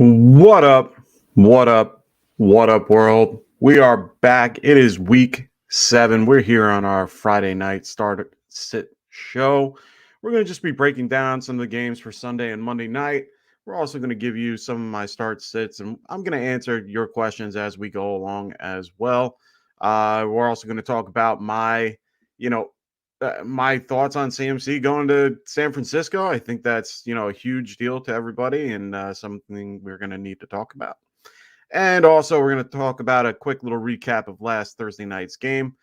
What up? What up? What up, world? We are back. It is week 7. We're here on our Friday night start sit show. We're going to just be breaking down some of the games for Sunday and Monday night. We're also going to give you some of my start sits, and I'm going to answer your questions as we go along as well. We're also going to talk about my thoughts on CMC going to San Francisco. I think that's, a huge deal to everybody and something we're going to need to talk about. And also, we're going to talk about a quick little recap of last Thursday night's game.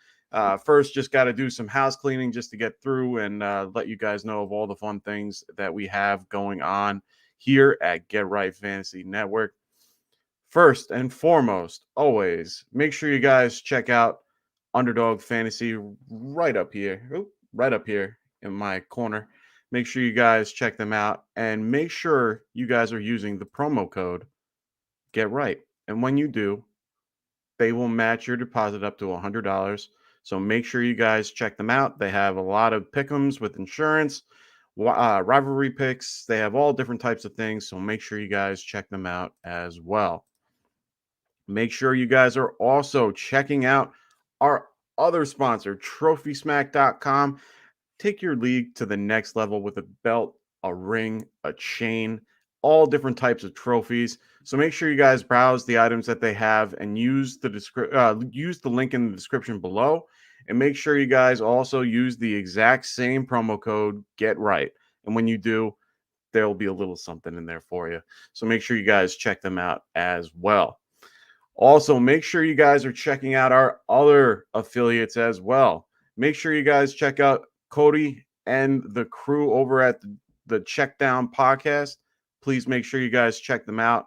First, just got to do some house cleaning just to get through and let you guys know of all the fun things that we have going on here at Get Right Fantasy Network. First and foremost, always make sure you guys check out Underdog Fantasy right up here. Right up here in my corner. Make sure you guys check them out and make sure you guys are using the promo code Get Right. And when you do, they will match your deposit up to $100. So make sure you guys check them out. They have a lot of pick'ems with insurance, rivalry picks. They have all different types of things. So make sure you guys check them out as well. Make sure you guys are also checking out our other sponsor, TrophySmack.com. Take your league to the next level with a belt, a ring, a chain, all different types of trophies. So make sure you guys browse the items that they have and use the link in the description below. And make sure you guys also use the exact same promo code Get Right. And when you do, there will be a little something in there for you. So make sure you guys check them out as well. Also, make sure you guys are checking out our other affiliates as well. Make sure you guys check out Cody and the crew over at the Checkdown podcast. Please make sure you guys check them out.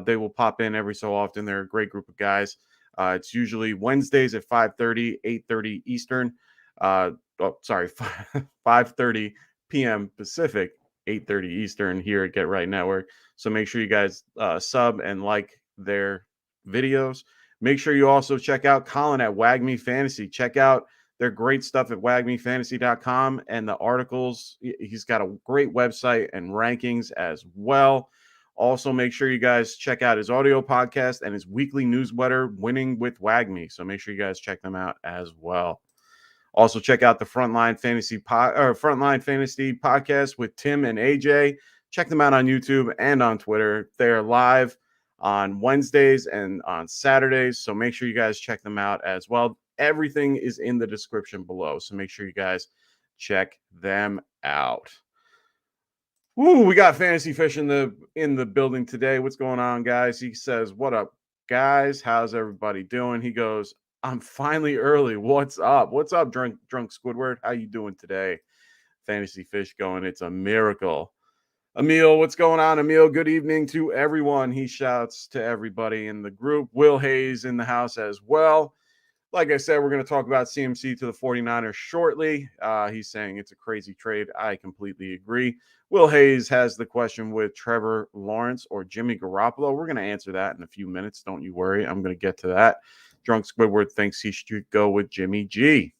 They will pop in every so often. They're a great group of guys. It's usually Wednesdays at 5:30, 8:30 Eastern. 5:30 p.m. Pacific, 8:30 Eastern here at Get Right Network. So make sure you guys sub and like their videos. Make sure you also check out Colin at WAGMI Fantasy. Check out their great stuff at wagmifantasy.com and the articles. He's got a great website and rankings as well. Also, make sure you guys check out his audio podcast and his weekly newsletter, Winning with WAGMI. So make sure you guys check them out as well. Also, check out the Frontline Fantasy podcast with Tim and AJ. Check them out on YouTube and on Twitter. They are live on Wednesdays and on Saturdays. So make sure you guys check them out as well. Everything is in the description below. So make sure you guys check them out. Ooh, we got Fantasy Fish in the building today. What's going on, guys? He says, "What up, guys? How's everybody doing?" He goes, "I'm finally early. What's up? What's up, drunk Squidward? How you doing today?" Fantasy Fish going, "It's a miracle." Emil, what's going on, Emil? Good evening to everyone. He shouts to everybody in the group. Will Hayes in the house as well. Like I said, we're going to talk about CMC to the 49ers shortly. He's saying it's a crazy trade. I completely agree. Will Hayes has the question with Trevor Lawrence or Jimmy Garoppolo. We're going to answer that in a few minutes. Don't you worry. I'm going to get to that. Drunk Squidward thinks he should go with Jimmy G.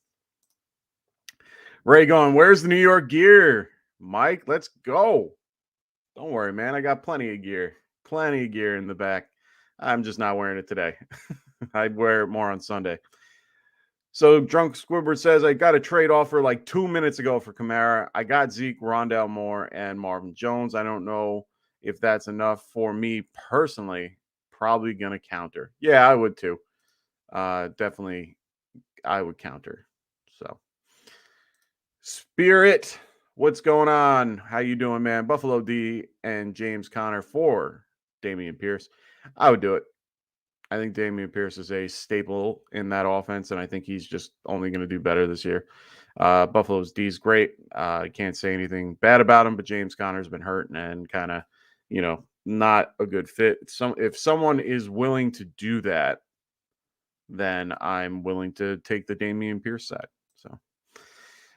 Ray going, "Where's the New York gear? Mike, let's go." Don't worry, man. I got plenty of gear. Plenty of gear in the back. I'm just not wearing it today. I'd wear it more on Sunday. So Drunk Squidward says, "I got a trade offer like 2 minutes ago for Kamara. I got Zeke, Rondale Moore, and Marvin Jones. I don't know if that's enough for me personally. Probably going to counter." Yeah, I would too. Definitely, I would counter. So, Spirit, what's going on? How you doing, man? Buffalo D and James Conner for Dameon Pierce. I would do it. I think Dameon Pierce is a staple in that offense, and I think he's just only going to do better this year. Buffalo's D is great. I can't say anything bad about him, but James Conner's been hurt and kind of, not a good fit. If someone is willing to do that, then I'm willing to take the Dameon Pierce side. So.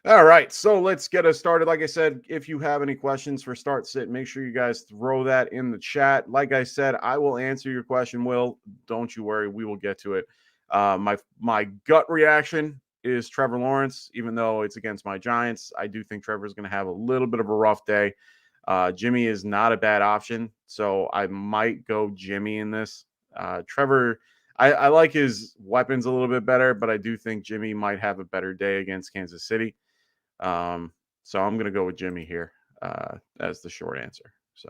All right, so let's get us started. Like I said, if you have any questions for Start Sit, make sure you guys throw that in the chat. Like I said, I will answer your question, Will. Don't you worry, we will get to it. My gut reaction is Trevor Lawrence, even though it's against my Giants. I do think Trevor's going to have a little bit of a rough day. Jimmy is not a bad option, so I might go Jimmy in this. Trevor, I like his weapons a little bit better, but I do think Jimmy might have a better day against Kansas City. So I'm going to go with Jimmy here as the short answer. So,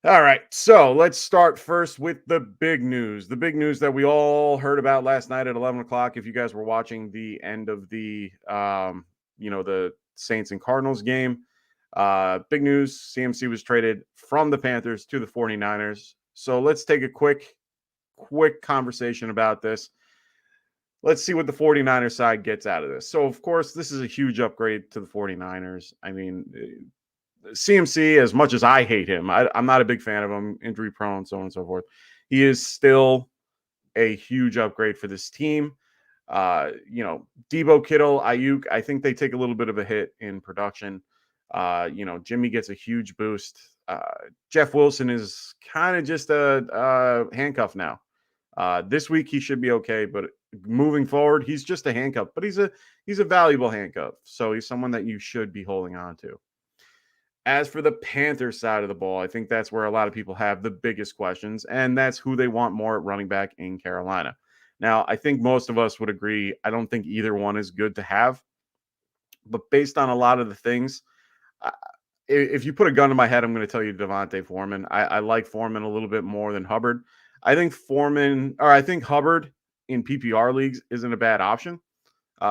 all right. So let's start first with the big news. The big news that we all heard about last night at 11 o'clock. If you guys were watching the end of the, the Saints and Cardinals game, big news. CMC was traded from the Panthers to the 49ers. So let's take a quick conversation about this. Let's see what the 49ers side gets out of this. So, of course, this is a huge upgrade to the 49ers. I mean, CMC, as much as I hate him, I'm not a big fan of him, injury prone, so on and so forth. He is still a huge upgrade for this team. Debo, Kittle, Ayuk, I think they take a little bit of a hit in production. Jimmy gets a huge boost. Jeff Wilson is kind of just a handcuff now. This week he should be okay, but moving forward, he's just a handcuff. But he's a valuable handcuff, so he's someone that you should be holding on to. As for the Panthers side of the ball, I think that's where a lot of people have the biggest questions, and that's who they want more at running back in Carolina. Now, I think most of us would agree. I don't think either one is good to have, but based on a lot of the things, if you put a gun to my head, I'm going to tell you Devontae Foreman. I like Foreman a little bit more than Hubbard. I think Hubbard in PPR leagues isn't a bad option.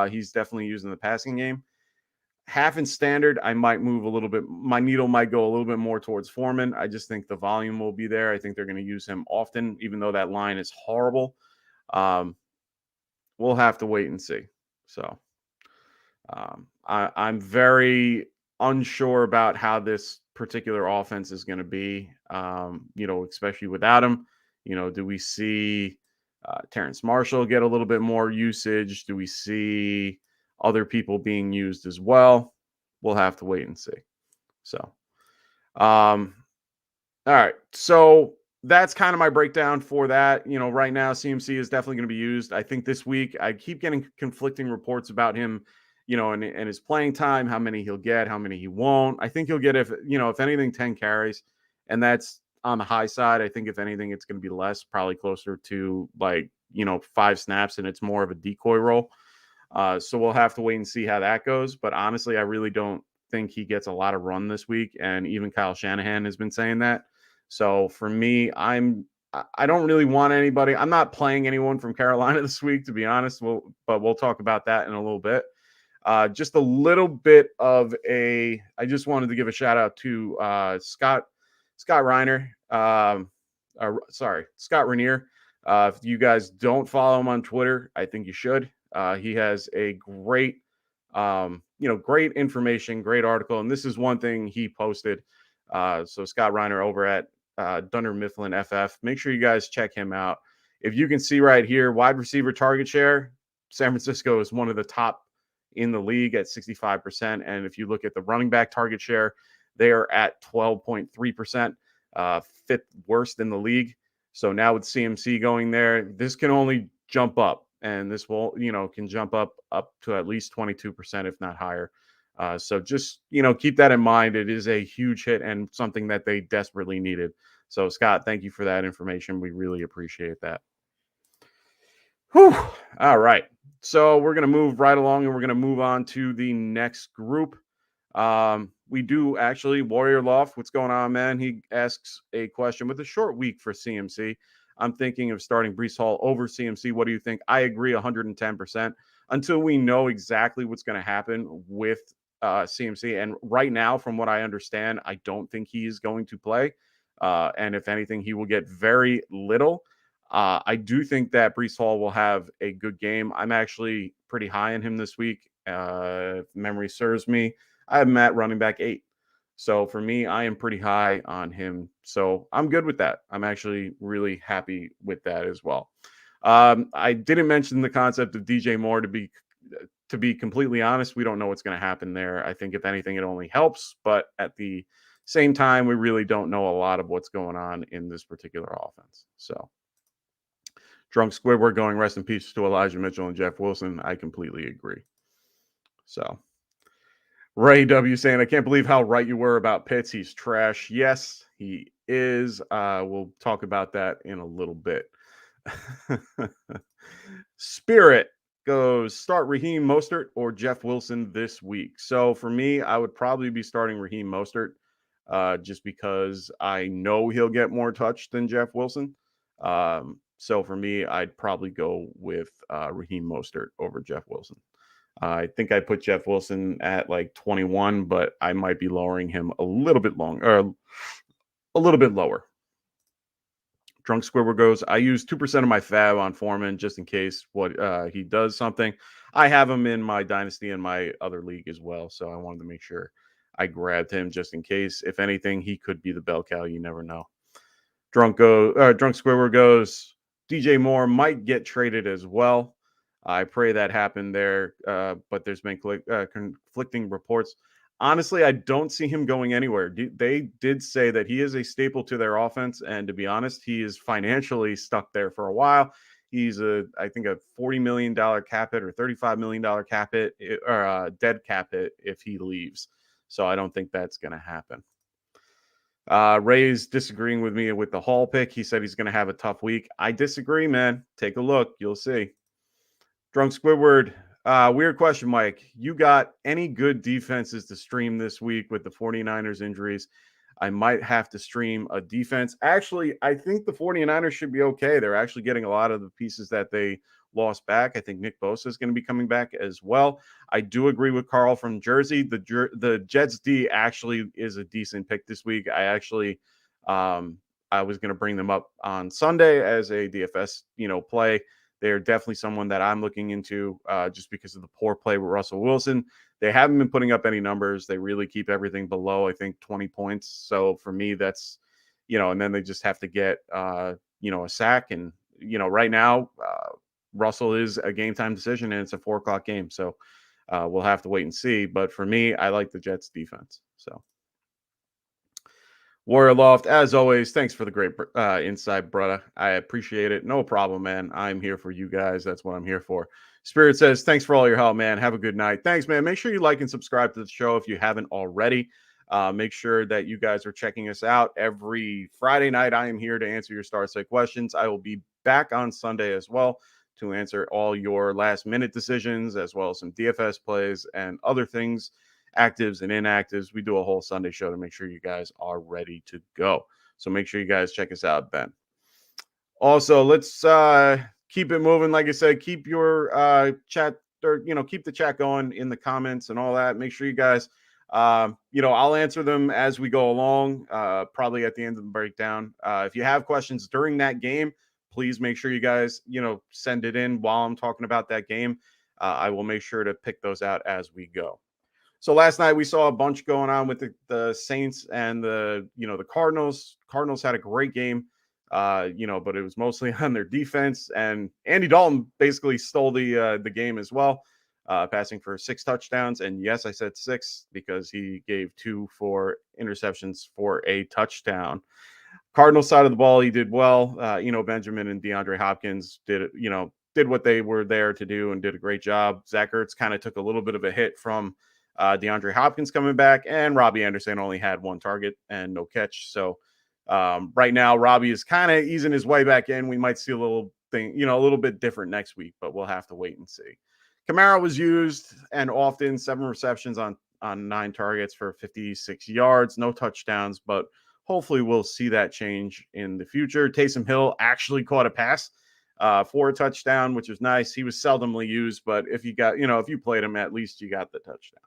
He's definitely used in the passing game. Half in standard, I might move a little bit. My needle might go a little bit more towards Foreman. I just think the volume will be there. I think they're going to use him often, even though that line is horrible. We'll have to wait and see. So I'm very unsure about how this particular offense is going to be, especially without him. Do we see Terrence Marshall get a little bit more usage? Do we see other people being used as well? We'll have to wait and see. So, all right. So that's kind of my breakdown for that. Right now, CMC is definitely going to be used. I think this week, I keep getting conflicting reports about him, and his playing time, how many he'll get, how many he won't. I think he'll get, if anything, 10 carries. And that's on the high side. I think if anything, it's going to be less, probably closer to 5 snaps, and it's more of a decoy role. So we'll have to wait and see how that goes. But honestly, I really don't think he gets a lot of run this week. And even Kyle Shanahan has been saying that. So for me, I don't really want anybody. I'm not playing anyone from Carolina this week, to be honest. But we'll talk about that in a little bit. Just a little bit of I just wanted to give a shout out to Scott Reiner. Scott Rainier. If you guys don't follow him on Twitter, I think you should. He has a great, great information, great article. And this is one thing he posted. So Scott Reiner over at Dunder Mifflin FF. Make sure you guys check him out. If you can see right here, wide receiver target share, San Francisco is one of the top in the league at 65%. And if you look at the running back target share, they are at 12.3%, fifth worst in the league. So now with CMC going there, this can only jump up, and this will, can jump up to at least 22%, if not higher. So just, keep that in mind. It is a huge hit and something that they desperately needed. So Scott, thank you for that information. We really appreciate that. Whew. All right. So we're going to move right along, and we're going to move on to the next group. We do actually, Warrior Loft, what's going on, man? He asks a question with a short week for CMC. I'm thinking of starting Breece Hall over CMC. What do you think? I agree 110%. Until we know exactly what's going to happen with CMC. And right now, from what I understand, I don't think he's going to play. And if anything, he will get very little. I do think that Breece Hall will have a good game. I'm actually pretty high on him this week. If memory serves me, I have him at running back 8. So for me, I am pretty high on him. So I'm good with that. I'm actually really happy with that as well. I didn't mention the concept of DJ Moore. To be completely honest, we don't know what's going to happen there. I think if anything, it only helps. But at the same time, we really don't know a lot of what's going on in this particular offense. So Drunk Squidward going rest in peace to Elijah Mitchell and Jeff Wilson. I completely agree. So Ray W saying, I can't believe how right you were about Pitts. He's trash. Yes, he is. We'll talk about that in a little bit. Spirit goes start Raheem Mostert or Jeff Wilson this week. So for me, I would probably be starting Raheem Mostert just because I know he'll get more touch than Jeff Wilson. So for me, I'd probably go with Raheem Mostert over Jeff Wilson. I think I put Jeff Wilson at like 21, but I might be lowering him a little bit or a little bit lower. Drunk Squidward goes, I use 2% of my fab on Foreman just in case he does something. I have him in my dynasty and my other league as well. So I wanted to make sure I grabbed him just in case. If anything, he could be the bell cow. You never know. Drunk Squidward goes, DJ Moore might get traded as well. I pray that happened there, but there's been conflicting reports. Honestly, I don't see him going anywhere. They did say that he is a staple to their offense, and to be honest, he is financially stuck there for a while. He's I think a $40 million cap hit or $35 million cap hit or dead cap hit if he leaves. So I don't think that's going to happen. Ray's disagreeing with me with the Hall pick. He said he's going to have a tough week. I disagree, man. Take a look. You'll see. Drunk Squidward. Weird question, Mike. You got any good defenses to stream this week with the 49ers injuries? I might have to stream a defense. Actually, I think the 49ers should be okay. They're actually getting a lot of the pieces that they lost back. I think Nick Bosa is going to be coming back as well. I do agree with Carl from Jersey. The Jets D actually is a decent pick this week. I was going to bring them up on Sunday as a DFS, play. They're definitely someone that I'm looking into just because of the poor play with Russell Wilson. They haven't been putting up any numbers. They really keep everything below, I think, 20 points. So for me, that's, and then they just have to get, a sack. And, right now, Russell is a game time decision and it's a 4:00 game. So we'll have to wait and see. But for me, I like the Jets defense. So Warrior Loft, as always, thanks for the great insight, brother. I appreciate it. No problem, man. I'm here for you guys. That's what I'm here for. Spirit says, thanks for all your help, man. Have a good night. Thanks, man. Make sure you like and subscribe to the show if you haven't already. Make sure that you guys are checking us out every Friday night. I am here to answer your Star Site questions. I will be back on Sunday as well to answer all your last minute decisions, as well as some DFS plays and other things, actives and inactives. We do a whole Sunday show to make sure you guys are ready to go. So make sure you guys check us out then. Also, let's keep it moving. Like I said, keep your chat or, keep the chat going in the comments and all that. Make sure you guys, I'll answer them as we go along, probably at the end of the breakdown. If you have questions during that game, please make sure you guys, send it in while I'm talking about that game. I will make sure to pick those out as we go. So last night we saw a bunch going on with the Saints and the Cardinals. Cardinals had a great game, but it was mostly on their defense. And Andy Dalton basically stole the game as well, passing for 6 touchdowns. And yes, I said 6 because he gave 2 for interceptions for a touchdown. Cardinal side of the ball, he did well. Benjamin and DeAndre Hopkins did what they were there to do and did a great job. Zach Ertz kind of took a little bit of a hit from DeAndre Hopkins coming back, and Robbie Anderson only had 1 target and no catch. So right now, Robbie is kind of easing his way back in. We might see a little bit different next week, but we'll have to wait and see. Kamara was used and often 7 receptions on 9 targets for 56 yards, no touchdowns, but hopefully we'll see that change in the future. Taysom Hill actually caught a pass for a touchdown, which was nice. He was seldomly used, but if you played him, at least you got the touchdown.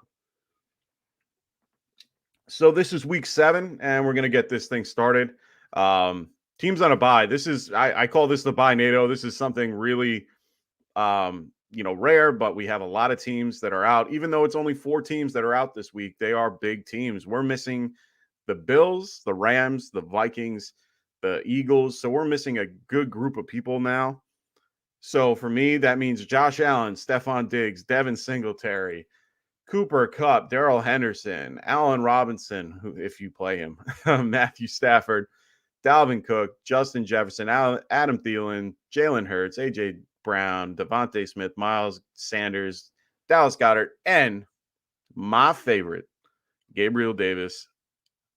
So this is week 7, and we're going to get this thing started. Teams on a bye. This is, I call this the bye NATO. This is something really, rare, but we have a lot of teams that are out. Even though it's only 4 teams that are out this week, they are big teams. We're missing the Bills, the Rams, the Vikings, the Eagles. So we're missing a good group of people now. So for me, that means Josh Allen, Stephon Diggs, Devin Singletary, Cooper Kupp, Darrell Henderson, Allen Robinson, who, if you play him, Matthew Stafford, Dalvin Cook, Justin Jefferson, Adam Thielen, Jalen Hurts, A.J. Brown, Devontae Smith, Miles Sanders, Dallas Goedert, and my favorite, Gabriel Davis,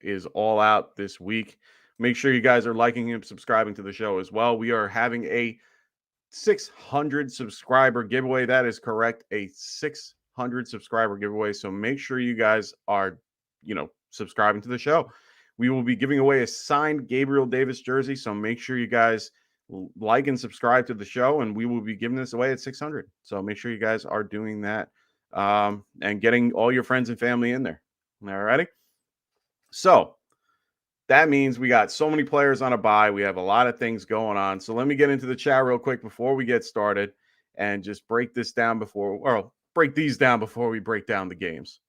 is all out this week. Make sure you guys are liking and subscribing to the show as well. We are having a 600 subscriber giveaway. That is correct. A 600 subscriber giveaway. So make sure you guys are, subscribing to the show. We will be giving away a signed Gabriel Davis jersey. So make sure you guys like and subscribe to the show, and we will be giving this away at 600. So make sure you guys are doing that and getting all your friends and family in there. All righty. So that means we got so many players on a bye. We have a lot of things going on. So let me get into the chat real quick before we get started and just break these down before we break down the games.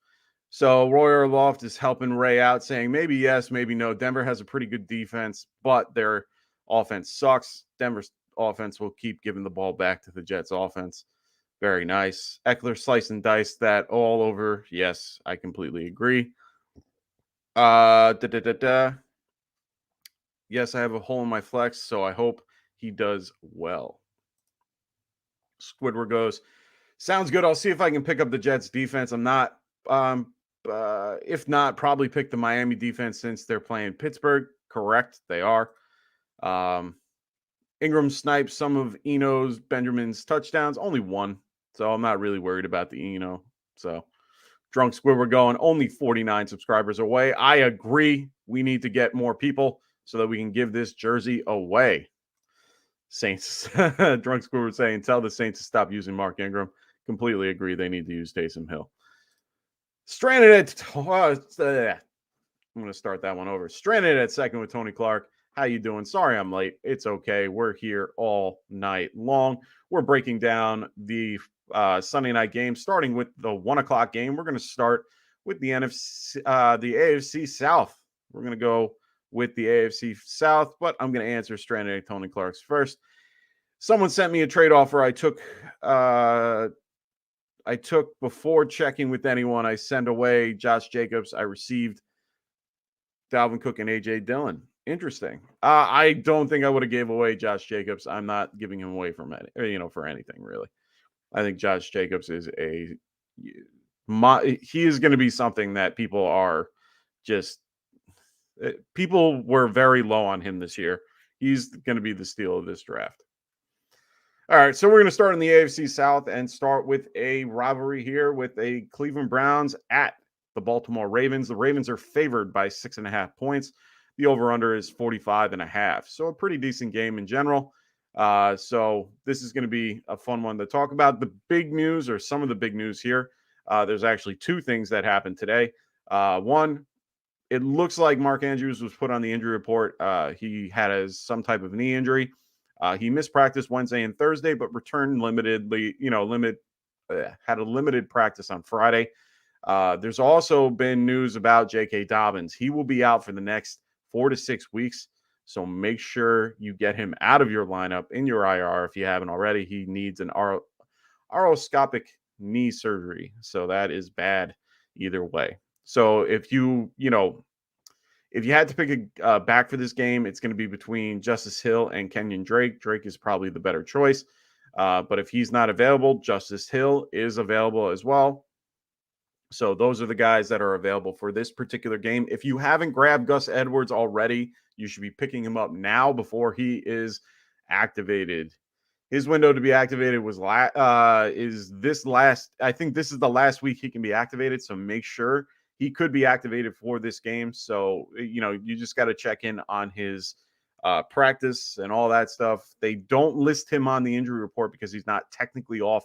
So Royer Loft is helping Ray out, saying maybe yes, maybe no. Denver has a pretty good defense, but their offense sucks. Denver's offense will keep giving the ball back to the Jets' offense. Very nice. Eckler slice and dice that all over. Yes, I completely agree. Yes, I have a hole in my flex, so I hope he does well. Squidward goes, sounds good. I'll see if I can pick up the Jets defense. I'm not, if not, probably pick the Miami defense since they're playing Pittsburgh. Correct, they are. Ingram snipes some of Eno's Benjamin's touchdowns, only one. So I'm not really worried about the Eno. So Drunk Squidward going, only 49 subscribers away. I agree. We need to get more people so that we can give this jersey away. Saints. Drunk Squidward saying, tell the Saints to stop using Mark Ingram. Completely agree. They need to use Taysom Hill. Stranded at... I'm going to start that one over. Stranded at second with Tony Clark. How you doing? Sorry I'm late. It's okay. We're here all night long. We're breaking down the Sunday night game, starting with the 1 o'clock game. We're going to start with the AFC South. We're going to go with the AFC South, but I'm going to answer stranded Tony Clark's first. Someone sent me a trade offer. I took before checking with anyone. I send away Josh Jacobs. I received Dalvin Cook and AJ Dillon. Interesting. I don't think I would have gave away Josh Jacobs. I'm not giving him away for anything really. I think Josh Jacobs is he is going to be something that people were very low on him this year. He's going to be the steal of this draft. All right, so we're going to start in the AFC South and start with a rivalry here with a Cleveland Browns at the Baltimore Ravens. The Ravens are favored by 6.5 points. The over-under is 45.5. So a pretty decent game in general. So this is going to be a fun one to talk about. The big news, or some of the big news here, there's actually two things that happened today. One, it looks like Mark Andrews was put on the injury report. He had some type of knee injury. He missed practice Wednesday and Thursday, but returned had a limited practice on Friday. There's also been news about J.K. Dobbins. He will be out for the next 4 to 6 weeks. So make sure you get him out of your lineup in your IR if you haven't already. He needs an arthroscopic knee surgery. So that is bad either way. So if you had to pick a back for this game, it's going to be between Justice Hill and Kenyon Drake. Drake is probably the better choice. But if he's not available, Justice Hill is available as well. So those are the guys that are available for this particular game. If you haven't grabbed Gus Edwards already, you should be picking him up now before he is activated. His window to be activated I think this is the last week he can be activated. So make sure he could be activated for this game. So, you just got to check in on his practice and all that stuff. They don't list him on the injury report because he's not technically off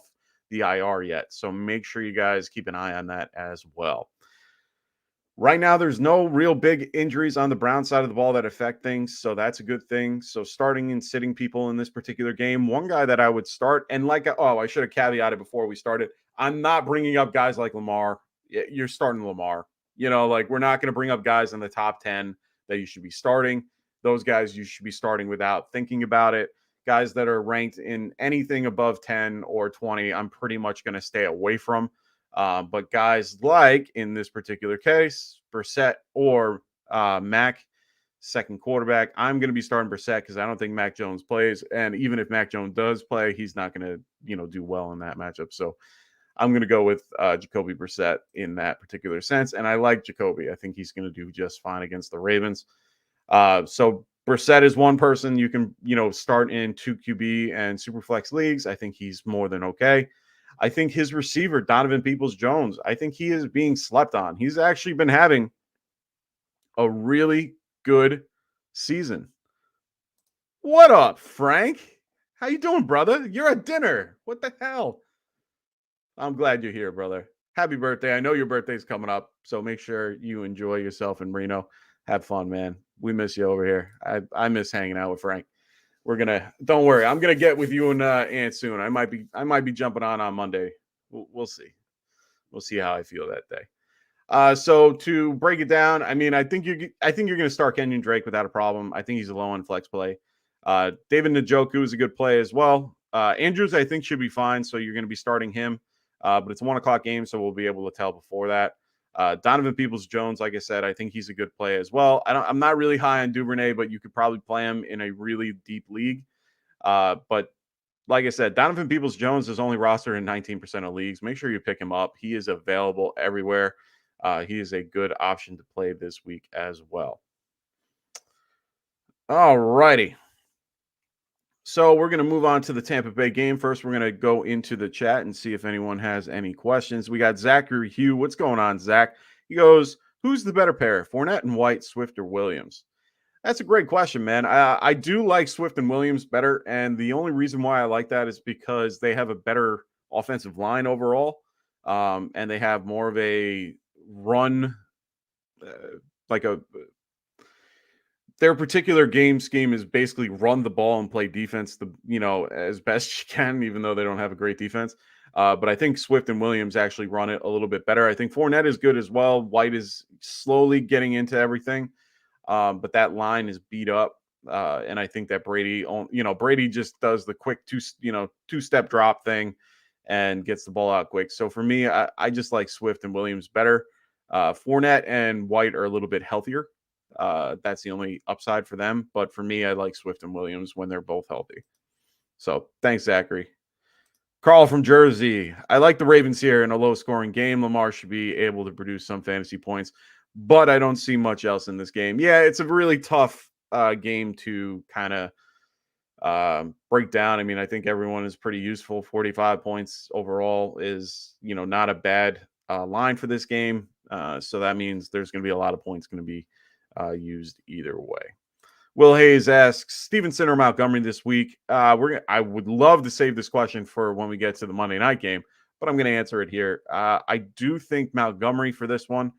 the IR yet. So make sure you guys keep an eye on that as well. Right now, there's no real big injuries on the Brown side of the ball that affect things. So that's a good thing. So starting and sitting people in this particular game, one guy that I would start, and I should have caveated before we started. I'm not bringing up guys like Lamar. You're starting Lamar. We're not going to bring up guys in the top 10 that you should be starting. Those guys you should be starting without thinking about it. Guys that are ranked in anything above 10 or 20, I'm pretty much going to stay away from. But guys like, in this particular case, Brissett or Mac, second quarterback, I'm going to be starting Brissett because I don't think Mac Jones plays. And even if Mac Jones does play, he's not going to, do well in that matchup. So I'm going to go with Jacoby Brissett in that particular sense. And I like Jacoby. I think he's going to do just fine against the Ravens. So Brissett is one person you can, start in 2 QB and Superflex leagues. I think he's more than okay. I think his receiver, Donovan Peoples-Jones, I think he is being slept on. He's actually been having a really good season. What up, Frank? How you doing, brother? You're at dinner. What the hell? I'm glad you're here, brother. Happy birthday. I know your birthday's coming up, so make sure you enjoy yourself in Reno. Have fun, man. We miss you over here. I miss hanging out with Frank. Don't worry. I'm gonna get with you and Aunt soon. I might be jumping on Monday. We'll see. We'll see how I feel that day. So to break it down, I mean, I think you're going to start Kenyon Drake without a problem. I think he's a low on flex play. David Njoku is a good play as well. Andrews, I think, should be fine. So you're going to be starting him, but it's a 1:00 game, so we'll be able to tell before that. Donovan Peoples-Jones, like I said, I think he's a good play as well. I'm not really high on Duvernay, but you could probably play him in a really deep league. But like I said, Donovan Peoples-Jones is only rostered in 19% of leagues. Make sure you pick him up. He is available everywhere. He is a good option to play this week as well. All righty. So we're going to move on to the Tampa Bay game. First, we're going to go into the chat and see if anyone has any questions. We got Zachary Hugh. What's going on, Zach? He goes, who's the better pair, Fournette and White, Swift, or Williams? That's a great question, man. I do like Swift and Williams better, and the only reason why I like that is because they have a better offensive line overall, and they have more of a run, their particular game scheme is basically run the ball and play defense, as best you can, even though they don't have a great defense. But I think Swift and Williams actually run it a little bit better. I think Fournette is good as well. White is slowly getting into everything. But that line is beat up. And I think that Brady just does the quick two-step drop thing and gets the ball out quick. So for me, I just like Swift and Williams better. Fournette and White are a little bit healthier. That's the only upside for them. But for me, I like Swift and Williams when they're both healthy. So thanks, Zachary. Carl from Jersey. I like the Ravens here in a low-scoring game. Lamar should be able to produce some fantasy points, but I don't see much else in this game. Yeah, it's a really tough game to kind of break down. I mean, I think everyone is pretty useful. 45 points overall is, not a bad line for this game. So that means there's going to be a lot of points going to be used either way. Will Hayes asks, Stevenson or Montgomery this week? I would love to save this question for when we get to the Monday night game, but I'm going to answer it here. I do think Montgomery for this one.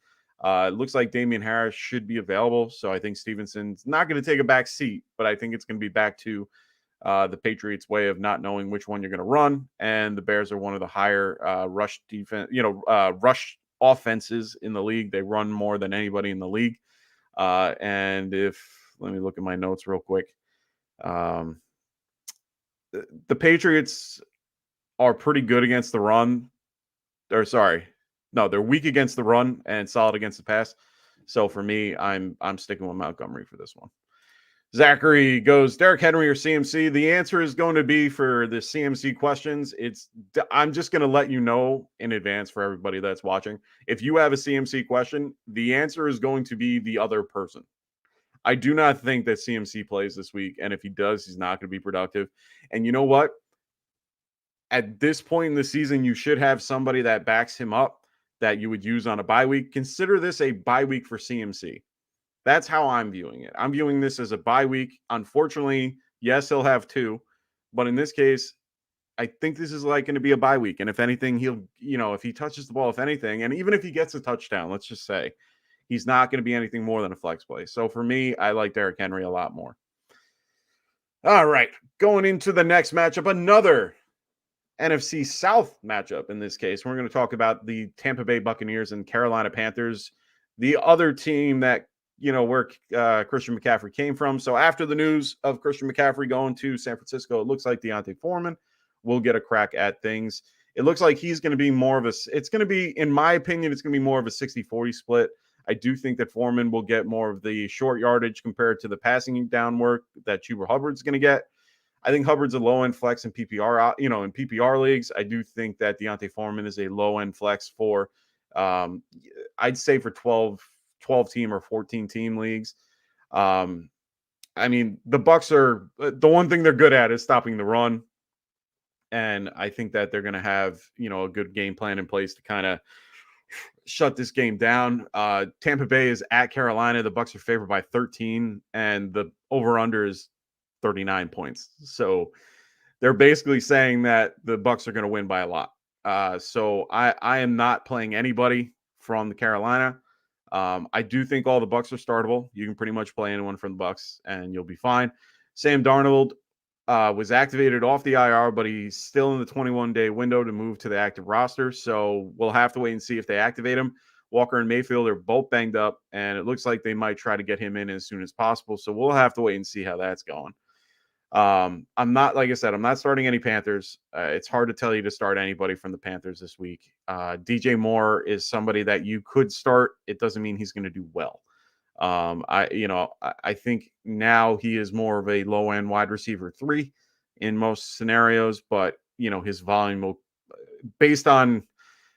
It looks like Damian Harris should be available, so I think Stevenson's not going to take a back seat, but I think it's going to be back to the Patriots' way of not knowing which one you're going to run, and the Bears are one of the higher rush defense, rush offenses in the league. They run more than anybody in the league. Let me look at my notes real quick. The Patriots are pretty good against the run. They're weak against the run and solid against the pass. So for me, I'm sticking with Montgomery for this one. Zachary goes, Derrick Henry or CMC? The answer is going to be for the CMC questions. I'm just going to let you know in advance for everybody that's watching. If you have a CMC question, the answer is going to be the other person. I do not think that CMC plays this week. And if he does, he's not going to be productive. And you know what? At this point in the season, you should have somebody that backs him up that you would use on a bye week. Consider this a bye week for CMC. That's how I'm viewing it. I'm viewing this as a bye week. Unfortunately, yes, he'll have 2. But in this case, I think this is like going to be a bye week. And if anything, he'll, if he touches the ball, if anything, and even if he gets a touchdown, let's just say, he's not going to be anything more than a flex play. So for me, I like Derrick Henry a lot more. All right. Going into the next matchup, another NFC South matchup in this case. We're going to talk about the Tampa Bay Buccaneers and Carolina Panthers, the other team that, where Christian McCaffrey came from. So after the news of Christian McCaffrey going to San Francisco, it looks like Deontay Foreman will get a crack at things. It looks like he's going to be in my opinion, it's going to be more of a 60-40 split. I do think that Foreman will get more of the short yardage compared to the passing down work that Chuba Hubbard's going to get. I think Hubbard's a low end flex in PPR, in PPR leagues. I do think that Deontay Foreman is a low end flex for, um, I'd say for 12 team or 14 team leagues. I mean, the Bucks are the one thing they're good at is stopping the run. And I think that they're going to have, a good game plan in place to kind of shut this game down. Tampa Bay is at Carolina. The Bucks are favored by 13, and the over/under is 39 points. So they're basically saying that the Bucks are going to win by a lot. So I am not playing anybody from the Carolina. I do think all the Bucks are startable. You can pretty much play anyone from the Bucks, and you'll be fine. Sam Darnold was activated off the IR, but he's still in the 21-day window to move to the active roster. So we'll have to wait and see if they activate him. Walker and Mayfield are both banged up, and it looks like they might try to get him in as soon as possible. So we'll have to wait and see how that's going. I'm not, like I said, I'm not starting any Panthers. It's hard to tell you to start anybody from the Panthers this week. DJ Moore is somebody that you could start. It doesn't mean he's going to do well. I think now he is more of a low end wide receiver 3 in most scenarios, but his volume will, based on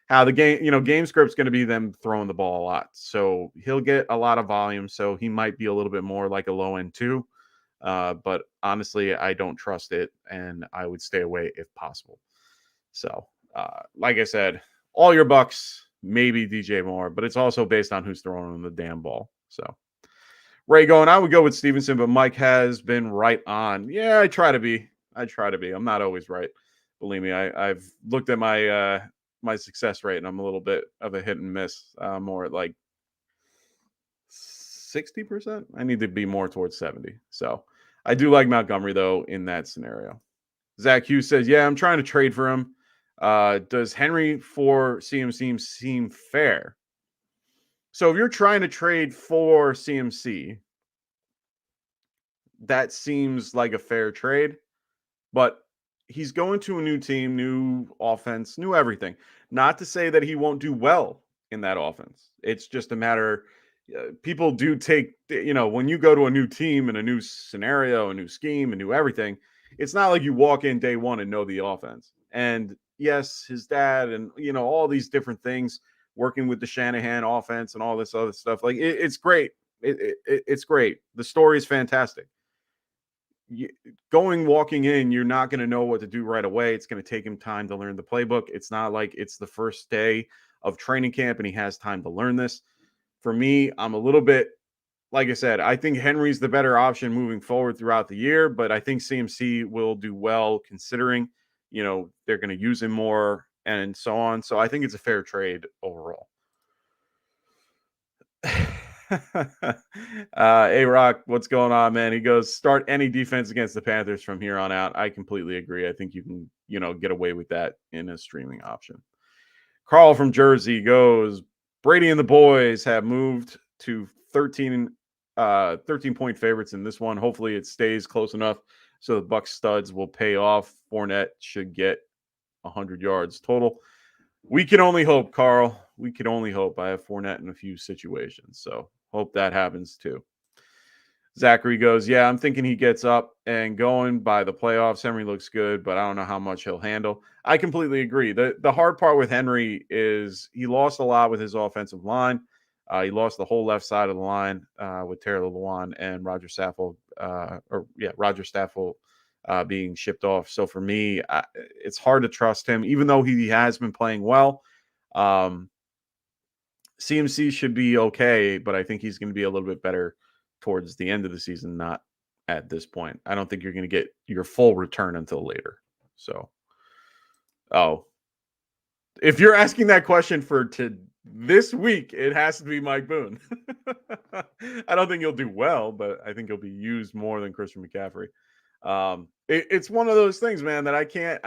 how the game script's going to be them throwing the ball a lot. So he'll get a lot of volume. So he might be a little bit more like a low end 2. But honestly, I don't trust it, and I would stay away if possible. So, like I said, all your Bucks, maybe DJ Moore, but it's also based on who's throwing him the damn ball. So, Ray going, I would go with Stevenson, but Mike has been right on. Yeah, I try to be. I'm not always right. Believe me, I've looked at my my success rate, and I'm a little bit of a hit and miss. More at like 60%. I need to be more towards 70. So I do like Montgomery though in that scenario. Zach Hughes says, yeah, I'm trying to trade for him. Does Henry for CMC seem fair? So if you're trying to trade for CMC, that seems like a fair trade, but he's going to a new team, new offense, new everything. Not to say that he won't do well in that offense. It's just a matter. People do take, when you go to a new team and a new scenario, a new scheme, a new everything, it's not like you walk in day one and know the offense. And yes, his dad and, all these different things, working with the Shanahan offense and all this other stuff. Like it's great. It's great. The story is fantastic. Walking in, you're not going to know what to do right away. It's going to take him time to learn the playbook. It's not like it's the first day of training camp and he has time to learn this. For me, I'm a little bit, like I said, I think Henry's the better option moving forward throughout the year, but I think CMC will do well considering, they're going to use him more and so on. So I think it's a fair trade overall. A-Rock, what's going on, man? He goes, start any defense against the Panthers from here on out. I completely agree. I think you can, get away with that in a streaming option. Carl from Jersey goes, Brady and the boys have moved to 13-point favorites in this one. Hopefully it stays close enough so the Bucs studs will pay off. Fournette should get 100 yards total. We can only hope, Carl. We can only hope. I have Fournette in a few situations, so hope that happens too. Zachary goes, yeah, I'm thinking he gets up and going by the playoffs. Henry looks good, but I don't know how much he'll handle. I completely agree. The hard part with Henry is he lost a lot with his offensive line. He lost the whole left side of the line with Taylor Lewan and Roger Stafford, being shipped off. So for me, it's hard to trust him, even though he has been playing well. CMC should be okay, but I think he's going to be a little bit better towards the end of the season, not at this point. I don't think you're going to get your full return until later. So, if you're asking that question for this week, it has to be Mike Boone. I don't think he'll do well, but I think he'll be used more than Christian McCaffrey. It's one of those things, man, that I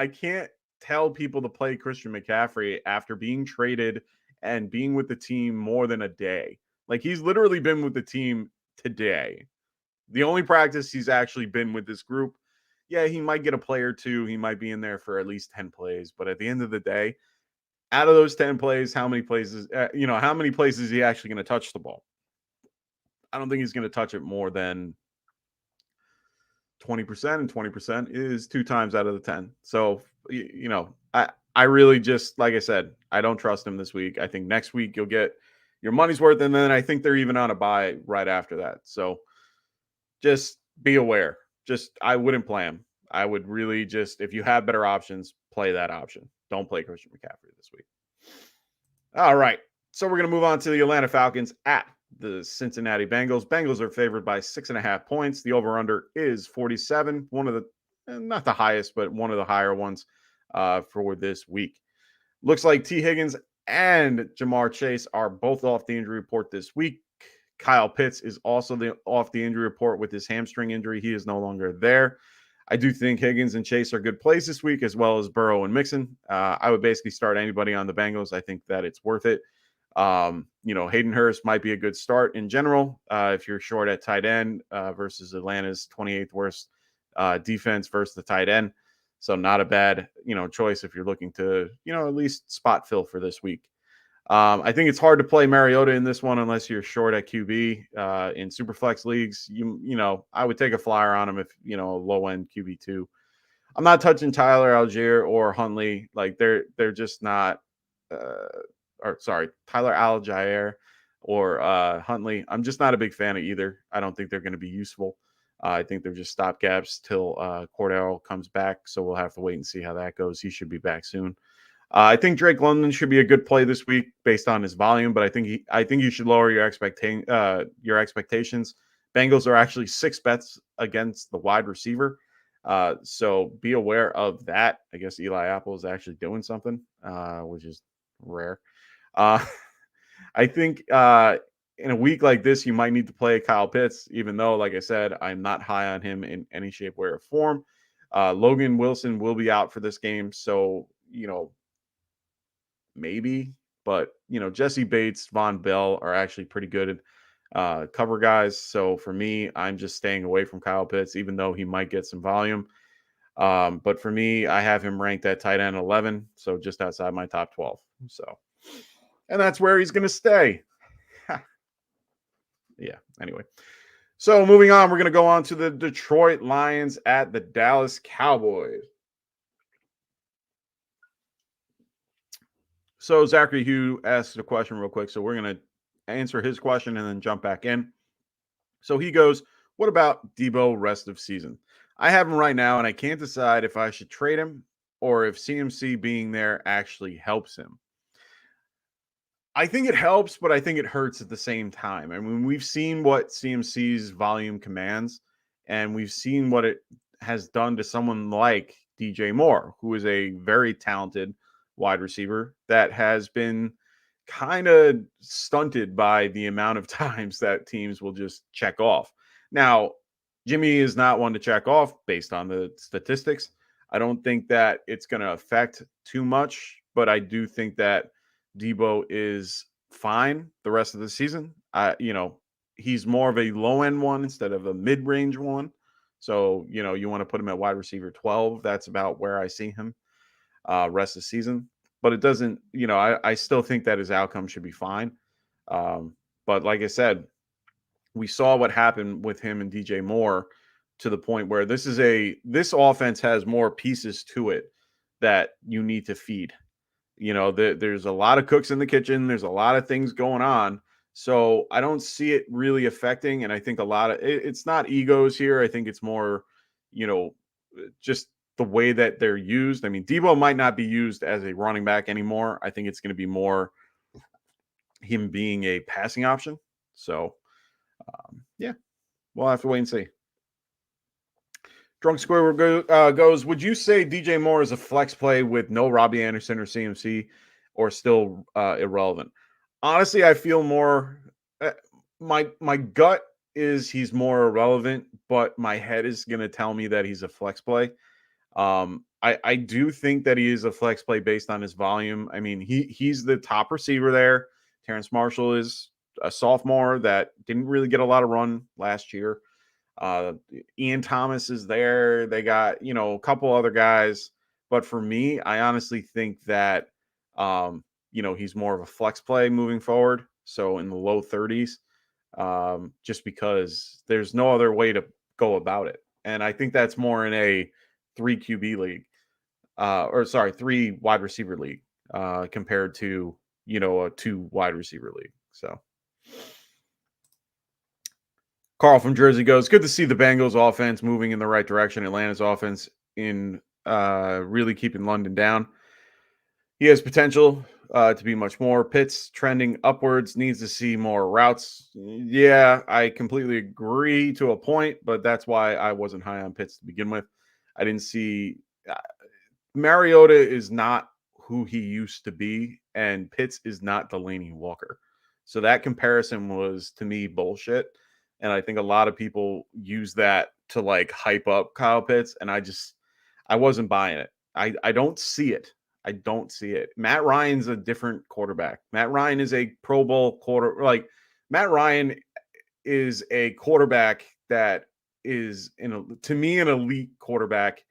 can't tell people to play Christian McCaffrey after being traded and being with the team more than a day. Like he's literally been with the team today. The only practice he's actually been with this group. Yeah, he might get a play or two. He might be in there for at least 10 plays. But at the end of the day, out of those 10 plays, how many places is he actually going to touch the ball? I don't think he's going to touch it more than 20%, and 20% is 2 times out of the 10. So, I really just, like I said, I don't trust him this week. I think next week you'll get your money's worth, and then I think they're even on a buy right after that. So just be aware. Just I wouldn't play him. I would really just, if you have better options, play that option. Don't play Christian McCaffrey this week. All right. So we're going to move on to the Atlanta Falcons at the Cincinnati Bengals. Bengals are favored by 6.5 points. The over-under is 47. One of the, not the highest, but one of the higher ones for this week. Looks like T. Higgins and Jamar Chase are both off the injury report this week. Kyle Pitts is also off the injury report with his hamstring injury. He is no longer there. I do think Higgins and Chase are good plays this week, as well as Burrow and Mixon. I would basically start anybody on the Bengals. I think that it's worth it. Hayden Hurst might be a good start in general if you're short at tight end versus Atlanta's 28th worst defense versus the tight end. So not a bad, choice if you're looking to, at least spot fill for this week. I think it's hard to play Mariota in this one unless you're short at QB in Superflex leagues. I would take a flyer on him if, a low end QB2. I'm not touching Tyler Algier or Huntley. Like they're just not, Tyler Algier or Huntley. I'm just not a big fan of either. I don't think they're going to be useful. I think they're just stopgaps till Cordero comes back. So we'll have to wait and see how that goes. He should be back soon. I think Drake London should be a good play this week based on his volume, but I think you should lower your expectations. Bengals are actually 6 bets against the wide receiver. So be aware of that. I guess Eli Apple is actually doing something, which is rare. I think in a week like this, you might need to play Kyle Pitts, even though, like I said, I'm not high on him in any shape, way, or form. Logan Wilson will be out for this game. So, maybe, but Jesse Bates, Von Bell are actually pretty good cover guys. So for me, I'm just staying away from Kyle Pitts, even though he might get some volume. But for me, I have him ranked at tight end 11, so just outside my top 12. So, and that's where he's going to stay. Yeah. Anyway, so moving on, we're going to go on to the Detroit Lions at the Dallas Cowboys. So Zachary Hugh asked a question real quick. So we're going to answer his question and then jump back in. So he goes, what about Debo rest of season? I have him right now, and I can't decide if I should trade him or if CMC being there actually helps him. I think it helps, but I think it hurts at the same time. I mean, we've seen what CMC's volume commands, and we've seen what it has done to someone like DJ Moore, who is a very talented wide receiver that has been kind of stunted by the amount of times that teams will just check off. Now, Jimmy is not one to check off based on the statistics. I don't think that it's going to affect too much, but I do think that Debo is fine the rest of the season. He's more of a low end one instead of a mid range one. So, you want to put him at wide receiver 12. That's about where I see him rest of the season. But it doesn't, I still think that his outcome should be fine. But like I said, we saw what happened with him and DJ Moore to the point where this offense has more pieces to it that you need to feed. There's a lot of cooks in the kitchen. There's a lot of things going on. So I don't see it really affecting. And I think a lot of it's not egos here. I think it's more, just the way that they're used. I mean, Debo might not be used as a running back anymore. I think it's going to be more him being a passing option. So, yeah, we'll have to wait and see. Drunk Square goes, would you say DJ Moore is a flex play with no Robbie Anderson or CMC or still irrelevant? Honestly, I feel more my gut is he's more irrelevant, but my head is going to tell me that he's a flex play. I do think that he is a flex play based on his volume. I mean, he's the top receiver there. Terrence Marshall is a sophomore that didn't really get a lot of run last year. Ian Thomas is there. They got, a couple other guys. But for me, I honestly think that, he's more of a flex play moving forward. So in the low 30s, just because there's no other way to go about it. And I think that's more in a 3 QB league, three wide receiver league, compared to, a 2 wide receiver league. So Carl from Jersey goes, good to see the Bengals offense moving in the right direction. Atlanta's offense in really keeping London down. He has potential to be much more. Pitts trending upwards, needs to see more routes. Yeah, I completely agree to a point, but that's why I wasn't high on Pitts to begin with. I didn't see Mariota is not who he used to be, and Pitts is not Delaney Walker. So that comparison was, to me, bullshit. And I think a lot of people use that to like hype up Kyle Pitts, and I wasn't buying it. I don't see it. I don't see it. Matt Ryan's a different quarterback. Matt Ryan is a Pro Bowl Matt Ryan is a quarterback that is to me an elite quarterback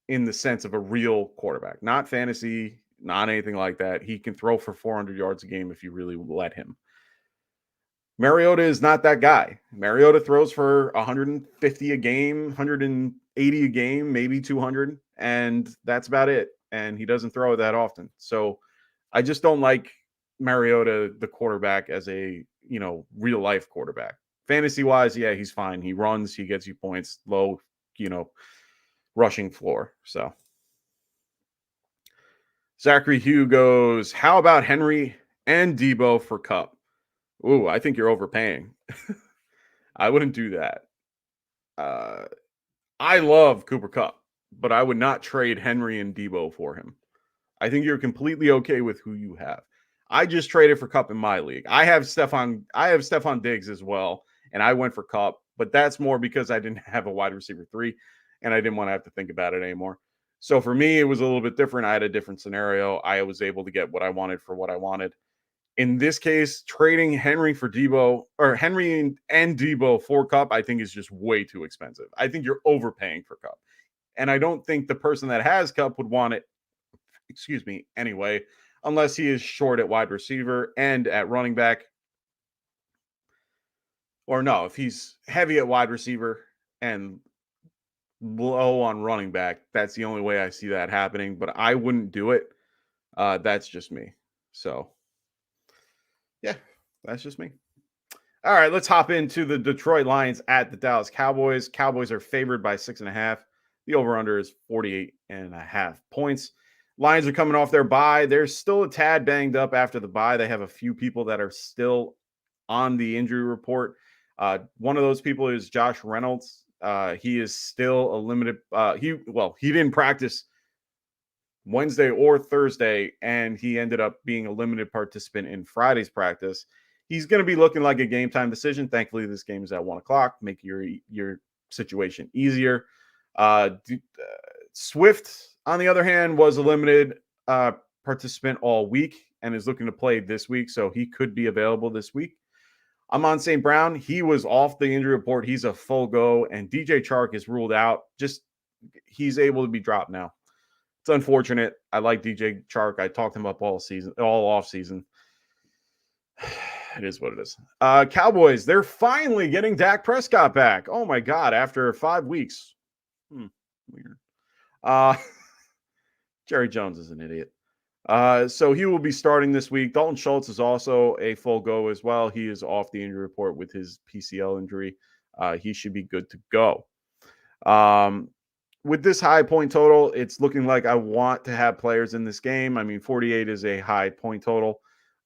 in the sense of a real quarterback, not fantasy, not anything like that. He can throw for 400 yards a game if you really let him. Mariota is not that guy. Mariota throws for 150 a game, 180 a game, maybe 200, and that's about it. And he doesn't throw it that often. So I just don't like Mariota, the quarterback, as a, real life quarterback. Fantasy wise, yeah, he's fine. He runs, he gets you points, low, rushing floor. So Zachary Hugh goes, how about Henry and Debo for Cup? Ooh, I think you're overpaying. I wouldn't do that. I love Cooper Kupp, but I would not trade Henry and Debo for him. I think you're completely okay with who you have. I just traded for Kupp in my league. I have Stephon Diggs as well, and I went for Kupp, but that's more because I didn't have a wide receiver 3, and I didn't want to have to think about it anymore. So for me, it was a little bit different. I had a different scenario. I was able to get what I wanted for what I wanted. In this case, trading Henry for Debo, or Henry and Debo for Kupp, I think is just way too expensive. I think you're overpaying for Kupp. And I don't think the person that has Kupp would want it, anyway, unless he is short at wide receiver and at running back. Or no, if he's heavy at wide receiver and low on running back, that's the only way I see that happening. But I wouldn't do it. That's just me. So yeah, that's just me. All right, let's hop into the Detroit Lions at the Dallas Cowboys. Cowboys are favored by 6.5. The over-under is 48.5 points. Lions are coming off their bye. They're still a tad banged up after the bye. They have a few people that are still on the injury report. One of those people is Josh Reynolds. He is still a limited. He didn't practice Wednesday or Thursday, and he ended up being a limited participant in Friday's practice. He's going to be looking like a game time decision. Thankfully, this game is at 1:00. Make your situation easier. Swift, on the other hand, was a limited participant all week and is looking to play this week, so he could be available this week. Amon St. Brown, he was off the injury report. He's a full go, and DJ Chark is ruled out. He's able to be dropped now. It's unfortunate. I like DJ Chark. I talked him up all off season. It is what it is. Cowboys, they're finally getting Dak Prescott back. Oh my God, after 5 weeks. Weird. Jerry Jones is an idiot. So he will be starting this week. Dalton Schultz is also a full go as well. He is off the injury report with his PCL injury. He should be good to go. With this high point total, it's looking like I want to have players in this game. I mean, 48 is a high point total.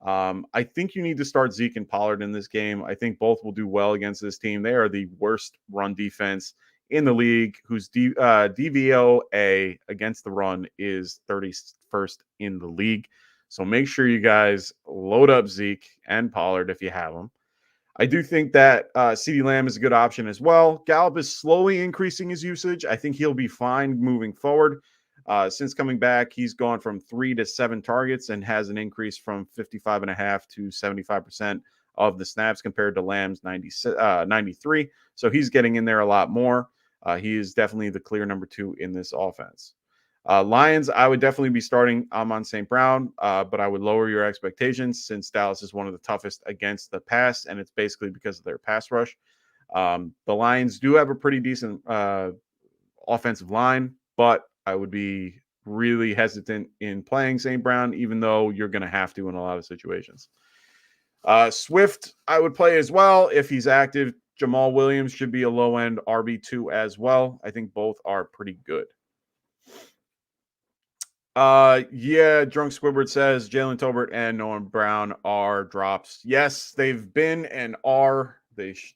I think you need to start Zeke and Pollard in this game. I think both will do well against this team. They are the worst run defense in the league, whose DVOA against the run is 31st in the league. So make sure you guys load up Zeke and Pollard if you have them. I do think that CeeDee Lamb is a good option as well. Gallup is slowly increasing his usage. I think he'll be fine moving forward. Since coming back, he's gone from 3 to 7 targets and has an increase from 55.5 to 75% of the snaps compared to Lamb's 93. So he's getting in there a lot more. He is definitely the clear number 2 in this offense. Lions, I would definitely be starting Amon St. Brown, but I would lower your expectations since Dallas is one of the toughest against the pass, and it's basically because of their pass rush. The Lions do have a pretty decent offensive line, but I would be really hesitant in playing St. Brown, even though you're going to have to in a lot of situations. Swift, I would play as well if he's active. Jamal Williams should be a low-end RB2 as well. I think both are pretty good. Yeah, Drunk Squidward says Jalen Tolbert and Noah Brown are drops. Yes, they've been and are.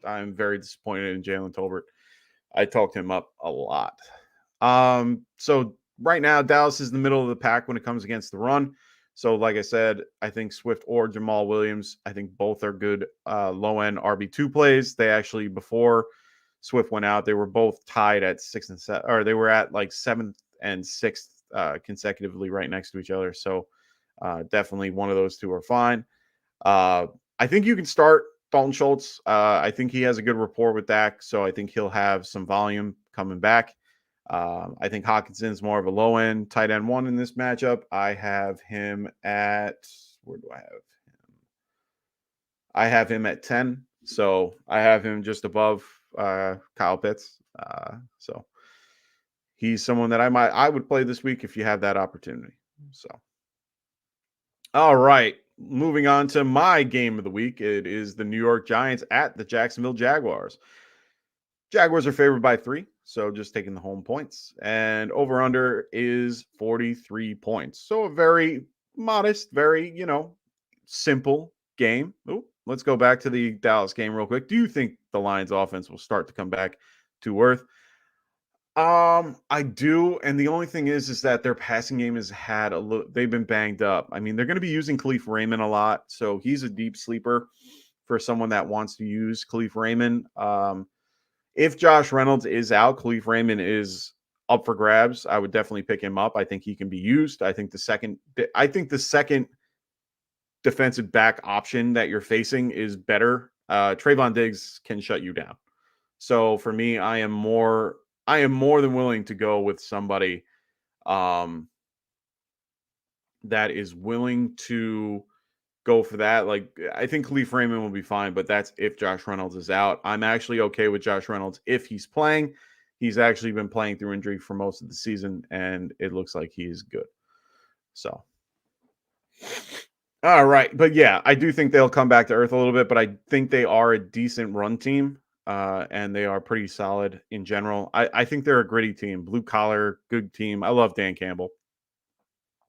I'm very disappointed in Jalen Tolbert. I talked him up a lot. So right now, Dallas is in the middle of the pack when it comes against the run. So, like I said, I think Swift or Jamal Williams, I think both are good low-end RB2 plays. They actually, before Swift went out, they were both tied at 6 and 7, or they were at like 7th and 6th consecutively right next to each other. So definitely one of those two are fine. I think you can start Dalton Schultz. I think he has a good rapport with Dak, so I think he'll have some volume coming back. I think Hawkinson's more of a low end tight end one in this matchup. I have him at, where do I have him? I have him at 10. So I have him just above Kyle Pitts. So he's someone that I would play this week if you have that opportunity. So, all right, moving on to my game of the week. It is the New York Giants at the Jacksonville Jaguars. Jaguars are favored by 3, so just taking the home points. And over under is 43 points. So a very modest, very, simple game. Ooh, let's go back to the Dallas game real quick. Do you think the Lions offense will start to come back to earth? I do, and the only thing is that their passing game has had a little. They've been banged up. I mean, they're going to be using Khalif Raymond a lot, so he's a deep sleeper for someone that wants to use Khalif Raymond. If Josh Reynolds is out, Khalif Raymond is up for grabs. I would definitely pick him up. I think he can be used. I think the second defensive back option that you're facing is better. Trayvon Diggs can shut you down. So for me, I am more than willing to go with somebody that is willing to go for that. Like, I think Khalif Raymond will be fine, but that's if Josh Reynolds is out. I'm actually okay with Josh Reynolds if he's playing. He's actually been playing through injury for most of the season, and it looks like he's good. So, all right. But yeah, I do think they'll come back to earth a little bit, but I think they are a decent run team. And they are pretty solid in general. I think they're a gritty team, blue collar, good team. I love Dan Campbell.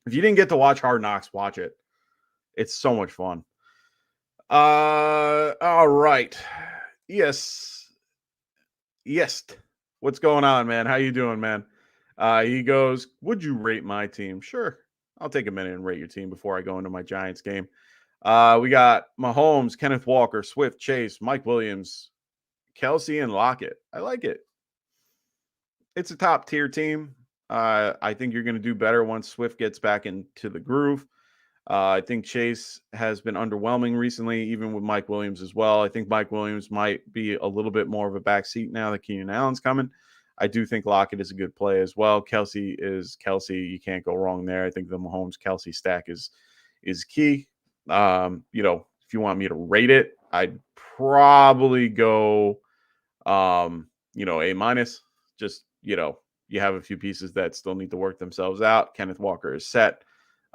If you didn't get to watch Hard Knocks, watch it. It's so much fun. All right. Yes. What's going on, man? How you doing, man? He goes, would you rate my team? Sure. I'll take a minute and rate your team before I go into my Giants game. We got Mahomes, Kenneth Walker, Swift, Chase, Mike Williams, Kelsey, and Lockett. I like it. It's a top tier team. I think you're going to do better once Swift gets back into the groove. I think Chase has been underwhelming recently, even with Mike Williams as well. I think Mike Williams might be a little bit more of a backseat now that Keenan Allen's coming. I do think Lockett is a good play as well. Kelsey is Kelsey. You can't go wrong there. I think the Mahomes-Kelsey stack is key. If you want me to rate it, I'd probably go, A-. Just, you have a few pieces that still need to work themselves out. Kenneth Walker is set.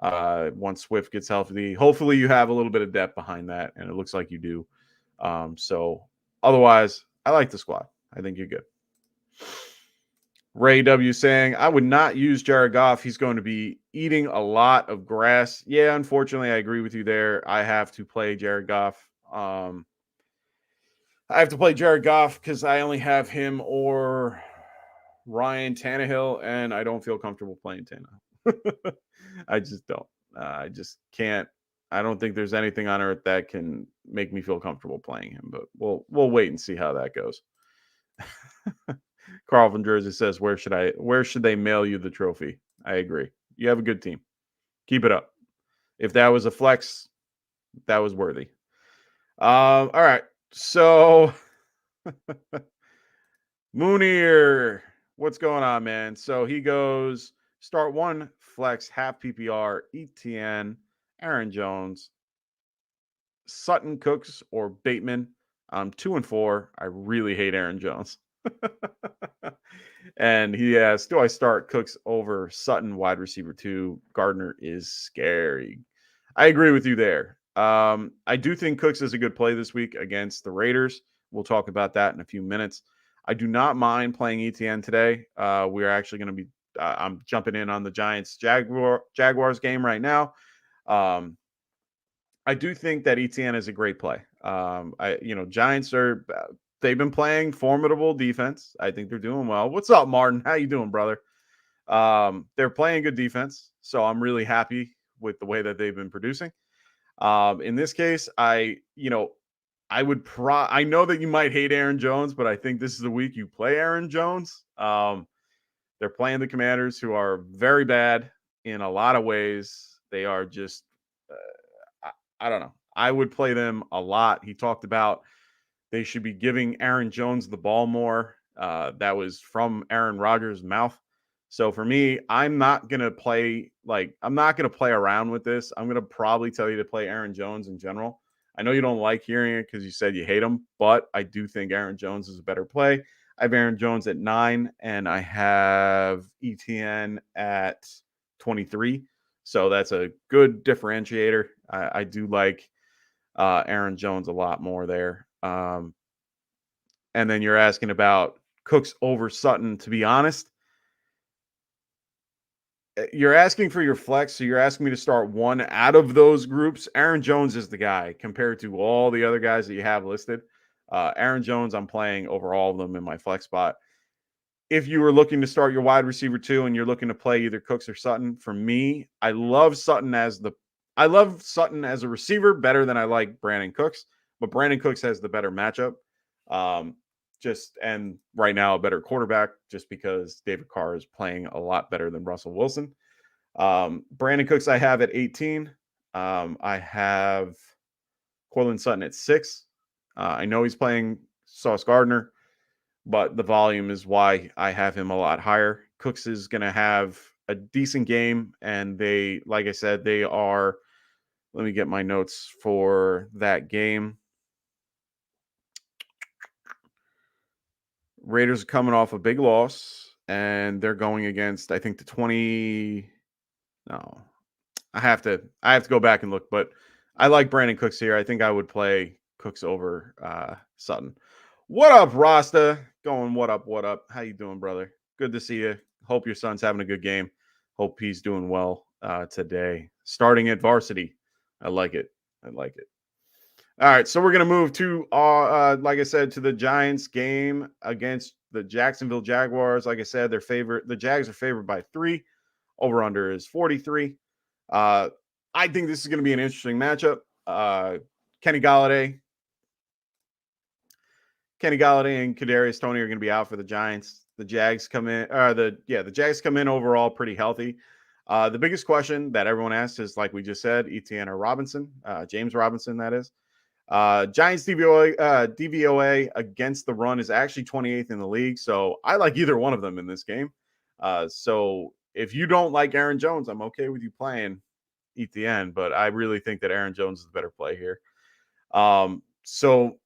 Once Swift gets healthy, hopefully you have a little bit of depth behind that, and it looks like you do. So otherwise, I like the squad. I think you're good. Ray W saying, I would not use Jared Goff. He's going to be eating a lot of grass. Yeah, unfortunately, I agree with you there. I have to play Jared Goff. Because I only have him or Ryan Tannehill, and I don't feel comfortable playing Tannehill. I just don't. I just can't. I don't think there's anything on earth that can make me feel comfortable playing him, but we'll wait and see how that goes. Carl from Jersey says, where should they mail you the trophy? I agree. You have a good team. Keep it up. If that was a flex, that was worthy. All right. So Moonier, what's going on, man? So he goes, start one flex, half PPR, ETN, Aaron Jones, Sutton Cooks, or Bateman. I'm 2-4. I really hate Aaron Jones. And he asked, do I start Cooks over Sutton, wide receiver 2? Gardner is scary. I agree with you there. I do think Cooks is a good play this week against the Raiders. We'll talk about that in a few minutes. I do not mind playing ETN today. We're actually going to be I'm jumping in on the Giants Jaguars game right now. I do think that ETN is a great play. Giants are they've been playing formidable defense. I think they're doing well. What's up, Martin? How you doing, brother? They're playing good defense, so I'm really happy with the way that they've been producing. In this case, I know that you might hate Aaron Jones, but I think this is the week you play Aaron Jones. They're playing the Commanders, who are very bad in a lot of ways. They are just, I don't know. I would play them a lot. He talked about they should be giving Aaron Jones the ball more. That was from Aaron Rodgers' mouth. So for me, I'm not going to play around with this. I'm going to probably tell you to play Aaron Jones in general. I know you don't like hearing it because you said you hate him, but I do think Aaron Jones is a better play. I have Aaron Jones at 9, and I have ETN at 23. So that's a good differentiator. I do like Aaron Jones a lot more there. And then you're asking about Cooks over Sutton. To be honest, you're asking for your flex, so you're asking me to start one out of those groups. Aaron Jones is the guy compared to all the other guys that you have listed. Aaron Jones, I'm playing over all of them in my flex spot. If you were looking to start your wide receiver 2 and you're looking to play either Cooks or Sutton, for me, I love Sutton as a receiver better than I like Brandon Cooks, but Brandon Cooks has the better matchup. And right now a better quarterback just because David Carr is playing a lot better than Russell Wilson. Brandon Cooks I have at 18. I have Cortland Sutton at 6. I know he's playing Sauce Gardner, but the volume is why I have him a lot higher. Cooks is going to have a decent game, and like I said, they are. Let me get my notes for that game. Raiders are coming off a big loss, and they're going against, I think, the 20. No, I have to go back and look, but I like Brandon Cooks here. I think I would play Cooks over Sutton. What up, Rasta? Going what up? What up? How you doing, brother? Good to see you. Hope your son's having a good game. Hope he's doing well today. Starting at varsity. I like it. All right, so we're going to move to, like I said, to the Giants game against the Jacksonville Jaguars. Like I said, the Jags are favored by 3. Over-under is 43. I think this is going to be an interesting matchup. Kenny Galladay and Kadarius Toney are going to be out for the Giants. The Jags come in. The Jags come in overall pretty healthy. The biggest question that everyone asks is, like we just said, ETN or Robinson, James Robinson, that is. Giants DVOA against the run is actually 28th in the league, so I like either one of them in this game. So if you don't like Aaron Jones, I'm okay with you playing ETN, but I really think that Aaron Jones is the better play here. So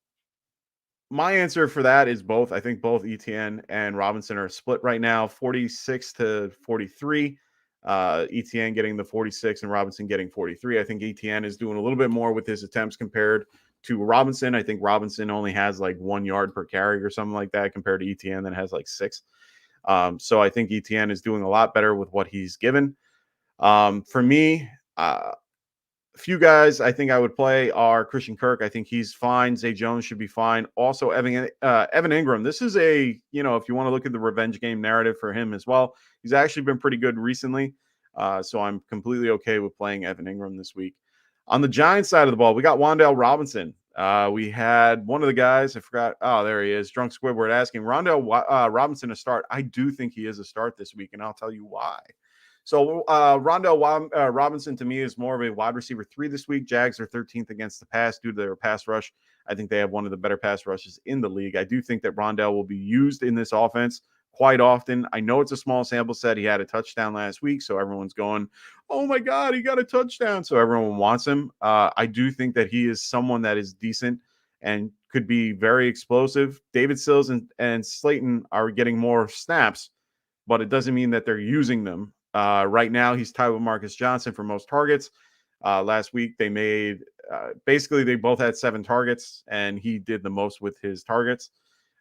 my answer for that is both. I think both ETN and Robinson are split right now, 46 to 43. ETN getting the 46 and Robinson getting 43. I think ETN is doing a little bit more with his attempts compared to Robinson. I think Robinson only has like 1 yard per carry or something like that compared to ETN that has like 6. So I think ETN is doing a lot better with what he's given. For me, a few guys I think I would play are Christian Kirk. I think he's fine. Zay Jones should be fine. Also, Evan Ingram. This is if you want to look at the revenge game narrative for him as well, he's actually been pretty good recently. So I'm completely okay with playing Evan Ingram this week. On the Giants side of the ball, we got Wan'Dale Robinson. We had one of the guys, I forgot. Oh, there he is. Drunk Squidward asking Wan'Dale Robinson to start. I do think he is a start this week, and I'll tell you why. So Wan'Dale Robinson to me is more of a wide receiver 3 this week. Jags are 13th against the pass due to their pass rush. I think they have one of the better pass rushes in the league. I do think that Wan'Dale will be used in this offense quite often. I know it's a small sample set. He had a touchdown last week, so everyone's going, oh my God, he got a touchdown. So everyone wants him. I do think that he is someone that is decent and could be very explosive. David Sills and Slayton are getting more snaps, but it doesn't mean that they're using them. Right now, he's tied with Marcus Johnson for most targets. Last week, they made basically they both had 7 targets, and he did the most with his targets.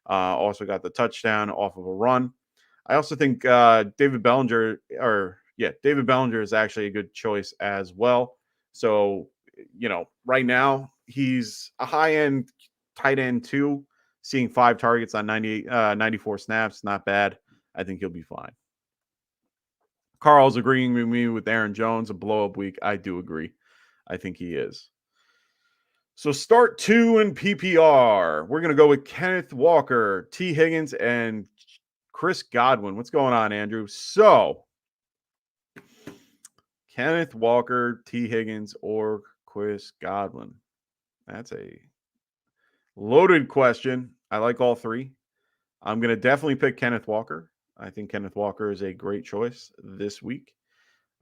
Also got the touchdown off of a run. I also think David Bellinger is actually a good choice as well. So, right now he's a high end tight end 2, seeing 5 targets on 94 snaps. Not bad. I think he'll be fine. Carl's agreeing with me with Aaron Jones, a blow up week. I do agree. I think he is. So start 2 in PPR. We're going to go with Kenneth Walker, T. Higgins, and Chris Godwin. What's going on, Andrew? So Kenneth Walker, T. Higgins, or Chris Godwin? That's a loaded question. I like all 3. I'm going to definitely pick Kenneth Walker. I think Kenneth Walker is a great choice this week.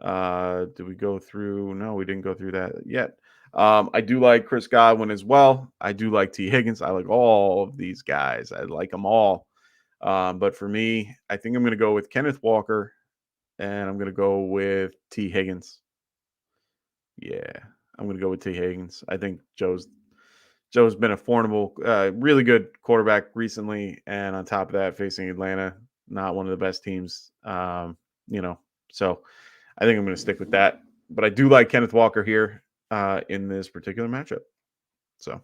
Did we go through? No, we didn't go through that yet. I do like Chris Godwin as well. I do like T. Higgins. I like all of these guys. I like them all. But for me, I think I'm going to go with Kenneth Walker, and I'm going to go with T. Higgins. Yeah, I'm going to go with T. Higgins. I think Joe's been a formidable, really good quarterback recently, and on top of that, facing Atlanta, not one of the best teams. So I think I'm going to stick with that. But I do like Kenneth Walker here in this particular matchup. So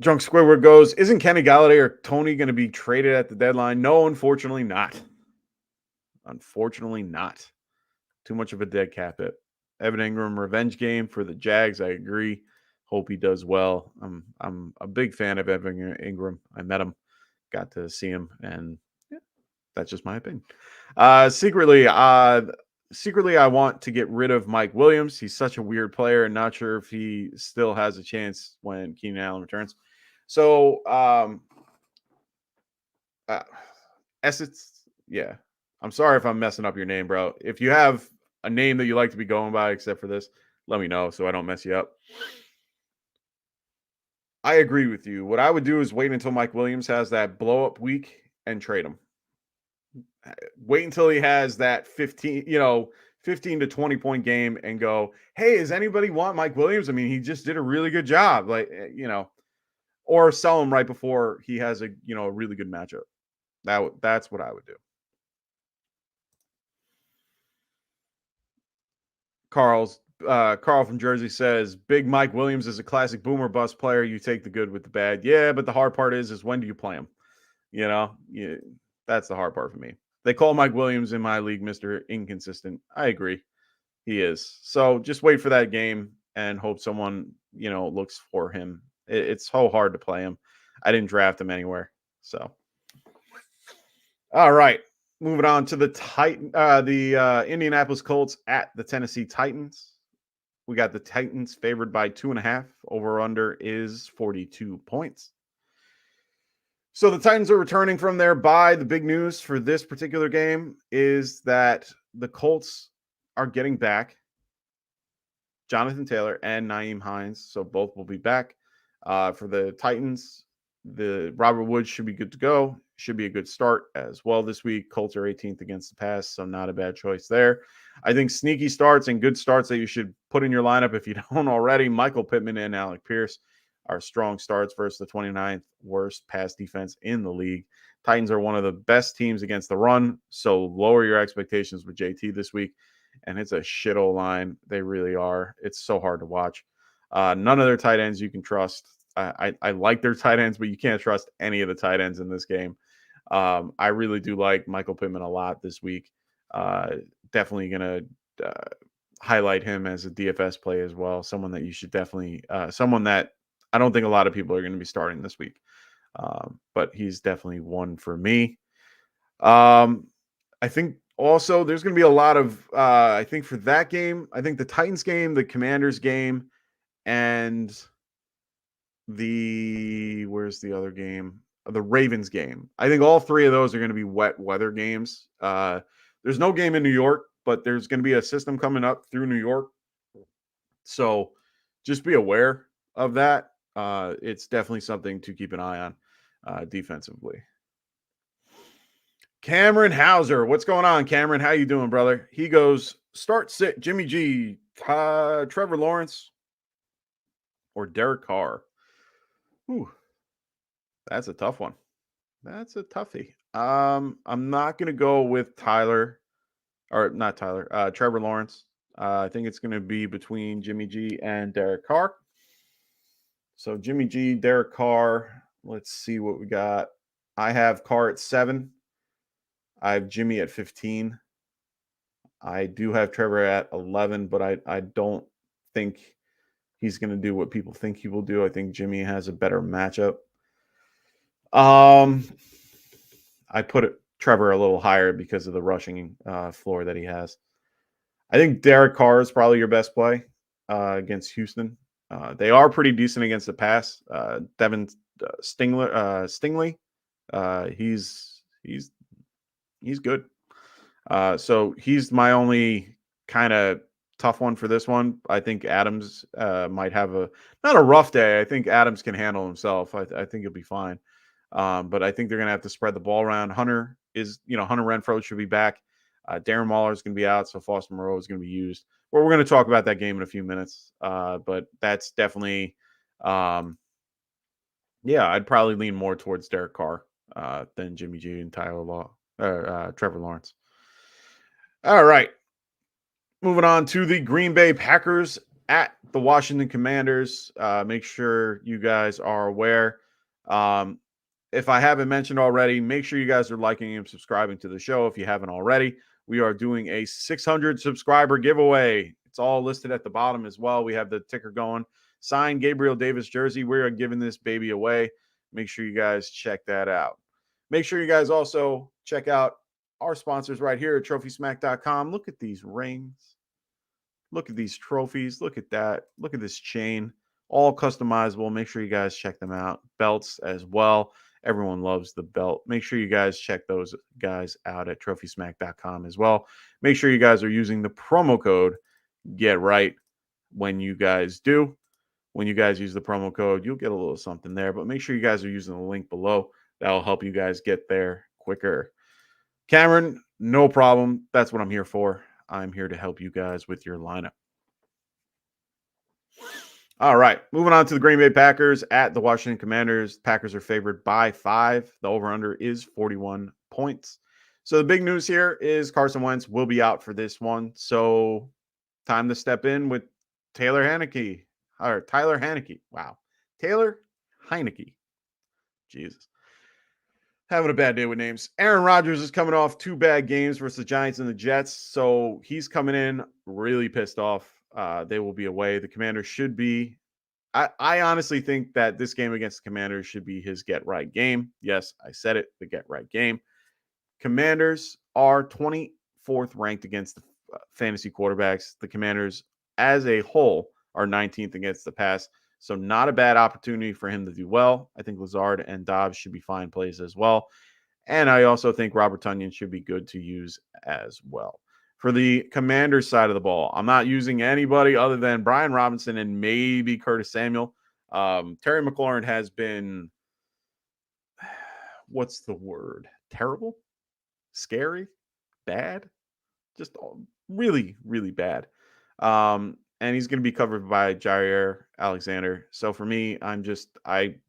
Drunk Squidward goes, isn't Kenny Galladay or Tony going to be traded at the deadline? No, unfortunately not. Unfortunately not. Too much of a dead cap hit. Evan Ingram revenge game for the Jags. I agree. Hope he does well. I'm a big fan of Evan Ingram. I met him, got to see him, and yeah, that's just my opinion. Secretly, I want to get rid of Mike Williams. He's such a weird player, and not sure if he still has a chance when Keenan Allen returns. So, Essence, yeah. I'm sorry if I'm messing up your name, bro. If you have a name that you like to be going by, except for this, let me know so I don't mess you up. I agree with you. What I would do is wait until Mike Williams has that blow up week and trade him. Wait until he has that 15 to 20 point game and go, hey, does anybody want Mike Williams? I mean, he just did a really good job. Or sell him right before he has a really good matchup. That's what I would do. Carl from Jersey says, Big Mike Williams is a classic boomer bust player. You take the good with the bad. Yeah, but the hard part is when do you play him? That's the hard part for me. They call Mike Williams in my league Mr. Inconsistent. I agree. He is. So just wait for that game and hope someone, looks for him. It's so hard to play him. I didn't draft him anywhere. So, all right. Moving on to the Indianapolis Colts at the Tennessee Titans. We got the Titans favored by 2.5. Over under is 42 points. So the Titans are returning from their bye. The big news for this particular game is that the Colts are getting back Jonathan Taylor and Nyheim Hines. So both will be back. For the Titans, the Robert Woods should be good to go. Should be a good start as well this week. Colts are 18th against the pass, so not a bad choice there. I think sneaky starts and good starts that you should put in your lineup if you don't already. Michael Pittman and Alec Pierce are strong starts versus the 29th worst pass defense in the league. Titans are one of the best teams against the run, so lower your expectations with JT this week. And it's a shithole line. They really are. It's so hard to watch. None of their tight ends you can trust. I like their tight ends, but you can't trust any of the tight ends in this game. I really do like Michael Pittman a lot this week. Definitely going to highlight him as a DFS play as well. Someone that you should definitely, someone that I don't think a lot of people are going to be starting this week. But he's definitely one for me. I think also there's going to be a lot of, I think for that game, I think the Titans game, the Commanders game, and where's the other game? The Ravens game. I think all 3 of those are going to be wet weather games. There's no game in New York, but there's going to be a system coming up through New York. So just be aware. of that, it's definitely something to keep an eye on defensively. Cameron Hauser, what's going on, Cameron? How you doing, brother? He goes, start sit Jimmy G, Trevor Lawrence, or Derek Carr. Whew, that's a tough one. That's a toughie. I'm not gonna go with Tyler, or not Tyler, Trevor Lawrence. I think it's gonna be between Jimmy G and Derek Carr. So Jimmy G, Derek Carr. Let's see what we got. I have Carr at 7. I have Jimmy at 15. I do have Trevor at 11, but I don't think he's going to do what people think he will do. I think Jimmy has a better matchup. I put Trevor a little higher because of the rushing floor that he has. I think Derek Carr is probably your best play against Houston. They are pretty decent against the pass. Devin Stingley, he's good. So he's my only kind of tough one for this one. I think Adams might have not a rough day. I think Adams can handle himself. I think he'll be fine. But I think they're going to have to spread the ball around. Hunter Renfrow should be back. Darren Waller is going to be out, so Foster Moreau is going to be used. Well, we're going to talk about that game in a few minutes. But that's definitely, I'd probably lean more towards Derek Carr than Jimmy G and Trevor Lawrence. All right. Moving on to the Green Bay Packers at the Washington Commanders. Make sure you guys are aware. If I haven't mentioned already, make sure you guys are liking and subscribing to the show if you haven't already. We are doing a 600 subscriber giveaway. It's all listed at the bottom as well. We have the ticker going. Signed Gabriel Davis jersey. We are giving this baby away. Make sure you guys check that out. Make sure you guys also check out our sponsors right here at TrophySmack.com. Look at these rings. Look at these trophies. Look at that. Look at this chain. All customizable. Make sure you guys check them out. Belts as well. Everyone loves the belt. Make sure you guys check those guys out at TrophySmack.com as well. Make sure you guys are using the promo code GETRIGHT when you guys do. When you guys use the promo code, you'll get a little something there. But make sure you guys are using the link below. That'll help you guys get there quicker. Cameron, no problem. That's what I'm here for. I'm here to help you guys with your lineup. All right, moving on to the Green Bay Packers at the Washington Commanders. Packers are favored by 5. The over-under is 41 points. So the big news here is Carson Wentz will be out for this one. So time to step in with Tyler Heinicke. Wow. Taylor Heinicke. Jesus. Having a bad day with names. Aaron Rodgers is coming off 2 bad games versus the Giants and the Jets. So he's coming in really pissed off. They will be away. The Commanders should be. I honestly think that this game against the Commanders should be his get right game. Yes, I said it, the get right game. Commanders are 24th ranked against the fantasy quarterbacks. The Commanders as a whole are 19th against the pass. So not a bad opportunity for him to do well. I think Lazard and Dobbs should be fine plays as well. And I also think Robert Tonyan should be good to use as well. For the Commanders side of the ball, I'm not using anybody other than Brian Robinson and maybe Curtis Samuel. Terry McLaurin has been, what's the word? Terrible? Scary? Bad? Just really, really bad. And he's going to be covered by Jair Alexander. So for me, I'm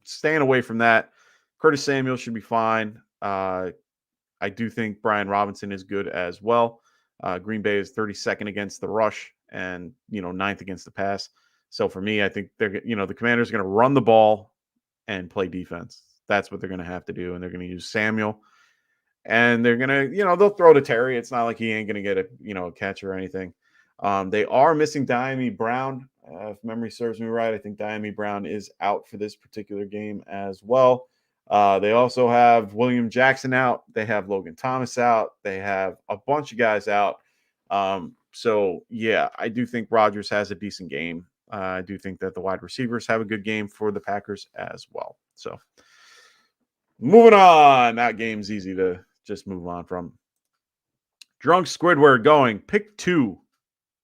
staying away from that. Curtis Samuel should be fine. I do think Brian Robinson is good as well. Green Bay is 32nd against the rush and, 9th against the pass. So for me, I think the Commanders are going to run the ball and play defense. That's what they're going to have to do. And they're going to use Samuel. And they're going to, they'll throw to Terry. It's not like he ain't going to get a catch or anything. They are missing Diami Brown. If memory serves me right, I think Diami Brown is out for this particular game as well. They also have William Jackson out. They have Logan Thomas out. They have a bunch of guys out. So, yeah, I do think Rodgers has a decent game. I do think that the wide receivers have a good game for the Packers as well. So, moving on. That game's easy to just move on from. Drunk Squidward going. Pick 2.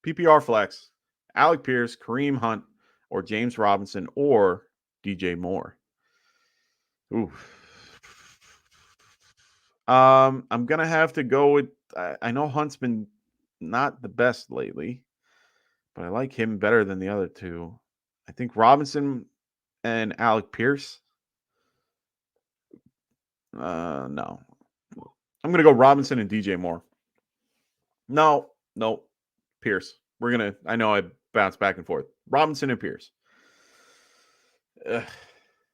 PPR flex. Alec Pierce, Kareem Hunt. or James Robinson or DJ Moore. Ooh. I'm gonna have to go with. I know Hunt's been not the best lately, but I like him better than the other two. I think Robinson and Alec Pierce. No, I'm gonna go Robinson and DJ Moore. No, Pierce. I know I bounce back and forth. Robinson and Pierce. Ugh,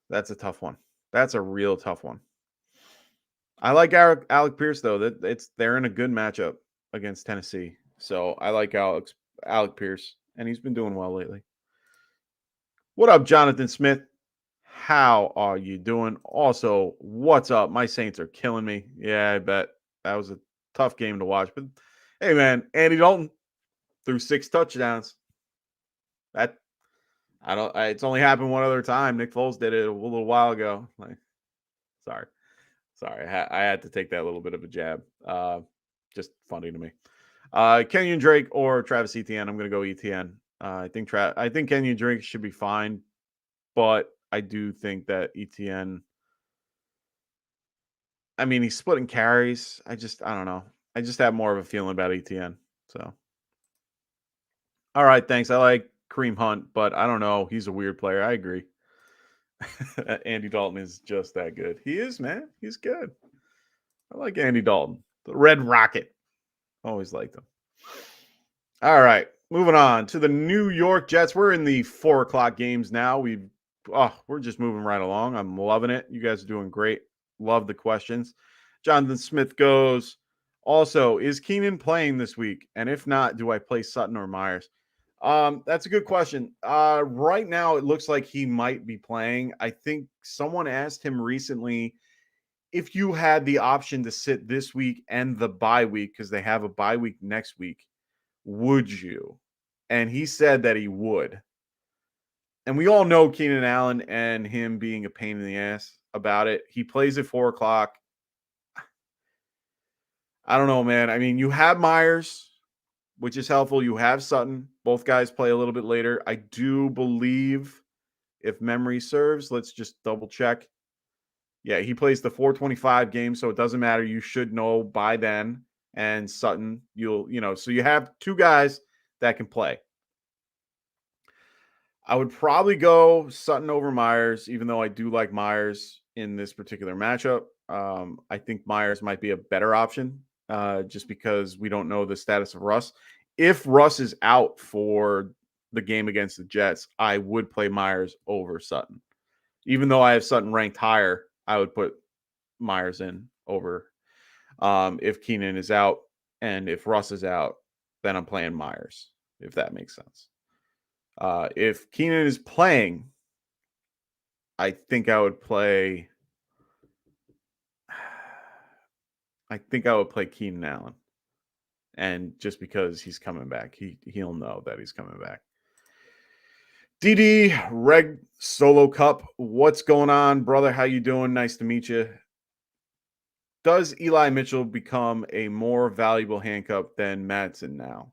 that's a tough one. That's a real tough one. I like Alec Pierce though. They're in a good matchup against Tennessee, so I like Alec Pierce, and he's been doing well lately. What up, Jonathan Smith? How are you doing? Also, what's up? My Saints are killing me. Yeah, I bet that was a tough game to watch, but hey, man, Andy Dalton threw 6 touchdowns. That it's only happened one other time. Nick Foles did it a little while ago. Sorry. I had to take that little bit of a jab. Just funny to me. Kenyon Drake or Travis Etienne. I'm going to go Etienne. I think Kenyon Drake should be fine, but I do think that Etienne. I mean, he's splitting carries. I don't know. I just have more of a feeling about Etienne. So, all right, thanks. I like Kareem Hunt, but I don't know. He's a weird player. I agree. Andy Dalton is just that good. He is, man. He's good. I like Andy Dalton. The Red Rocket. Always liked him. All right. Moving on to the New York Jets. We're in the 4:00 games now. We're just moving right along. I'm loving it. You guys are doing great. Love the questions. Jonathan Smith goes, also, is Keenan playing this week? And if not, do I play Sutton or Myers? That's a good question. Right now, it looks like he might be playing. I think someone asked him recently if you had the option to sit this week and the bye week, because they have a bye week next week, would you? And he said that he would. And we all know Keenan Allen and him being a pain in the ass about it. He plays at 4:00. I don't know, man. I mean, you have Myers, which is helpful. You have Sutton. Both guys play a little bit later. I do believe, if memory serves, let's just double check. Yeah, he plays the 4:25 game, so it doesn't matter. You should know by then. And Sutton, so you have 2 guys that can play. I would probably go Sutton over Myers, even though I do like Myers in this particular matchup. I think Myers might be a better option just because we don't know the status of Russ. If Russ is out for the game against the Jets, I would play Myers over Sutton. Even though I have Sutton ranked higher, I would put Myers in over if Keenan is out. And if Russ is out, then I'm playing Myers, if that makes sense. If Keenan is playing, I think I would play Keenan Allen. And just because he's coming back, he'll know that he's coming back. DD Reg Solo Cup, what's going on, brother? How you doing? Nice to meet you. Does Eli Mitchell become a more valuable handcuff than Madsen now?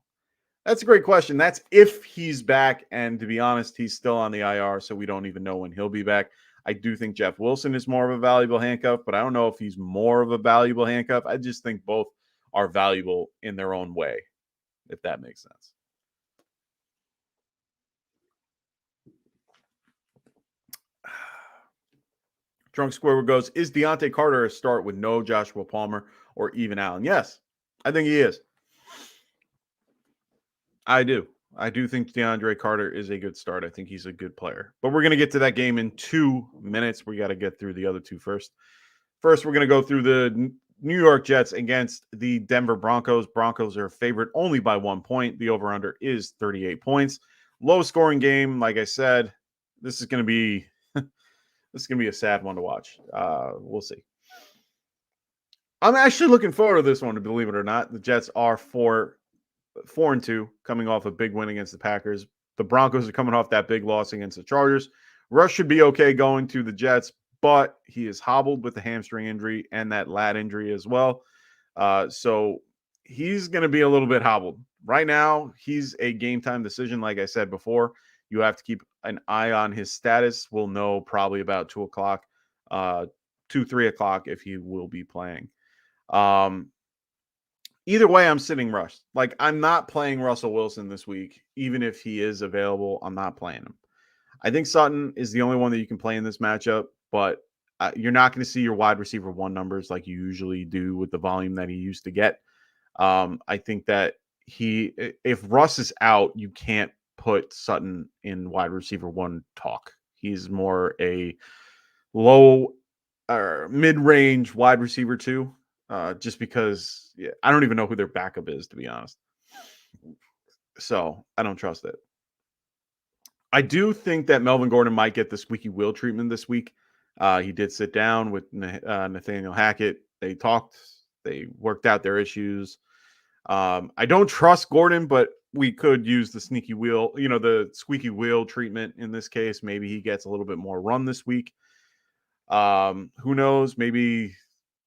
That's a great question. That's if he's back. And to be honest, he's still on the IR, so we don't even know when he'll be back. I do think Jeff Wilson is more of a valuable handcuff, but I don't know if he's more of a valuable handcuff. I just think both are valuable in their own way, if that makes sense. Drunk Squidward goes, is Deontay Carter a start with no Joshua Palmer or even Allen? Yes, I think he is. I do think DeAndre Carter is a good start. I think he's a good player. But we're going to get to that game in 2 minutes. We got to get through the other 2 first. First, we're going to go through the New York Jets against the Denver Broncos. Broncos are favored only by 1 point. The over-under is 38 points. Low-scoring game, like I said. This is going to be a sad one to watch. We'll see. I'm actually looking forward to this one, believe it or not. The Jets are 4-2, coming off a big win against the Packers. The Broncos are coming off that big loss against the Chargers. Russ should be okay going to the Jets, but he is hobbled with the hamstring injury and that lat injury as well. So he's going to be a little bit hobbled. Right now, he's a game time decision, like I said before. You have to keep an eye on his status. We'll know probably about 2 o'clock, 3 o'clock if he will be playing. Either way, I'm sitting Russ. Like, I'm not playing Russell Wilson this week, even if he is available. I'm not playing him. I think Sutton is the only one that you can play in this matchup, but you're not going to see your wide receiver one numbers like you usually do with the volume that he used to get. I think that if Russ is out, you can't put Sutton in wide receiver one talk. He's more a low or mid-range wide receiver two, just because I don't even know who their backup is, to be honest. So I don't trust it. I do think that Melvin Gordon might get the squeaky wheel treatment this week. He did sit down with Nathaniel Hackett. They talked. They worked out their issues. I don't trust Gordon, but we could use the squeaky wheel treatment in this case. Maybe he gets a little bit more run this week. Who knows? Maybe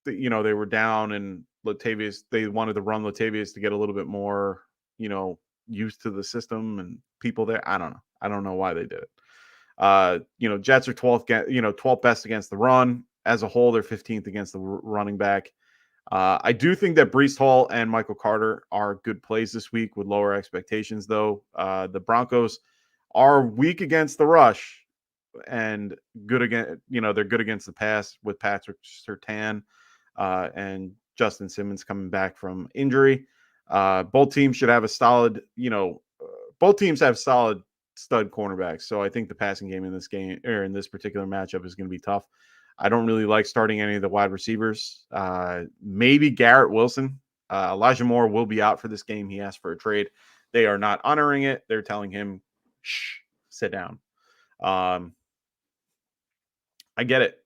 they were down and Latavius. They wanted to run Latavius to get a little bit more, used to the system and people there. I don't know. I don't know why they did it. Jets are 12th, 12th best against the run. As a whole, they're 15th against the running back. I do think that Breece Hall and Michael Carter are good plays this week with lower expectations, though. The Broncos are weak against the rush and good against, they're good against the pass with Patrick Surtain and Justin Simmons coming back from injury. Both teams should have a solid, both teams have solid stud cornerbacks. So I think the passing game in this game or in this particular matchup is going to be tough. I don't really like starting any of the wide receivers. Maybe Garrett Wilson. Elijah Moore will be out for this game. He asked for a trade. They are not honoring it. They're telling him, shh, sit down. I get it.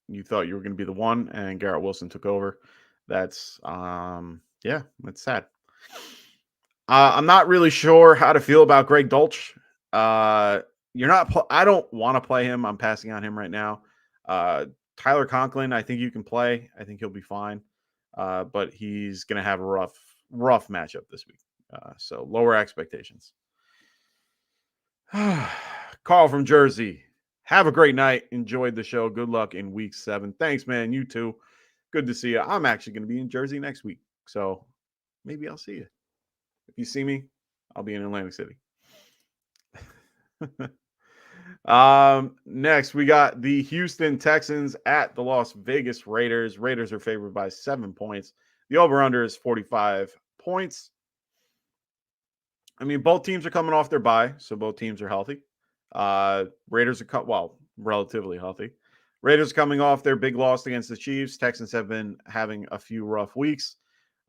You thought you were going to be the one, and Garrett Wilson took over. That's, that's sad. I'm not really sure how to feel about Greg Dulcich. I don't want to play him. I'm passing on him right now. Tyler Conklin, I think you can play. I think he'll be fine. But he's going to have a rough matchup this week. So lower expectations. Carl from Jersey. Have a great night. Enjoyed the show. Good luck in week 7. Thanks, man. You too. Good to see you. I'm actually going to be in Jersey next week. So maybe I'll see you. If you see me, I'll be in Atlantic City. Next, we got the Houston Texans at the Las Vegas Raiders. Raiders are favored by 7 points. The over-under is 45 points. I mean, both teams are coming off their bye, so both teams are healthy. Raiders are relatively healthy. Raiders coming off their big loss against the Chiefs. Texans have been having a few rough weeks.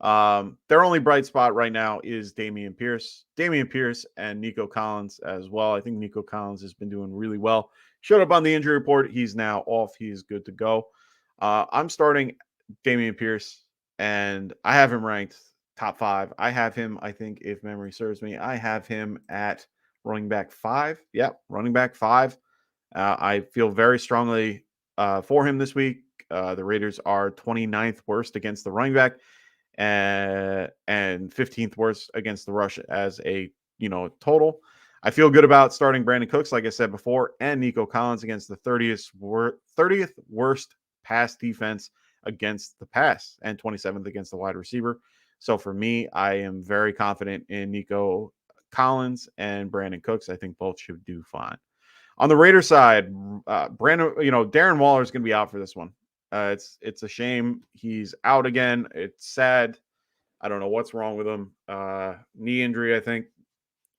Their only bright spot right now is Dameon Pierce and Nico Collins as well. I think Nico Collins has been doing really well. Showed up on the injury report. He's now off. He's good to go. I'm starting Dameon Pierce, and I have him ranked top 5. I have him, I think, if memory serves me, I have him at running back 5. Yep, running back 5. I feel very strongly for him this week. The Raiders are 29th worst against the running back and 15th worst against the rush as a total. I feel good about starting Brandon Cooks, like I said before, and Nico Collins against the 30th worst pass defense against the pass and 27th against the wide receiver. So for me, I am very confident in Nico Collins and Brandon Cooks. I think both should do fine. On the Raider side, Darren Waller is going to be out for this one. It's a shame he's out again. It's sad. I don't know what's wrong with him. Knee injury, I think.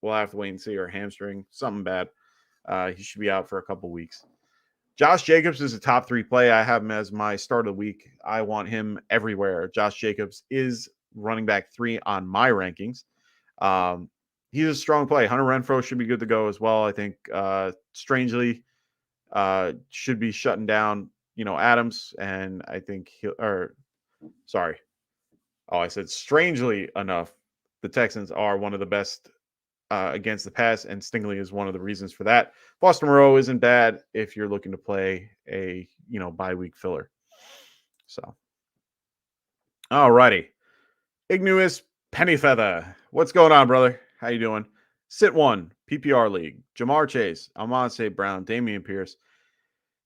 We'll have to wait and see, or hamstring, something bad. He should be out for a couple weeks. Josh Jacobs is a top 3 play. I have him as my start of the week. I want him everywhere. Josh Jacobs is running back 3 on my rankings. He's a strong play. Hunter Renfrow should be good to go as well. I think strangely should be shutting down, Adams, and I think I said strangely enough, the Texans are one of the best against the pass, and Stingley is one of the reasons for that. Foster Moreau isn't bad if you're looking to play a bye week filler. So, all righty, Igneous Pennyfeather, what's going on, brother? How you doing? Sit 1, PPR League. Jamar Chase, Amon St. Brown, Damian Pierce,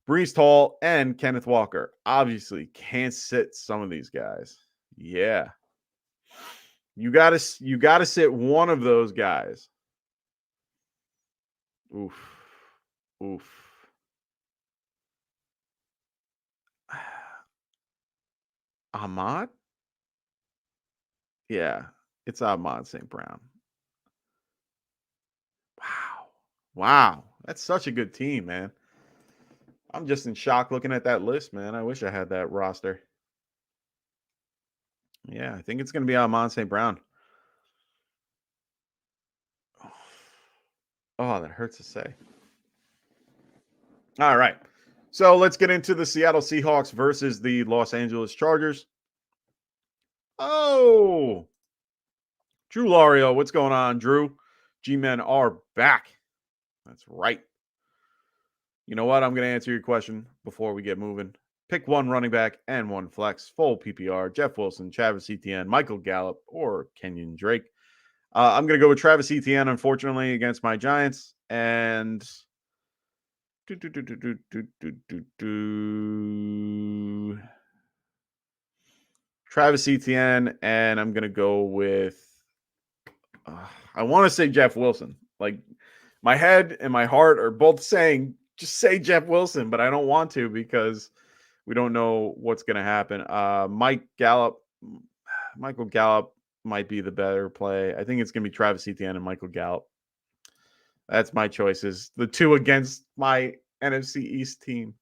Brees Hall, and Kenneth Walker. Obviously, can't sit some of these guys. Yeah. You gotta sit one of those guys. Oof. Oof. Ahmad? Yeah, it's Ahmad St. Brown. Wow. Wow. That's such a good team, man. I'm just in shock looking at that list, man. I wish I had that roster. Yeah, I think it's going to be Ahmad St. Brown. Oh, that hurts to say. All right. So let's get into the Seattle Seahawks versus the Los Angeles Chargers. Oh, Drew Lario, what's going on, Drew? G-Men are back. That's right. You know what? I'm going to answer your question before we get moving. Pick one running back and one flex, full PPR, Jeff Wilson, Travis Etienne, Michael Gallup, or Kenyon Drake. I'm going to go with Travis Etienne, unfortunately, against my Giants. And Travis Etienne, and I'm going to go with, I want to say Jeff Wilson. Like, my head and my heart are both saying, just say Jeff Wilson, but I don't want to because we don't know what's going to happen. Michael Gallup might be the better play. I think it's going to be Travis Etienne and Michael Gallup. That's my choices. The two against my NFC East team.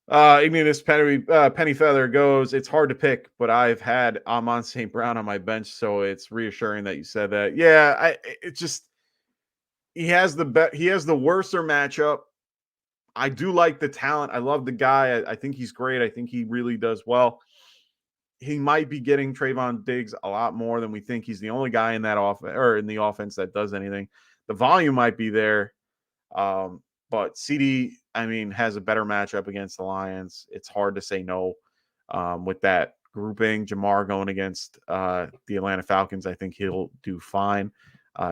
Ignitus Penny Feather goes, it's hard to pick, but I've had Amon St. Brown on my bench, so it's reassuring that you said that. Yeah, it's just he has the worser matchup. I do like the talent. I love the guy. I think he's great. I think he really does well. He might be getting Trayvon Diggs a lot more than we think. He's the only guy in that in the offense that does anything. The volume might be there. But CD, has a better matchup against the Lions. It's hard to say no with that grouping. Jamar going against the Atlanta Falcons, I think he'll do fine.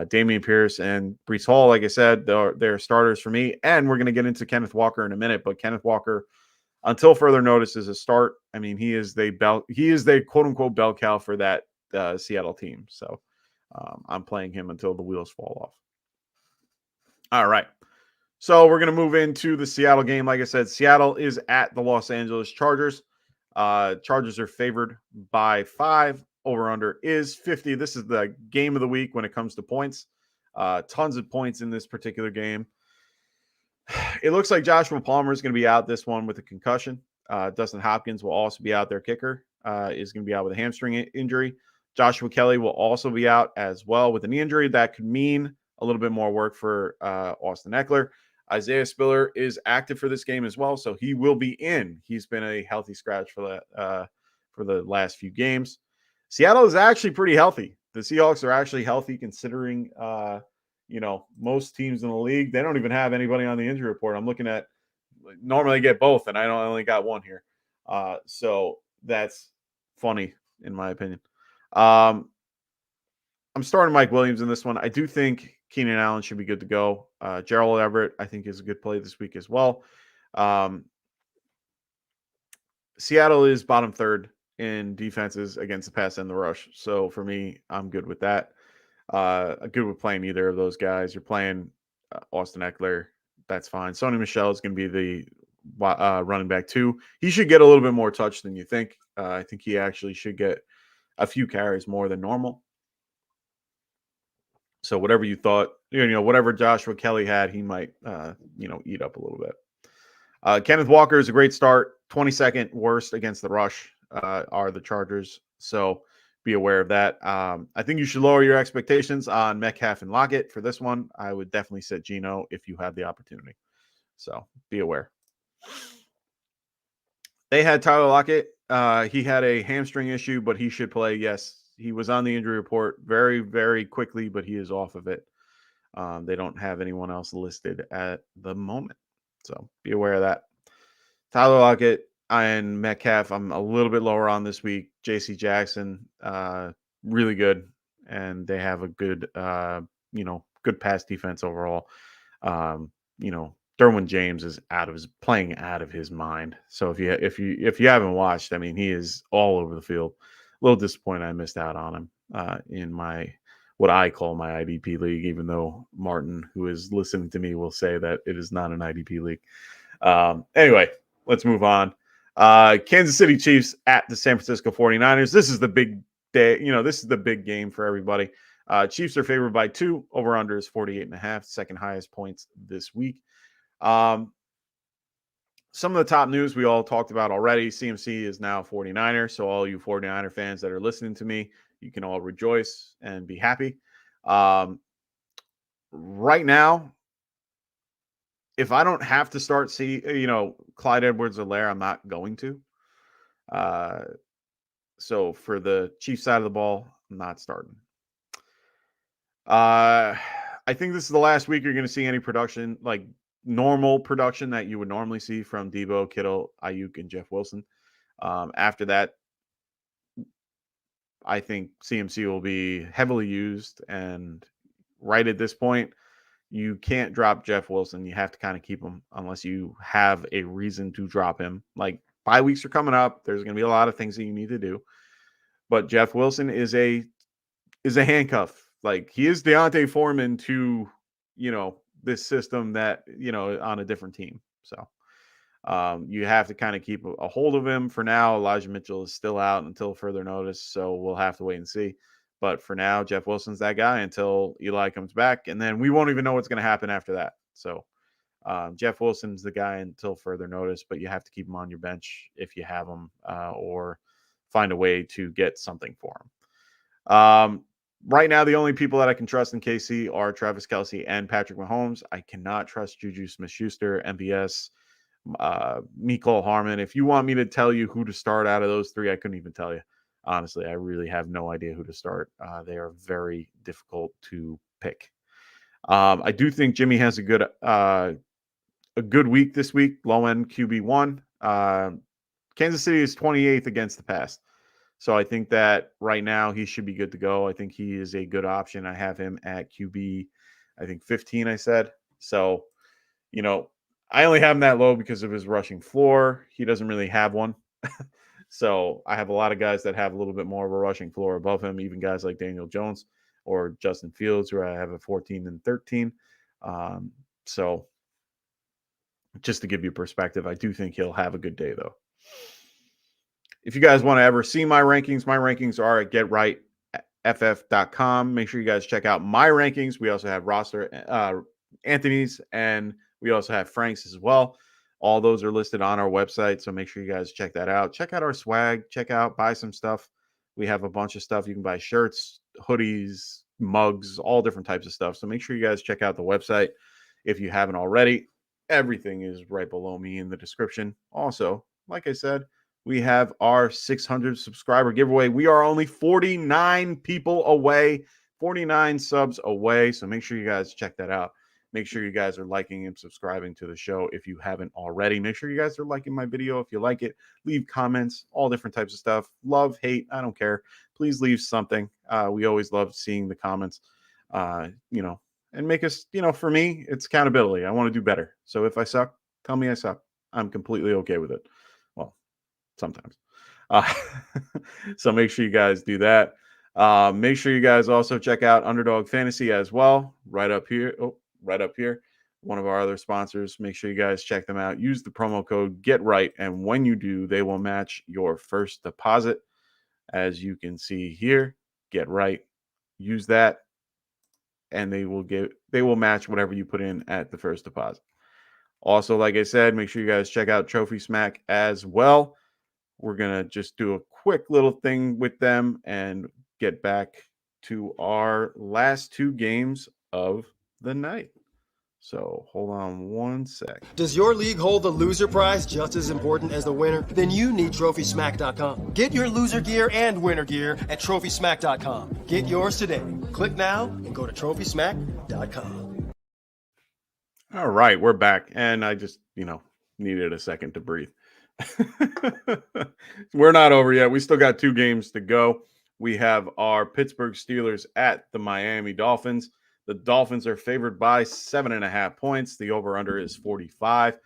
Damian Pierce and Brees Hall, like I said, they're starters for me. And we're going to get into Kenneth Walker in a minute. But Kenneth Walker, until further notice, is a start. He is the quote unquote bell cow for that Seattle team. So I'm playing him until the wheels fall off. All right. So we're going to move into the Seattle game. Like I said, Seattle is at the Los Angeles Chargers. Chargers are favored by 5. Over-under is 50. This is the game of the week when it comes to points. Tons of points in this particular game. It looks like Joshua Palmer is going to be out this one with a concussion. Dustin Hopkins will also be out. Their kicker is going to be out with a hamstring injury. Joshua Kelly will also be out as well with a knee injury. That could mean a little bit more work for Austin Eckler. Isaiah Spiller is active for this game as well, so he will be in. He's been a healthy scratch for the last few games. Seattle is actually pretty healthy. The Seahawks are actually healthy considering, most teams in the league. They don't even have anybody on the injury report. I'm looking at normally I get both, and I only got one here. So that's funny in my opinion. I'm starting Mike Williams in this one. I do think Keenan Allen should be good to go. Gerald Everett, I think, is a good play this week as well. Seattle is bottom third in defenses against the pass and the rush. So for me, I'm good with that. Good with playing either of those guys. You're playing Austin Eckler. That's fine. Sony Michel is going to be the running back 2. He should get a little bit more touch than you think. I think he actually should get a few carries more than normal. So whatever you thought, whatever Joshua Kelly had, he might, eat up a little bit. Kenneth Walker is a great start. 22nd worst against the rush are the Chargers. So be aware of that. I think you should lower your expectations on Metcalf and Lockett for this one. I would definitely sit Geno if you have the opportunity. So be aware. They had Tyler Lockett. He had a hamstring issue, but he should play. Yes, he was on the injury report very, very quickly, but he is off of it. They don't have anyone else listed at the moment. So be aware of that. Tyler Lockett and Metcalf, I'm a little bit lower on this week. JC Jackson, really good. And they have a good, good pass defense overall. Derwin James is playing out of his mind. So if you haven't watched, I mean, he is all over the field. A little disappointed I missed out on him in what I call my IDP league, even though Martin, who is listening to me, will say that it is not an IDP league. Anyway, let's move on. Kansas City Chiefs at the San Francisco 49ers. This is the big day. This is the big game for everybody. Chiefs are favored by 2. Over-under is 48.5. Second highest points this week. Some of the top news we all talked about already. CMC is now 49er. So all you 49er fans that are listening to me, you can all rejoice and be happy. Right now, if I don't have to start Clyde Edwards-Helaire, I'm not going to. So for the Chiefs side of the ball, I'm not starting. I think this is the last week you're going to see any production, like normal production that you would normally see from Debo, Kittle, Ayuk, and Jeff Wilson. After that, I think CMC will be heavily used. And right at this point, you can't drop Jeff Wilson. You have to kind of keep him unless you have a reason to drop him. Like, bye weeks are coming up. There's going to be a lot of things that you need to do. But Jeff Wilson is a handcuff. Like, he is Deontay Foreman to, this system that, on a different team. So you have to kind of keep a hold of him for now. Elijah Mitchell is still out until further notice. So we'll have to wait and see. But for now, Jeff Wilson's that guy until Eli comes back. And then we won't even know what's going to happen after that. So Jeff Wilson's the guy until further notice, but you have to keep him on your bench if you have him or find a way to get something for him. Right now, the only people that I can trust in KC are Travis Kelce and Patrick Mahomes. I cannot trust Juju Smith-Schuster, MVS, Mecole Hardman. If you want me to tell you who to start out of those 3, I couldn't even tell you. Honestly, I really have no idea who to start. They are very difficult to pick. I do think Jimmy has a good week this week. Low end QB1. Kansas City is 28th against the pass. So I think that right now he should be good to go. I think he is a good option. I have him at QB, I think 15, I said. So, I only have him that low because of his rushing floor. He doesn't really have one. So I have a lot of guys that have a little bit more of a rushing floor above him, even guys like Daniel Jones or Justin Fields, who I have at 14 and 13. So just to give you perspective, I do think he'll have a good day, though. If you guys want to ever see my rankings are at GetRightFF.com. Make sure you guys check out my rankings. We also have roster Anthony's, and we also have Frank's as well. All those are listed on our website, so make sure you guys check that out. Check out our swag. Buy some stuff. We have a bunch of stuff. You can buy shirts, hoodies, mugs, all different types of stuff. So make sure you guys check out the website if you haven't already. Everything is right below me in the description. Also, like I said, we have our 600 subscriber giveaway. We are only 49 people away, 49 subs away. So make sure you guys check that out. Make sure you guys are liking and subscribing to the show if you haven't already. Make sure you guys are liking my video if you like it. Leave comments, all different types of stuff. Love, hate, I don't care. Please leave something. We always love seeing the comments, and make us, for me, it's accountability. I want to do better. So if I suck, tell me I suck. I'm completely okay with it. Well, sometimes. So make sure you guys do that. Make sure you guys also check out Underdog Fantasy as well. Right up here. One of our other sponsors. Make sure you guys check them out. Use the promo code GETRIGHT, and when you do, they will match your first deposit. As you can see here, Get Right. Use that, and they will match whatever you put in at the first deposit. Also, like I said, make sure you guys check out Trophy Smack as well. We're going to just do a quick little thing with them and get back to our last 2 games of the night. So hold on one sec. Does your league hold the loser prize just as important as the winner? Then you need TrophySmack.com. Get your loser gear and winner gear at TrophySmack.com. Get yours today. Click now and go to TrophySmack.com. All right, we're back. And I just, needed a second to breathe. We're not over yet. We still got 2 games to go. We have our Pittsburgh Steelers at the Miami Dolphins. The Dolphins are favored by 7.5 points. The over-under is 45.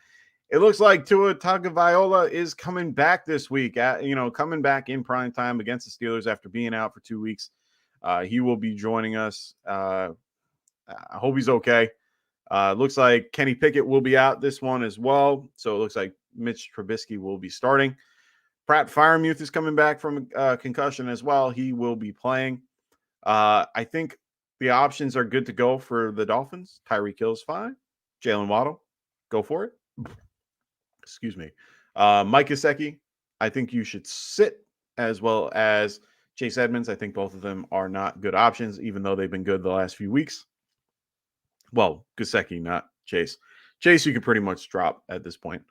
It looks like Tua Tagovailoa is coming back this week. Coming back in prime time against the Steelers after being out for 2 weeks. He will be joining us. I hope he's okay. Looks like Kenny Pickett will be out this one as well. So it looks like Mitch Trubisky will be starting. Pratt Freiermuth is coming back from concussion as well. He will be playing. I think the options are good to go for the Dolphins. Tyreek Hill's fine. Jalen Waddle, go for it. Excuse me. Mike Gesicki, I think you should sit, as well as Chase Edmonds. I think both of them are not good options, even though they've been good the last few weeks. Well, Gesicki, not Chase. Chase, you could pretty much drop at this point.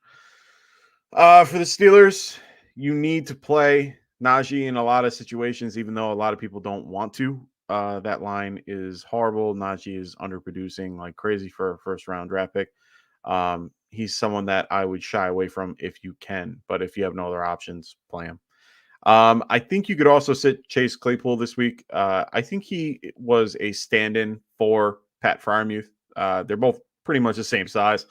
For the Steelers, you need to play Najee in a lot of situations, even though a lot of people don't want to. That line is horrible. Najee is underproducing like crazy for a first-round draft pick. He's someone that I would shy away from if you can, but if you have no other options, play him. I think you could also sit Chase Claypool this week. I think he was a stand-in for Pat Freiermuth. They're both pretty much the same size.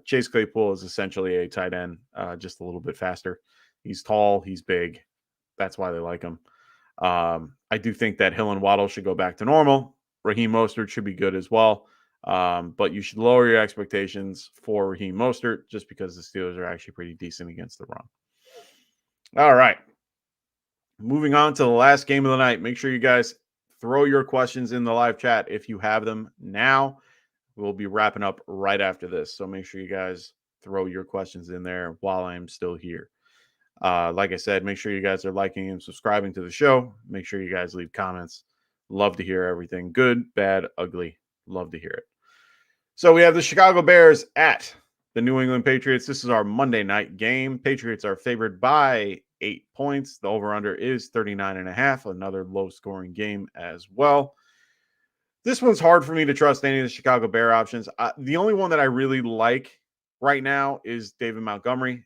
Chase Claypool is essentially a tight end, just a little bit faster. He's tall, he's big. That's why they like him. I do think that Hill and Waddle should go back to normal. Raheem Mostert should be good as well. But you should lower your expectations for Raheem Mostert just because the Steelers are actually pretty decent against the run. All right. Moving on to the last game of the night. Make sure you guys throw your questions in the live chat if you have them now. We'll be wrapping up right after this. So make sure you guys throw your questions in there while I'm still here. Like I said, make sure you guys are liking and subscribing to the show. Make sure you guys leave comments. Love to hear everything. Good, bad, ugly. Love to hear it. So we have the Chicago Bears at the New England Patriots. This is our Monday night game. Patriots are favored by 8 points. The over-under is 39.5. Another low-scoring game as well. This one's hard for me to trust any of the Chicago Bear options. The only one that I really like right now is David Montgomery.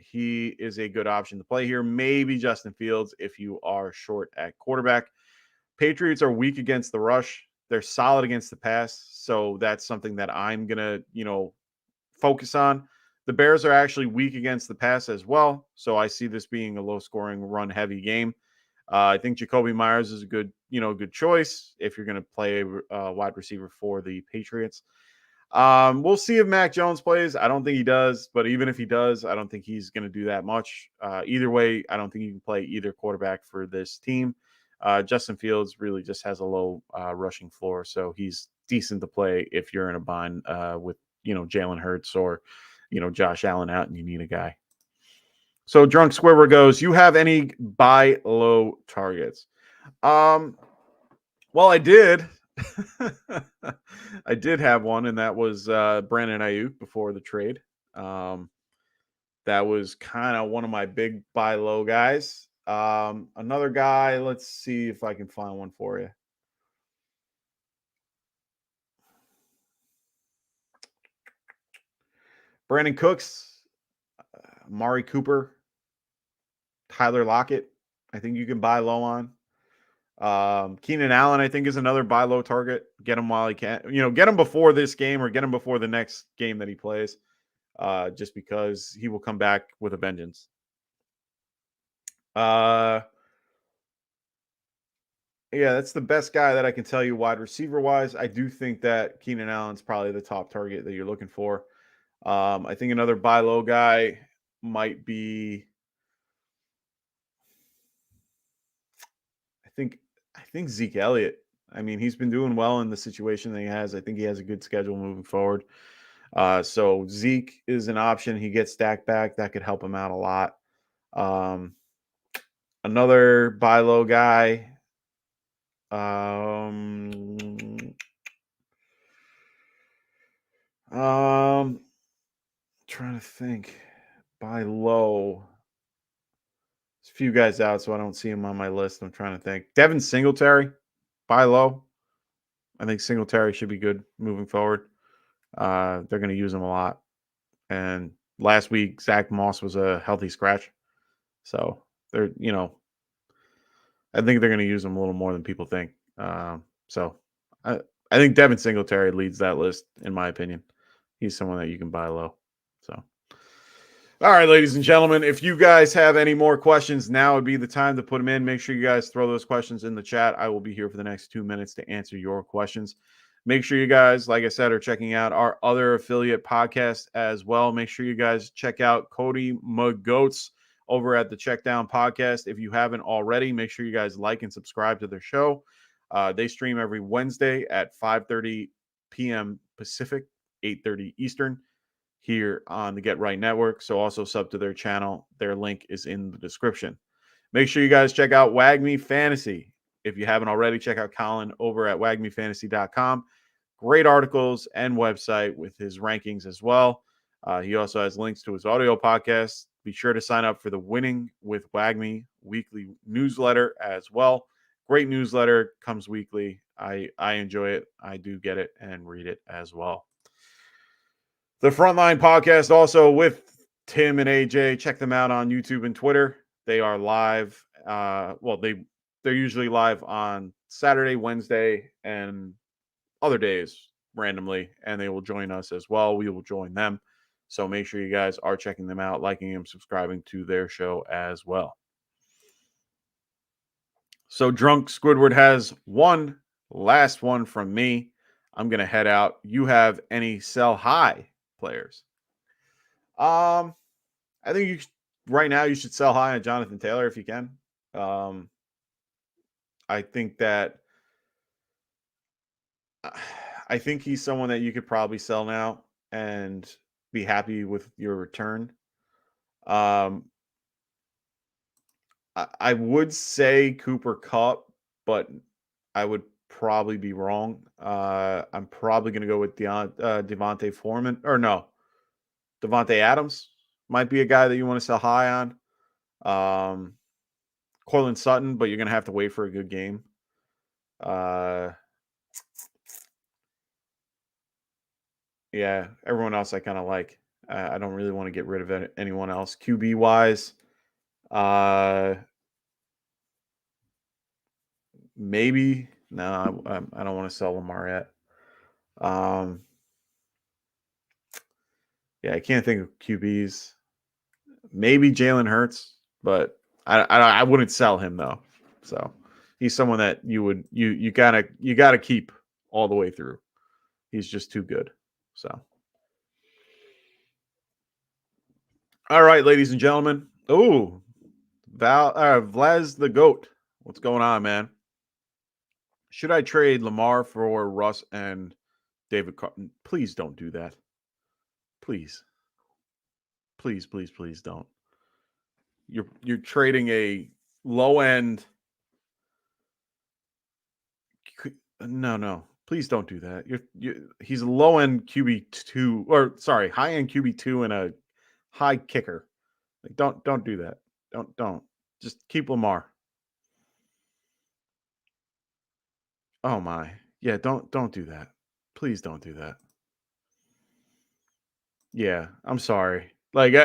He is a good option to play here. Maybe Justin Fields if you are short at quarterback. Patriots are weak against the rush. They're solid against the pass. So that's something that I'm going to, focus on. The Bears are actually weak against the pass as well. So I see this being a low-scoring, run-heavy game. I think Jacoby Myers is a good choice if you're going to play a wide receiver for the Patriots. We'll see if Mac Jones plays. I don't think he does, but even if he does, I don't think he's going to do that much. Either way, I don't think you can play either quarterback for this team. Justin Fields really just has a low rushing floor, so he's decent to play if you're in a bind with Jalen Hurts or Josh Allen out and you need a guy. So Drunk Squibber goes, you have any buy low targets? Well, I did. I did have one, and that was Brandon Ayuk before the trade. That was kind of one of my big buy low guys. Another guy, let's see if I can find one for you. Brandon Cooks, Amari Cooper, Tyler Lockett, I think you can buy low on. Keenan Allen, I think, is another buy low target. Get him while he can. Get him before this game or get him before the next game that he plays, just because he will come back with a vengeance. Yeah, that's the best guy that I can tell you wide receiver wise. I do think that Keenan Allen's probably the top target that you're looking for. I think another buy low guy might be. I think Zeke Elliott. I mean, he's been doing well in the situation that he has. I think he has a good schedule moving forward. So Zeke is an option. He gets stacked back. That could help him out a lot. Another buy low guy. Trying to think. Buy low. There's a few guys out, so I don't see him on my list. I'm trying to think. Devin Singletary, buy low. I think Singletary should be good moving forward. They're going to use him a lot. And last week, Zach Moss was a healthy scratch. So they're, I think they're going to use him a little more than people think. So I think Devin Singletary leads that list, in my opinion. He's someone that you can buy low. So, all right, ladies and gentlemen, if you guys have any more questions, now would be the time to put them in. Make sure you guys throw those questions in the chat. I will be here for the next 2 minutes to answer your questions. Make sure you guys, like I said, are checking out our other affiliate podcast as well. Make sure you guys check out Cody McGoats over at the Checkdown Podcast. If you haven't already, make sure you guys like and subscribe to their show. They stream every Wednesday at 5:30 p.m. Pacific, 8:30 Eastern here on the Get Right Network. So also sub to their channel. Their link is in the description. Make sure you guys check out WAGMI Fantasy. If you haven't already, check out Colin over at wagmifantasy.com. Great articles and website with his rankings as well. He also has links to his audio podcast. Be sure to sign up for the Winning with WAGMI weekly newsletter as well. Great newsletter, comes weekly. I enjoy it. I do get it and read it as well. The Frontline podcast also with Tim and AJ. Check them out on YouTube and Twitter. They are live. They're usually live on Saturday, Wednesday, and other days randomly, and they will join us as well. We will join them. So make sure you guys are checking them out, liking them, subscribing to their show as well. So Drunk Squidward has one last one from me. I'm going to head out. You have any sell high players? I think right now you should sell high on Jonathan Taylor if you can. I think he's someone that you could probably sell now and be happy with your return. I would say Cooper Kupp, but I would probably be wrong. I'm probably going to go with Devontae Foreman. Or no, Devontae Adams might be a guy that you want to sell high on. Cortland Sutton, but you're going to have to wait for a good game. Yeah, everyone else I kind of like. I don't really want to get rid of anyone else. QB wise, maybe. No, I don't want to sell Lamar yet. Yeah, I can't think of QBs. Maybe Jalen Hurts, but I wouldn't sell him though. So he's someone that you gotta keep all the way through. He's just too good. So. All right, ladies and gentlemen. Oh, Vlaz the GOAT. What's going on, man? Should I trade Lamar for Russ and David Carton? Please don't do that. Please. Please, please, please don't. You're trading a low end. No. Please don't do that. He's a low end QB2, or sorry, high end QB2 and a high kicker. Like, don't do that. Don't. Just keep Lamar. Oh my. Yeah, don't do that. Please don't do that. Yeah, I'm sorry. Like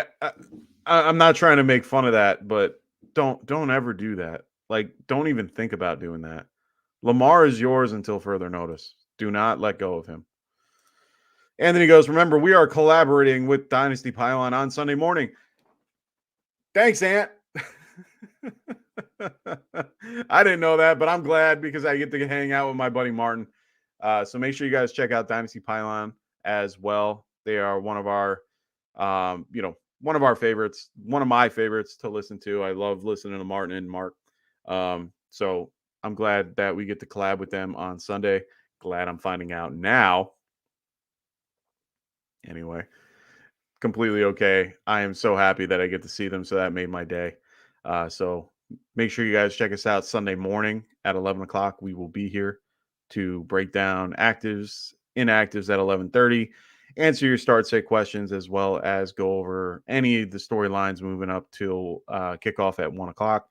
I'm not trying to make fun of that, but don't ever do that. Like, don't even think about doing that. Lamar is yours until further notice. Do not let go of him. Anthony goes, remember, we are collaborating with Dynasty Pylon on Sunday morning. Thanks, Ant. I didn't know that, but I'm glad because I get to hang out with my buddy Martin. So make sure you guys check out Dynasty Pylon as well. They are one of our, one of our favorites, one of my favorites to listen to. I love listening to Martin and Mark. So I'm glad that we get to collab with them on Sunday. Glad I'm finding out now. Anyway, completely okay. I am so happy that I get to see them. So that made my day. So make sure you guys check us out Sunday morning at 11 o'clock. We will be here to break down actives, inactives at 11:30, answer your start sit questions, as well as go over any of the storylines moving up till kickoff at 1 o'clock.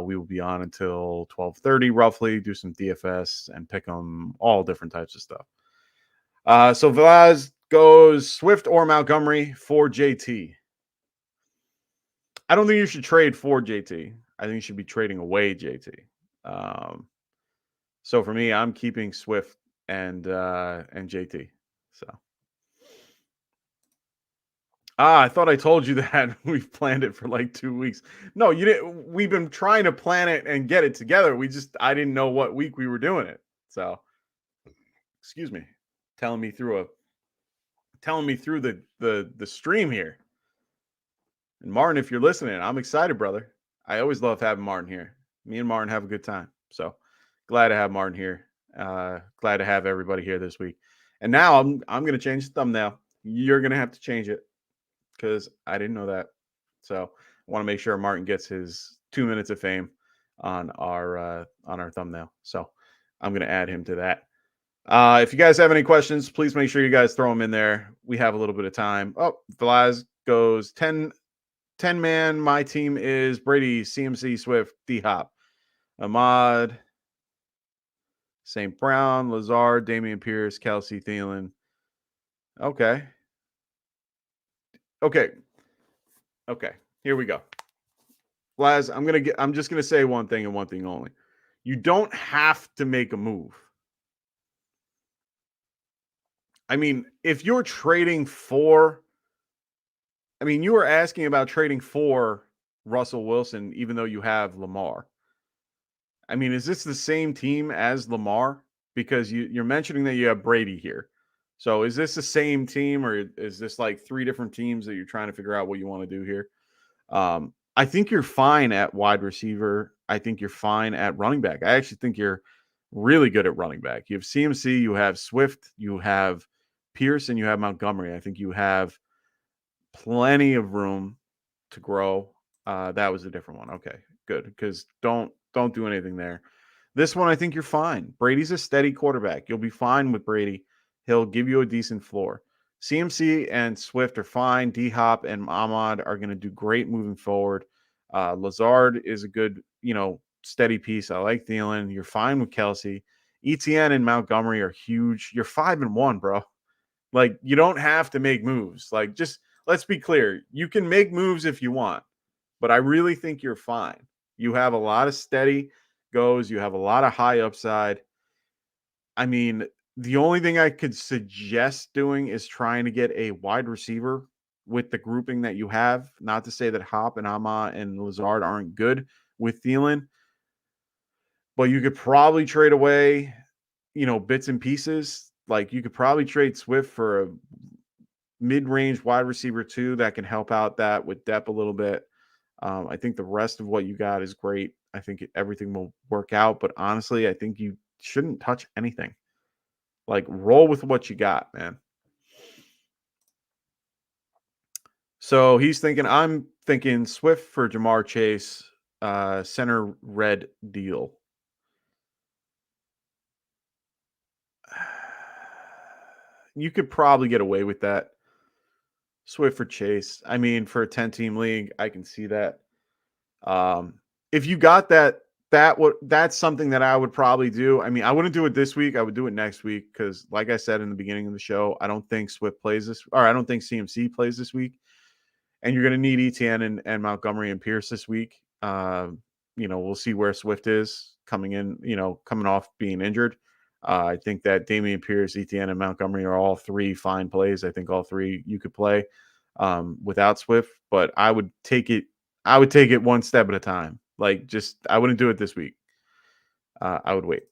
We will be on until 12:30 roughly, do some DFS and pick them, all different types of stuff. So Vlaz goes Swift or Montgomery for JT. I don't think you should trade for JT. I think you should be trading away JT. So for me, I'm keeping Swift and JT. So I thought I told you that we've planned it for like 2 weeks. No, you didn't. We've been trying to plan it and get it together. I didn't know what week we were doing it. So excuse me, telling me through the stream here. And Martin, if you're listening, I'm excited, brother. I always love having Martin here. Me and Martin have a good time. So glad to have Martin here. Glad to have everybody here this week. And now I'm gonna change the thumbnail. You're gonna have to change it because I didn't know that. So I want to make sure Martin gets his 2 minutes of fame on our thumbnail. So I'm gonna add him to that. If you guys have any questions, please make sure you guys throw them in there. We have a little bit of time. Oh, Velaz goes 10 man. My team is Brady, CMC, Swift, D Hop, Ahmad, St. Brown, Lazard, Damian Pierce, Kelsey, Thielen. Okay. Here we go. Laz, I'm just gonna say one thing and one thing only. You don't have to make a move. I mean, if you're trading for, you were asking about trading for Russell Wilson, even though you have Lamar. I mean, is this the same team as Lamar? Because you're mentioning that you have Brady here. So is this the same team, or is this like 3 different teams that you're trying to figure out what you want to do here? I think you're fine at wide receiver. I think you're fine at running back. I actually think you're really good at running back. You have CMC, you have Swift, you have Pierce, and you have Montgomery. I think you have plenty of room to grow. That was a different one. Okay, good. Because don't do anything there. This one, I think you're fine. Brady's a steady quarterback. You'll be fine with Brady. He'll give you a decent floor. CMC and Swift are fine. D Hop and Ahmad are going to do great moving forward. Lazard is a good, steady piece. I like Thielen. You're fine with Kelsey. ETN and Montgomery are huge. You're 5-1, bro. Like, you don't have to make moves. Like, just let's be clear. You can make moves if you want, but I really think you're fine. You have a lot of steady goes. You have a lot of high upside. I mean, the only thing I could suggest doing is trying to get a wide receiver with the grouping that you have. Not to say that Hop and Ama and Lazard aren't good with Thielen, but you could probably trade away, bits and pieces. Like, you could probably trade Swift for a mid-range wide receiver too that can help out that with depth a little bit. I think the rest of what you got is great. I think everything will work out, but honestly, I think you shouldn't touch anything. Like, roll with what you got, man. So I'm thinking Swift for Jamar Chase, center red deal. You could probably get away with that. Swift for Chase. I mean, for a 10-team league, I can see that. If you got that's something that I would probably do. I mean, I wouldn't do it this week. I would do it next week because, like I said in the beginning of the show, I don't think Swift plays this, or I don't think CMC plays this week. And you're going to need ETN and Montgomery and Pierce this week. We'll see where Swift is coming in, coming off being injured. I think that Damian Pierce, ETN, and Montgomery are all 3 fine plays. I think all 3 you could play without Swift, but I would take it one step at a time. Like, I wouldn't do it this week. I would wait.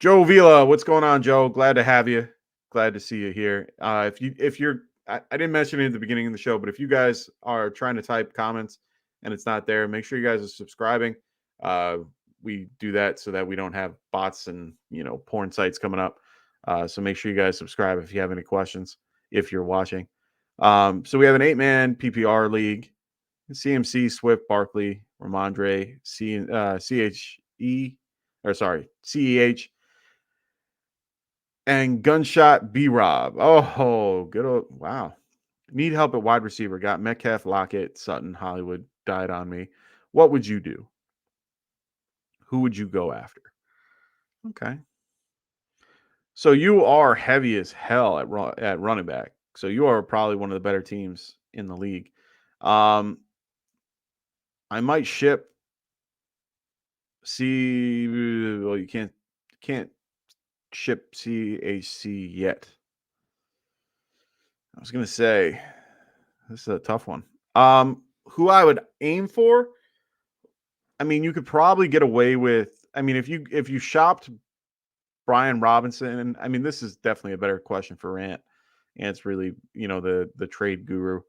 Joe Vila, what's going on, Joe? Glad to have you. Glad to see you here. I didn't mention it at the beginning of the show, but if you guys are trying to type comments and it's not there, make sure you guys are subscribing. We do that so that we don't have bots and porn sites coming up. So make sure you guys subscribe if you have any questions, if you're watching. So we have an 8-man PPR league. CMC, Swift, Barkley, Ramondre, CEH, and Gunshot B-Rob. Oh, good old, wow. Need help at wide receiver. Got Metcalf, Lockett, Sutton, Hollywood. Died on me. What would you do? Who would you go after? Okay. So you are heavy as hell at running back. So you are probably one of the better teams in the league. I might ship. Well, you can't ship CHC yet. I was gonna say this is a tough one. Who I would aim for? I mean, you could probably get away with. I mean, if you shopped Brian Robinson, I mean, this is definitely a better question for Ant. Ant's really, the trade guru.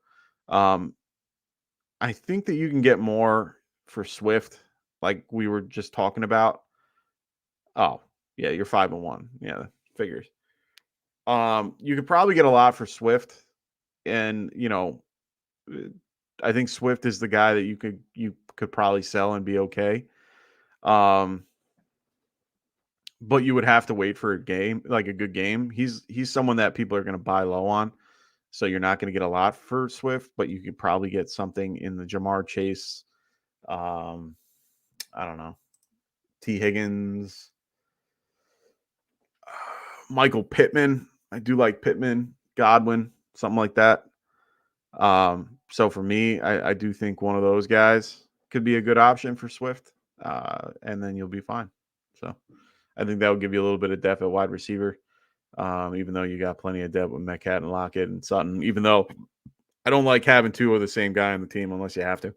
I think that you can get more for Swift, like we were just talking about. Oh, yeah, you're 5-1. Yeah, figures. You could probably get a lot for Swift, and I think Swift is the guy that you could probably sell and be okay. But you would have to wait for a game, like a good game. He's someone that people are going to buy low on, so you're not going to get a lot for Swift, but you could probably get something in the Jamar Chase. I don't know, T. Higgins, Michael Pittman. I do like Pittman, Godwin, something like that. So for me, I do think one of those guys could be a good option for Swift, and then you'll be fine. So I think that would give you a little bit of depth at wide receiver, even though you got plenty of depth with Metcalf and Lockett and Sutton, even though I don't like having two of the same guy on the team unless you have to.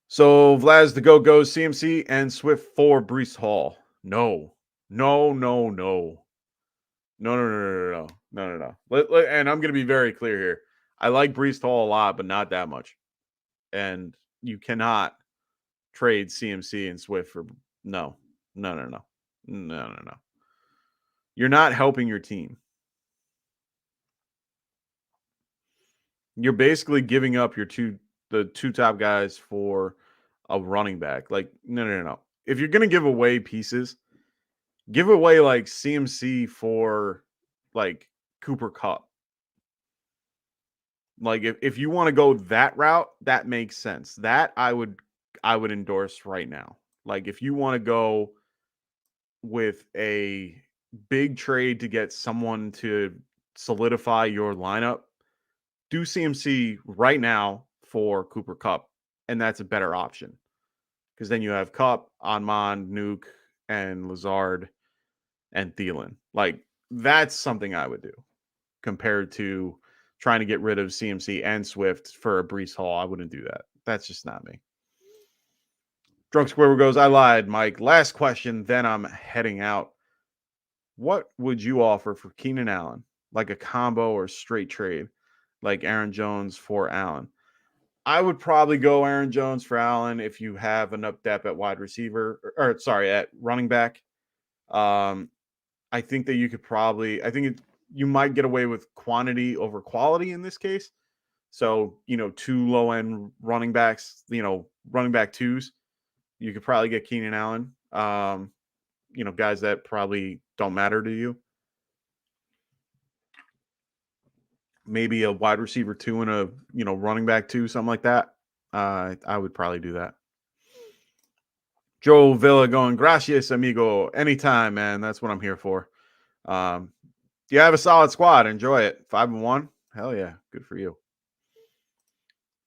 So Vlad the GOAT goes CMC and Swift for Breece Hall. No. And I'm going to be very clear here. I like Breece Hall a lot, but not that much. And you cannot trade CMC and Swift for no. You're not helping your team. You're basically giving up the two top guys for a running back. Like, no. If you're going to give away pieces, give away like CMC for like Cooper Kupp. Like if you want to go that route, that makes sense. That I would endorse right now. Like if you want to go with a big trade to get someone to solidify your lineup, do CMC right now for Cooper Kupp, and that's a better option. Because then you have Kupp, Anmond, Nuke, and Lazard and Thielen. Like that's something I would do compared to trying to get rid of CMC and Swift for a Breece Hall. I wouldn't do that. That's just not me. Drunk Squirrel goes, I lied, Mike. Last question, then I'm heading out. What would you offer for Keenan Allen? Like a combo or straight trade? Like Aaron Jones for Allen? I would probably go Aaron Jones for Allen if you have enough depth at wide receiver, at running back. I think that you could probably, you might get away with quantity over quality in this case. So, two low end running backs, running back twos, you could probably get Keenan Allen, guys that probably don't matter to you. Maybe a wide receiver two and a, running back two, something like that. I would probably do that. Joe Villa going, gracias, amigo. Anytime, man. That's what I'm here for. You have a solid squad. Enjoy it. 5-1. Hell yeah. Good for you.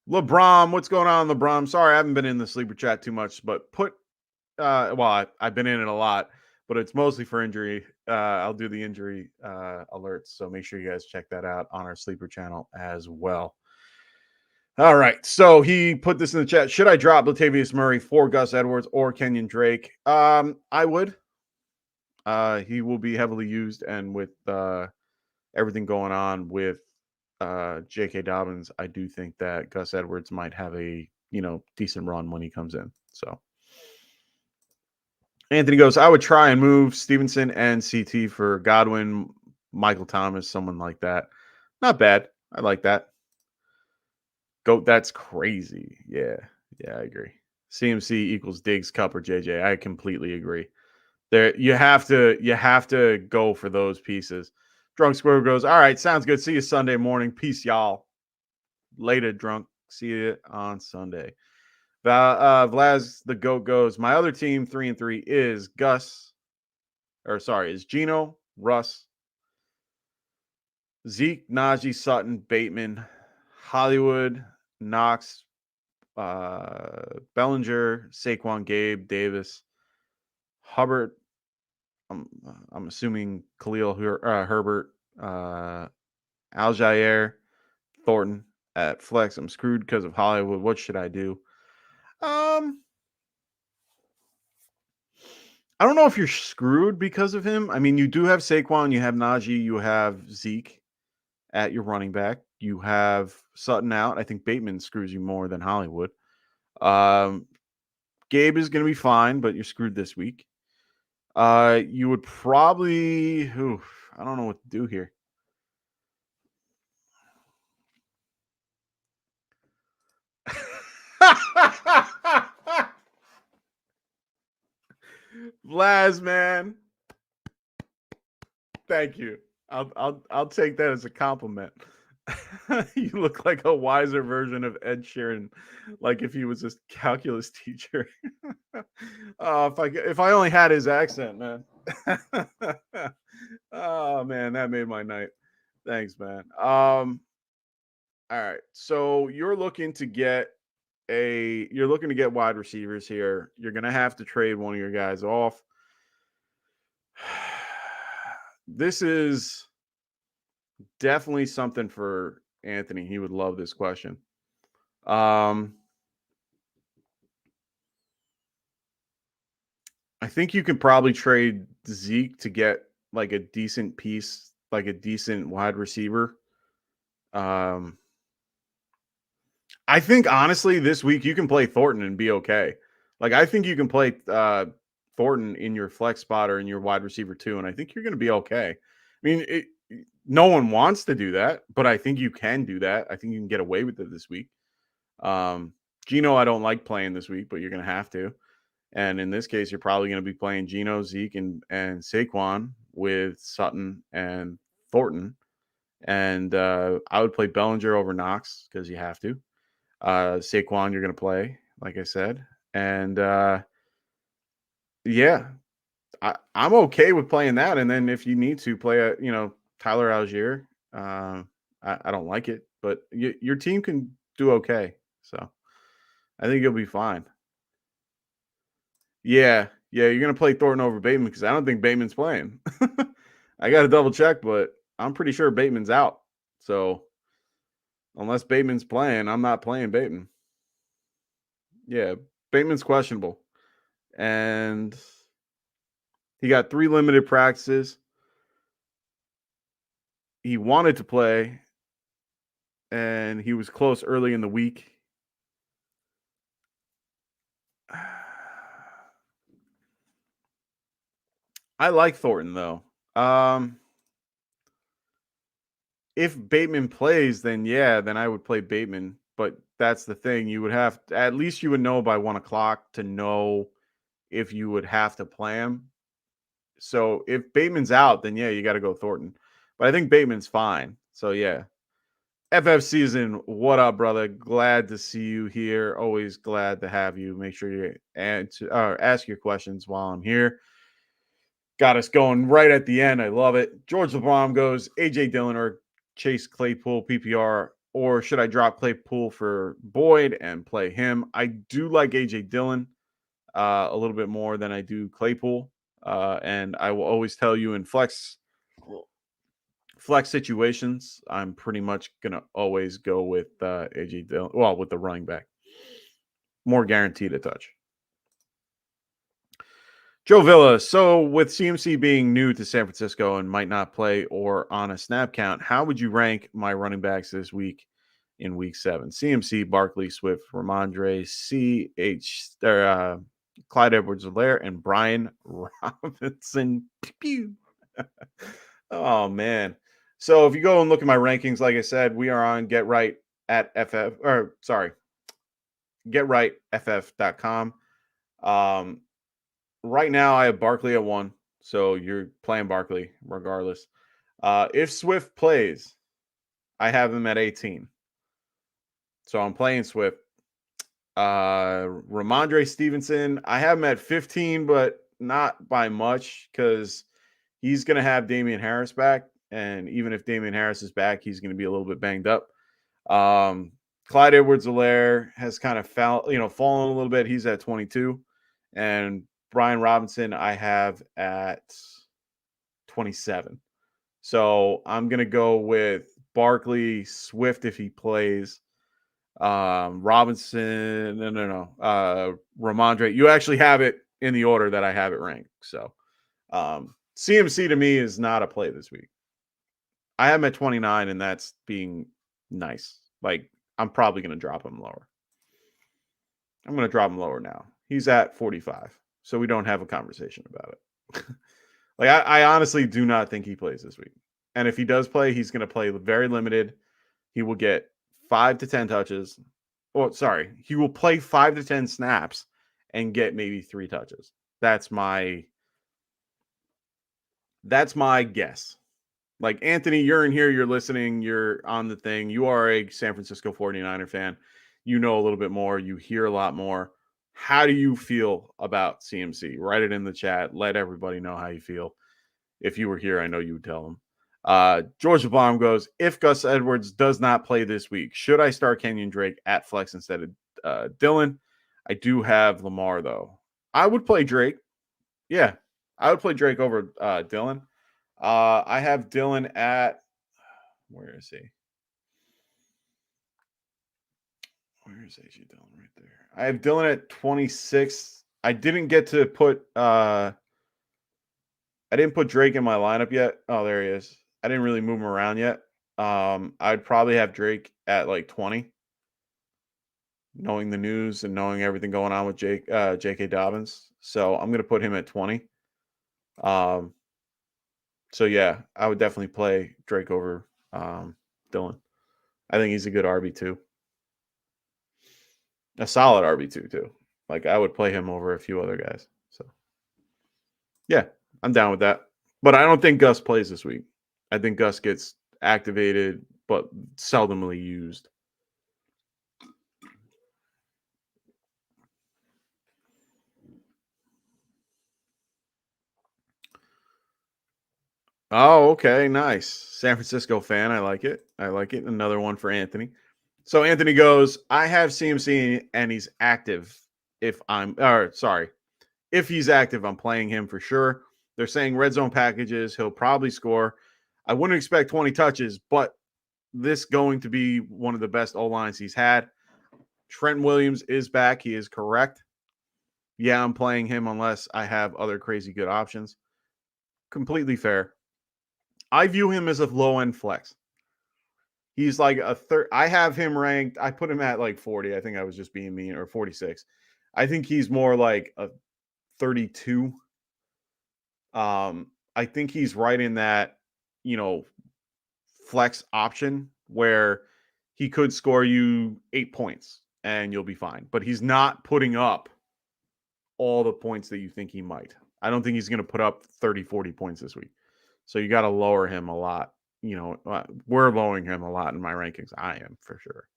LeBron, what's going on, LeBron? Sorry, I haven't been in the sleeper chat too much, but I've been in it a lot, but it's mostly for injury. I'll do the injury alerts, so make sure you guys check that out on our sleeper channel as well. All right, so he put this in the chat. Should I drop Latavius Murray for Gus Edwards or Kenyon Drake? I would. He will be heavily used, and with everything going on with J.K. Dobbins, I do think that Gus Edwards might have a decent run when he comes in. So Anthony goes, I would try and move Stevenson and CT for Godwin, Michael Thomas, someone like that. Not bad. I like that. Goat, that's crazy. Yeah, I agree. CMC equals Diggs, Cup, or JJ. I completely agree. There, you have to go for those pieces. Drunk Squirrel goes, all right, sounds good. See you Sunday morning. Peace, y'all. Later, Drunk. See you on Sunday. Vlad the GOAT goes, my other team 3-3 is is Gino, Russ, Zeke, Najee, Sutton, Bateman, Hollywood, Knox, Bellinger, Saquon, Gabe, Davis, Hubbard. I'm assuming Khalil Herbert, Aljair, Thornton at flex. I'm screwed because of Hollywood. What should I do? Um, I don't know if you're screwed because of him. I mean, you do have Saquon, you have Najee, you have Zeke at your running back. You have Sutton out. I think Bateman screws you more than Hollywood. Um, Gabe is going to be fine, but you're screwed this week. You would probably, I don't know what to do here. Vlaz, man. Thank you. I'll take that as a compliment. You look like a wiser version of Ed Sheeran, like if he was a calculus teacher. If I only had his accent, man. Oh man, that made my night. Thanks, man. All right. So you're looking to get wide receivers here. You're gonna have to trade one of your guys off. This is definitely something for Anthony. He would love this question. I think you can probably trade Zeke to get like a decent piece, like a decent wide receiver. I think honestly, this week you can play Thornton and be okay. Like I think you can play Thornton in your flex spot or in your wide receiver too, and I think you're going to be okay. I mean, no one wants to do that, but I think you can do that. I think you can get away with it this week. Gino, I don't like playing this week, but you're going to have to. And in this case, you're probably going to be playing Gino, Zeke, and Saquon with Sutton and Thornton. And I would play Bellinger over Knox because you have to. Saquon, you're going to play, like I said. And yeah, I'm okay with playing that. And then if you need to play Tyler Algier, I don't like it, but your team can do okay. So I think you'll be fine. Yeah, you're gonna play Thornton over Bateman because I don't think Bateman's playing. I got to double check, but I'm pretty sure Bateman's out. So unless Bateman's playing, I'm not playing Bateman. Yeah, Bateman's questionable, and he got 3 limited practices. He wanted to play, and he was close early in the week. I like Thornton though. If Bateman plays, then I would play Bateman. But that's the thing. You would have at least you would know by 1:00 to know if you would have to play him. So if Bateman's out, then you got to go Thornton. But I think Bateman's fine. So yeah. FF season, what up, brother? Glad to see you here. Always glad to have you. Make sure you ask your questions while I'm here. Got us going right at the end. I love it. George LeBron goes, AJ Dillon or Chase Claypool PPR, or should I drop Claypool for Boyd and play him? I do like AJ Dillon a little bit more than I do Claypool. And I will always tell you in flex situations, I'm pretty much going to always go with AJ Dillon. Well, with the running back. More guaranteed a touch. Joe Villa, so with CMC being new to San Francisco and might not play or on a snap count, how would you rank my running backs this week in week 7? CMC, Barkley, Swift, Ramondre, Clyde Edwards-Helaire, and Brian Robinson. Oh, man. So if you go and look at my rankings, like I said, we are on GetRightFF.com. Right now, I have Barkley at 1, so you're playing Barkley regardless. If Swift plays, I have him at 18. So I'm playing Swift. Ramondre Stevenson, I have him at 15, but not by much because he's going to have Damian Harris back. And even if Damian Harris is back, he's going to be a little bit banged up. Clyde Edwards-Helaire has kind of fallen a little bit. He's at 22. And Brian Robinson, I have at 27. So I'm going to go with Barkley, Swift if he plays. Robinson, no. Ramondre. You actually have it in the order that I have it ranked. So CMC to me is not a play this week. I have him at 29, and that's being nice. Like, I'm probably going to drop him lower. I'm going to drop him lower now. He's at 45, so we don't have a conversation about it. Like, I honestly do not think he plays this week. And if he does play, he's going to play very limited. He will get 5 to 10 touches. Oh, sorry. He will play 5 to 10 snaps and get maybe 3 touches. That's my guess. Like, Anthony, you're in here, you're listening, you're on the thing. You are a San Francisco 49er fan. You know a little bit more. You hear a lot more. How do you feel about CMC? Write it in the chat. Let everybody know how you feel. If you were here, I know you would tell them. George LeBlanc goes, if Gus Edwards does not play this week, should I start Kenyon Drake at flex instead of Dillon? I do have Lamar, though. I would play Drake. Yeah, I would play Drake over Dillon. I have Dillon at, where is he? Where is AJ Dillon right there? I have Dillon at 26. I didn't get to put I didn't put Drake in my lineup yet. Oh, there he is. I didn't really move him around yet. I'd probably have Drake at like 20. Knowing the news and knowing everything going on with J.K. Dobbins. So I'm going to put him at 20. So, yeah, I would definitely play Drake over Dillon. I think he's a good RB2. A solid RB2, too. Like, I would play him over a few other guys. So, yeah, I'm down with that. But I don't think Gus plays this week. I think Gus gets activated, but seldomly used. Oh, okay. Nice. San Francisco fan. I like it. Another one for Anthony. So Anthony goes, I have CMC and he's active. If he's active, I'm playing him for sure. They're saying red zone packages. He'll probably score. I wouldn't expect 20 touches, but this going to be one of the best O-lines he's had. Trent Williams is back. He is correct. Yeah, I'm playing him unless I have other crazy good options. Completely fair. I view him as a low-end flex. He's like a third. I have him ranked. I put him at like 40. I think I was just being mean, or 46. I think he's more like a 32. I think he's right in that, flex option where he could score you 8 points and you'll be fine. But he's not putting up all the points that you think he might. I don't think he's going to put up 30, 40 points this week. So you got to lower him a lot. We're lowering him a lot in my rankings. I am for sure.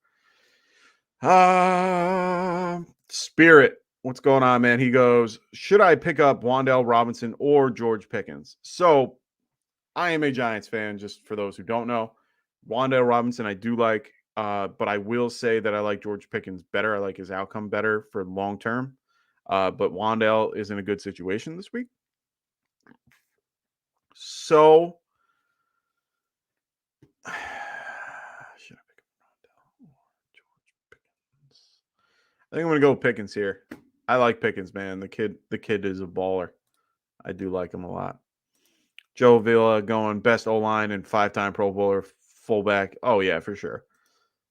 Spirit, what's going on, man? He goes, should I pick up Wan'Dale Robinson or George Pickens? So I am a Giants fan, just for those who don't know. Wan'Dale Robinson I do like, but I will say that I like George Pickens better. I like his outcome better for long term. But Wan'Dale is in a good situation this week. So should I pick up Wan'Dale or George Pickens? I think I'm gonna go with Pickens here. I like Pickens, man. The kid is a baller. I do like him a lot. Joe Villa going best O-line and 5-time Pro Bowler fullback. Oh yeah, for sure.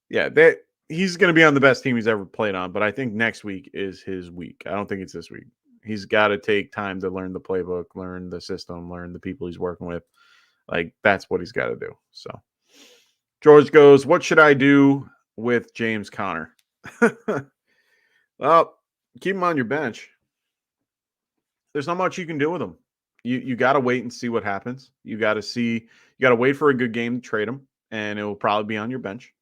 Yeah, he's going to be on the best team he's ever played on, but I think next week is his week. I don't think it's this week. He's got to take time to learn the playbook, learn the system, learn the people he's working with. Like, that's what he's got to do. So George goes, what should I do with James Conner? Well, keep him on your bench. There's not much you can do with him. You got to wait and see what happens. You got to wait for a good game to trade him, and it will probably be on your bench.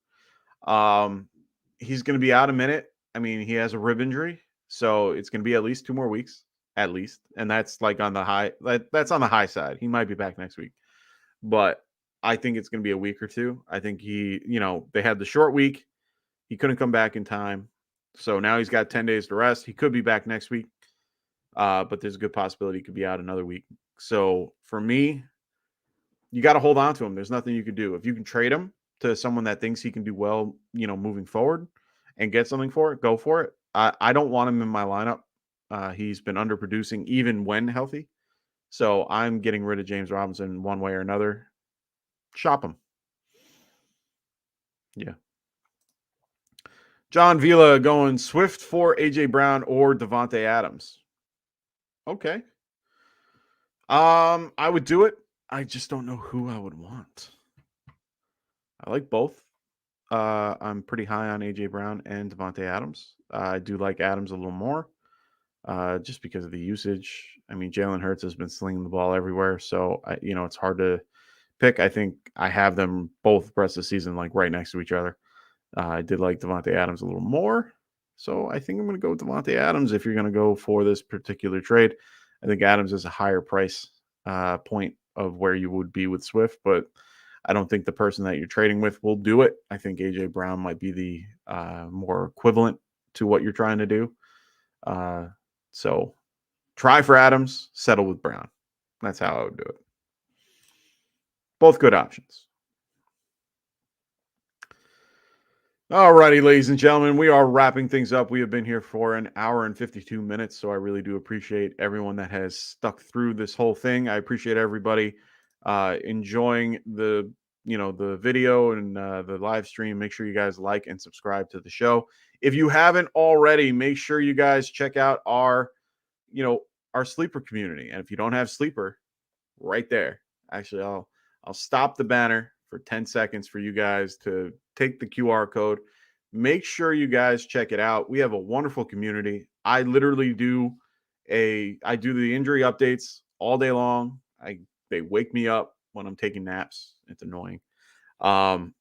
He's going to be out a minute. I mean, he has a rib injury, so it's going to be at least 2 more weeks, at least. And that's like on the high. That's on the high side. He might be back next week, but I think it's going to be a week or two. I think they had the short week. He couldn't come back in time. So now he's got 10 days to rest. He could be back next week. but there's a good possibility he could be out another week. So for me, you got to hold on to him. There's nothing you can do. If you can trade him to someone that thinks he can do well, moving forward and get something for it, go for it. I don't want him in my lineup. He's been underproducing even when healthy. So I'm getting rid of James Robinson one way or another. Shop him. Yeah. John Vila going Swift for AJ Brown or Devontae Adams. Okay. I would do it. I just don't know who I would want. I like both. I'm pretty high on AJ Brown and Devontae Adams. I do like Adams a little more, just because of the usage. I mean, Jalen Hurts has been slinging the ball everywhere, so it's hard to pick. I think I have them both the rest of the season like right next to each other. I did like Devontae Adams a little more, so I think I'm going to go with Devontae Adams if you're going to go for this particular trade. I think Adams is a higher price point of where you would be with Swift, but I don't think the person that you're trading with will do it. I think AJ Brown might be the more equivalent to what you're trying to do. So try for Adams, settle with Brown. That's how I would do it. Both good options. All righty, ladies and gentlemen, we are wrapping things up. We have been here for an hour and 52 minutes, so I really do appreciate everyone that has stuck through this whole thing. I appreciate everybody enjoying the video and the live stream. Make sure you guys like and subscribe to the show. If you haven't already, make sure you guys check out our sleeper community. And if you don't have sleeper, right there. Actually, I'll stop the banner for 10 seconds for you guys to take the QR code. Make sure you guys check it out. We have a wonderful community. I literally do the injury updates all day long. They wake me up when I'm taking naps. It's annoying. But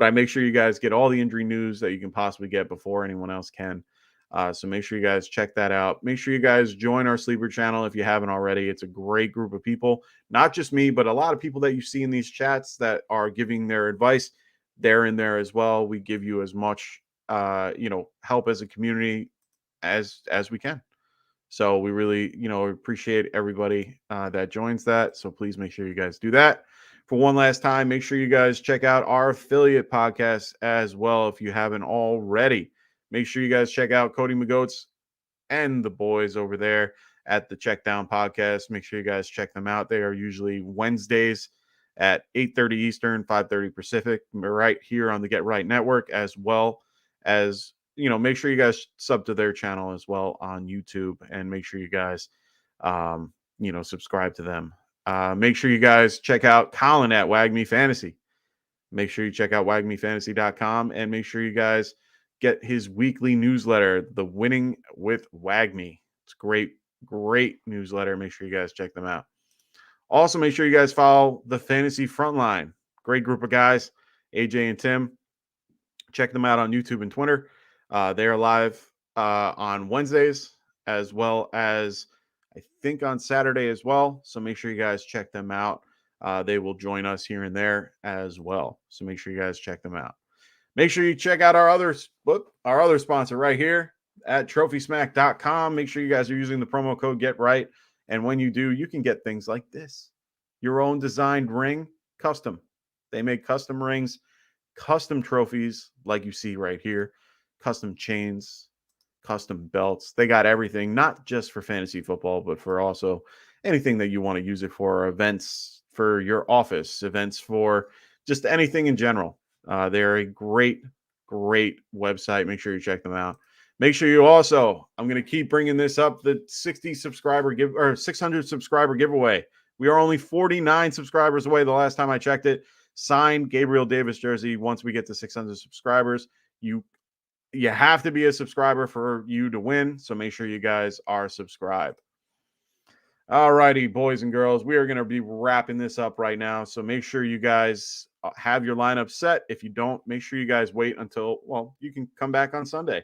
I make sure you guys get all the injury news that you can possibly get before anyone else can. So make sure you guys check that out. Make sure you guys join our sleeper channel if you haven't already. It's a great group of people, not just me, but a lot of people that you see in these chats that are giving their advice. They're in there as well. We give you as much, help as a community as we can. So we really, appreciate everybody that joins that. So please make sure you guys do that. For one last time, make sure you guys check out our affiliate podcast as well if you haven't already. Make sure you guys check out Cody McGoats and the boys over there at the Checkdown Podcast. Make sure you guys check them out. They are usually Wednesdays at 8:30 Eastern, 5:30 Pacific, right here on the Get Right Network, as well as, make sure you guys sub to their channel as well on YouTube, and make sure you guys, subscribe to them. Make sure you guys check out Colin at WAGMI Fantasy. Make sure you check out WAGMIFantasy.com, and make sure you guys get his weekly newsletter, The Winning with WAGMI. It's great, great newsletter. Make sure you guys check them out. Also, make sure you guys follow the Fantasy Frontline. Great group of guys, AJ and Tim. Check them out on YouTube and Twitter. They are live on Wednesdays, as well as I think on Saturday as well. So make sure you guys check them out. They will join us here and there as well. So make sure you guys check them out. Make sure you check out our other sponsor right here at TrophySmack.com. Make sure you guys are using the promo code GetRight. And when you do, you can get things like this. Your own designed ring, custom. They make custom rings, custom trophies like you see right here, custom chains, custom belts. They got everything, not just for fantasy football, but for also anything that you want to use it for, events for your office, events for just anything in general. They're a great, great website. Make sure you check them out. Make sure you also, I'm going to keep bringing this up, the 600 subscriber giveaway. We are only 49 subscribers away. The last time I checked it, signed Gabriel Davis jersey. Once we get to 600 subscribers, you have to be a subscriber for you to win. So make sure you guys are subscribed. All righty, boys and girls, we are going to be wrapping this up right now. So make sure you guys have your lineup set. If you don't, make sure you guys wait until, you can come back on Sunday.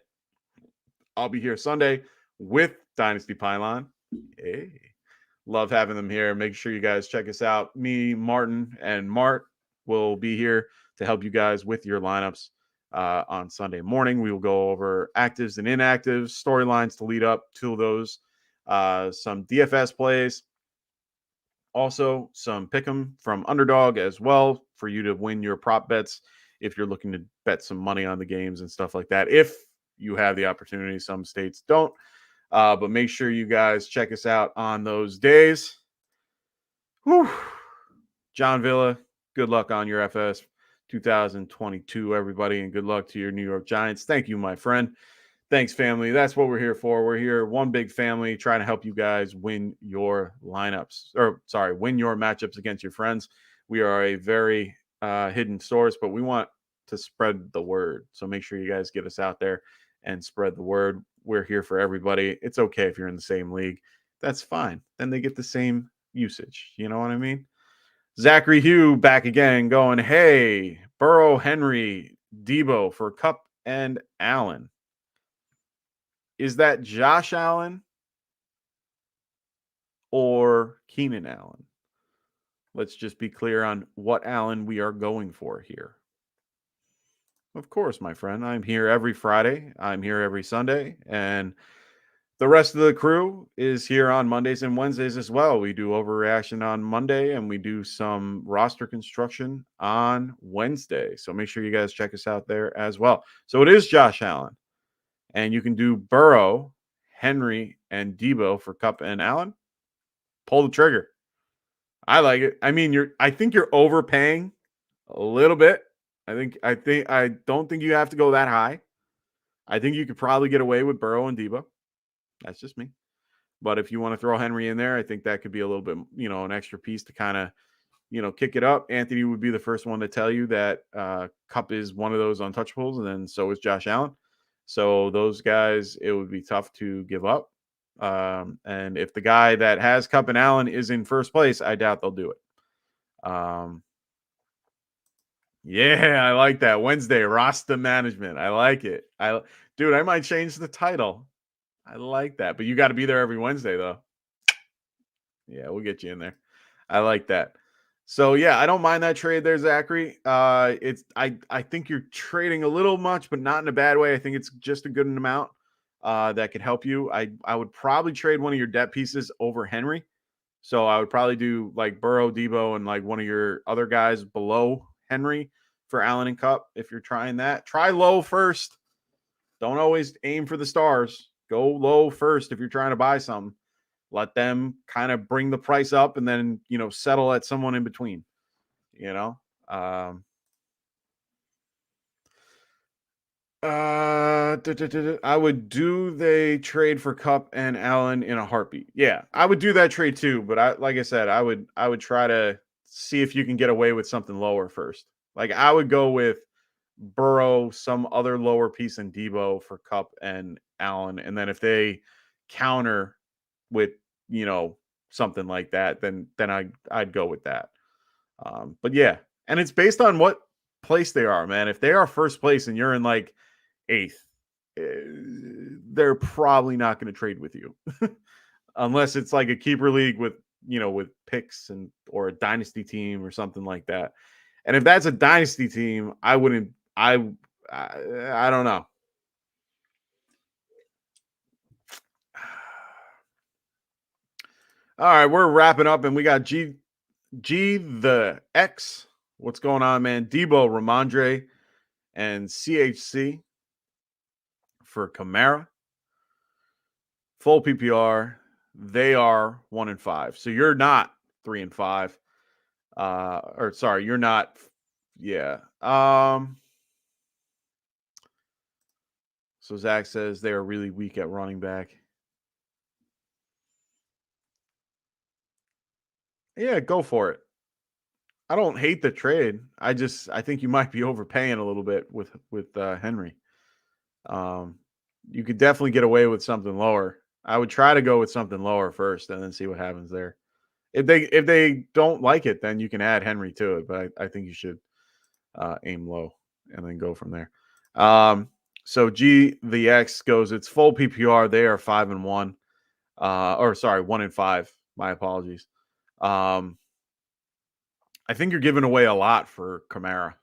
I'll be here Sunday with Dynasty Pylon. Hey, love having them here. Make sure you guys check us out. Me, Martin, and Mart will be here to help you guys with your lineups. on Sunday morning. We will go over actives and inactives, storylines to lead up to those, some DFS plays, also some pick'em from Underdog as well for you to win your prop bets if you're looking to bet some money on the games and stuff like that. If you have the opportunity, some states don't. But make sure you guys check us out on those days. Whew. John Villa, good luck on your FS 2022, everybody, and good luck to your New York Giants. Thank you, my friend. Thanks, family. That's what we're here for. We're here, one big family, trying to help you guys win your lineups, or sorry, win your matchups against your friends. We are a very hidden source, but we want to spread the word. So make sure you guys get us out there and spread the word. We're here for everybody. It's okay if you're in the same league. That's fine. Then they get the same usage. You know what I mean? Zachary Hugh back again going, hey, Burrow, Henry, Debo for Cup and Allen. Is that Josh Allen or Keenan Allen? Let's just be clear on what Allen we are going for here. Of course, my friend. I'm here every Friday. I'm here every Sunday. And the rest of the crew is here on Mondays and Wednesdays as well. We do overreaction on Monday and we do some roster construction on Wednesday. So make sure you guys check us out there as well. So it is Josh Allen. And you can do Burrow, Henry, and Debo for Cup and Allen. Pull the trigger. I like it. I mean, I think you're overpaying a little bit. I don't think you have to go that high. I think you could probably get away with Burrow and Debo. That's just me. But if you want to throw Henry in there, I think that could be a little bit, an extra piece to kind of, kick it up. Anthony would be the first one to tell you that Cup is one of those untouchables, and then so is Josh Allen. So those guys, it would be tough to give up. And if the guy that has Cup and Allen is in first place, I doubt they'll do it. Yeah, I like that. Wednesday, Rasta Management. I like it. I might change the title. I like that. But you got to be there every Wednesday, though. Yeah, we'll get you in there. I like that. So yeah, I don't mind that trade there, Zachary. I think you're trading a little much, but not in a bad way. I think it's just a good amount that could help you. I would probably trade one of your debt pieces over Henry. So I would probably do like Burrow, Debo, and like one of your other guys below Henry for Allen and Cup. If you're trying that, try low first. Don't always aim for the stars. Go low first if you're trying to buy something. Let them kind of bring the price up and then, settle at someone in between, I would do the trade for Cup and Allen in a heartbeat. Yeah, I would do that trade too. But like I said, I would try to see if you can get away with something lower first. Like I would go with Burrow, some other lower piece in Debo for Cup and Allen. And then if they counter with, something like that, then I'd go with that. But yeah, and it's based on what place they are, man. If they are first place and you're in like 8th, they're probably not going to trade with you unless it's like a keeper league with, with picks or a dynasty team or something like that. And if that's a dynasty team, I don't know. All right, we're wrapping up, and we got G the X. What's going on, man? Debo, Ramondre, and CHC for Kamara. Full PPR. They are 1-5. So you're not 3-5. You're not. Yeah. So Zach says they are really weak at running back. Yeah, go for it. I don't hate the trade. I think you might be overpaying a little bit with Henry. You could definitely get away with something lower. I would try to go with something lower first and then see what happens there. If they don't like it, then you can add Henry to it. But I think you should aim low and then go from there. So G the X goes, it's full PPR. They are 5-1. 1-5. My apologies. I think you're giving away a lot for Kamara.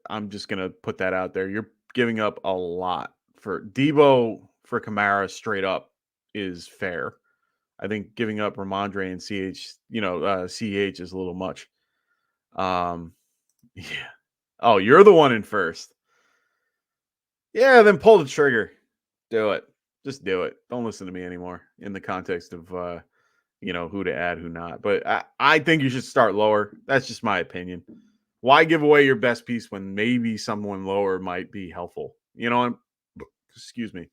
I'm just gonna put that out there. You're giving up a lot for Debo for Kamara straight up is fair. I think giving up Ramondre and CH is a little much. Yeah. Oh, you're the one in first. Yeah, then pull the trigger. Do it. Just do it. Don't listen to me anymore in the context of who to add, who not. But I think you should start lower. That's just my opinion. Why give away your best piece when maybe someone lower might be helpful? Excuse me.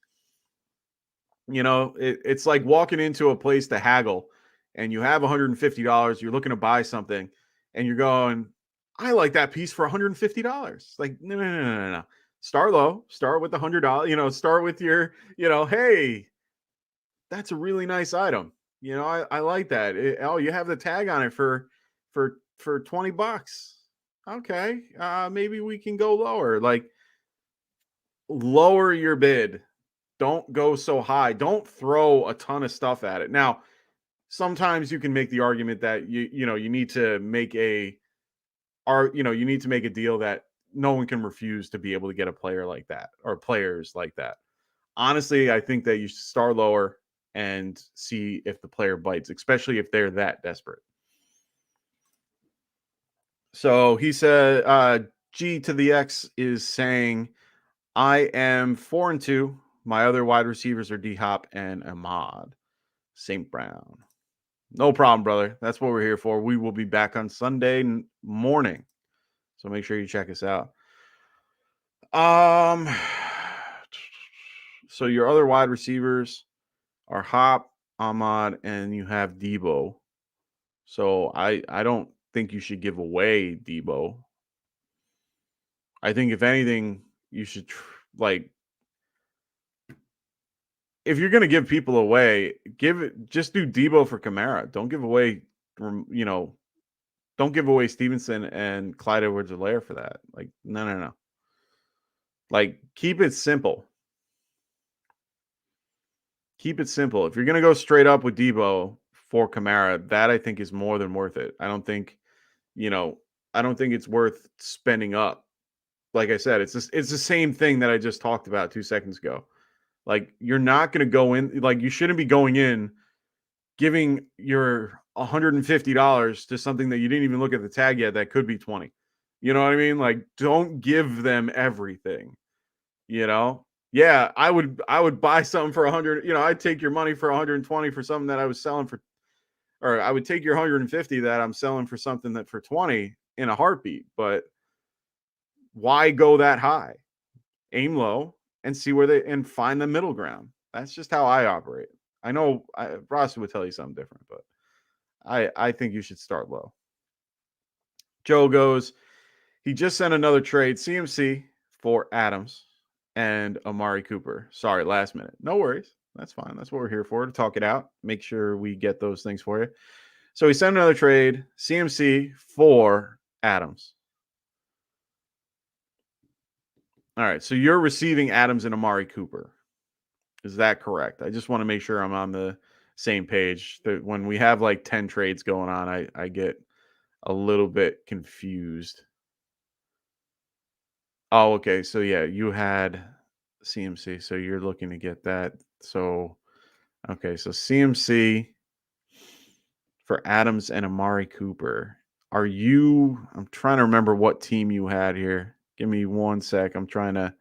It's like walking into a place to haggle and you have $150. You're looking to buy something and you're going, I like that piece for $150. Like, no. Start low, start with the $100, start with your, hey, that's a really nice item. I like that. You have the tag on it for $20. Okay. Maybe we can go lower. Like, lower your bid. Don't go so high. Don't throw a ton of stuff at it. Now, sometimes you can make the argument that you need to make a deal that no one can refuse to be able to get a player like that or players like that. Honestly, I think that you should start lower and see if the player bites, especially if they're that desperate. So he said, G to the X is saying, I am 4-2. My other wide receivers are D Hop and Ahmad St. Brown. No problem, brother. That's what we're here for. We will be back on Sunday morning. So make sure you check us out. So your other wide receivers are Hop, Ahmad, and you have Debo. So I don't think you should give away Debo. I think if anything, you should if you're gonna give people away, just do Debo for Kamara. Don't give away, don't give away Stevenson and Clyde Edwards-Helaire for that. Like, no. Like, keep it simple. Keep it simple. If you're gonna go straight up with Debo for Kamara, that I think is more than worth it. I don't think it's worth spending up. Like I said, it's the same thing that I just talked about 2 seconds ago. Like, you're not going to go in, like, you shouldn't be going in giving your $150 to something that you didn't even look at the tag yet that could be 20. You know what I mean? Like, don't give them everything. Yeah, I would buy something for 100, I'd take your money for 120 for something that I was selling for, or I would take your 150 that I'm selling for something that for 20 in a heartbeat. But why go that high? Aim low and see and find the middle ground. That's just how I operate. I know Ross would tell you something different, but I think you should start low. Joe goes, he just sent another trade, CMC for Adams and Amari Cooper. Sorry, last minute. No worries. That's fine. That's what we're here for, to talk it out. Make sure we get those things for you. So he sent another trade, CMC for Adams. All right, so you're receiving Adams and Amari Cooper. Is that correct? I just want to make sure I'm on the same page. When we have like 10 trades going on, I get a little bit confused. Oh, okay. So yeah, you had CMC. So you're looking to get that. So, okay. So CMC for Adams and Amari Cooper. I'm trying to remember what team you had here. Give me 1 sec. I'm trying to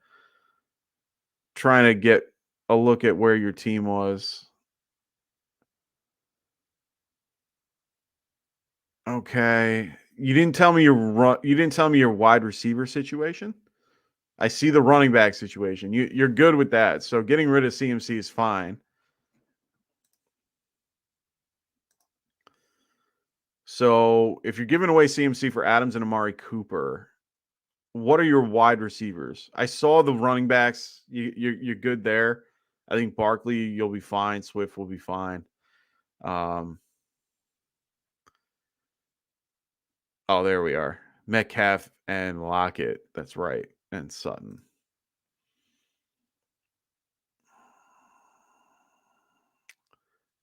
get a look at where your team was. Okay. You didn't tell me your wide receiver situation. I see the running back situation. You're good with that. So getting rid of CMC is fine. So if you're giving away CMC for Adams and Amari Cooper, what are your wide receivers? I saw the running backs. You're good there. I think Barkley, you'll be fine. Swift will be fine. Oh, there we are. Metcalf and Lockett. That's right. And Sutton.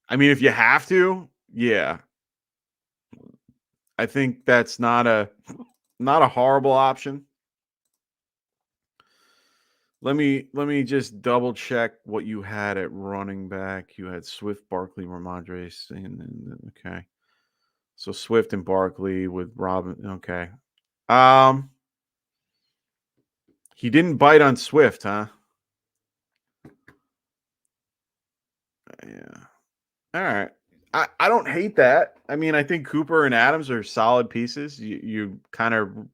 I mean, if you have to, yeah. I think that's not a horrible option. Let me just double check what you had at running back. You had Swift, Barkley, Ramondre, and okay. So Swift and Barkley with Robin. Okay. Um, he didn't bite on Swift, huh? Yeah. All right. I don't hate that. I mean, I think Cooper and Adams are solid pieces. You kind of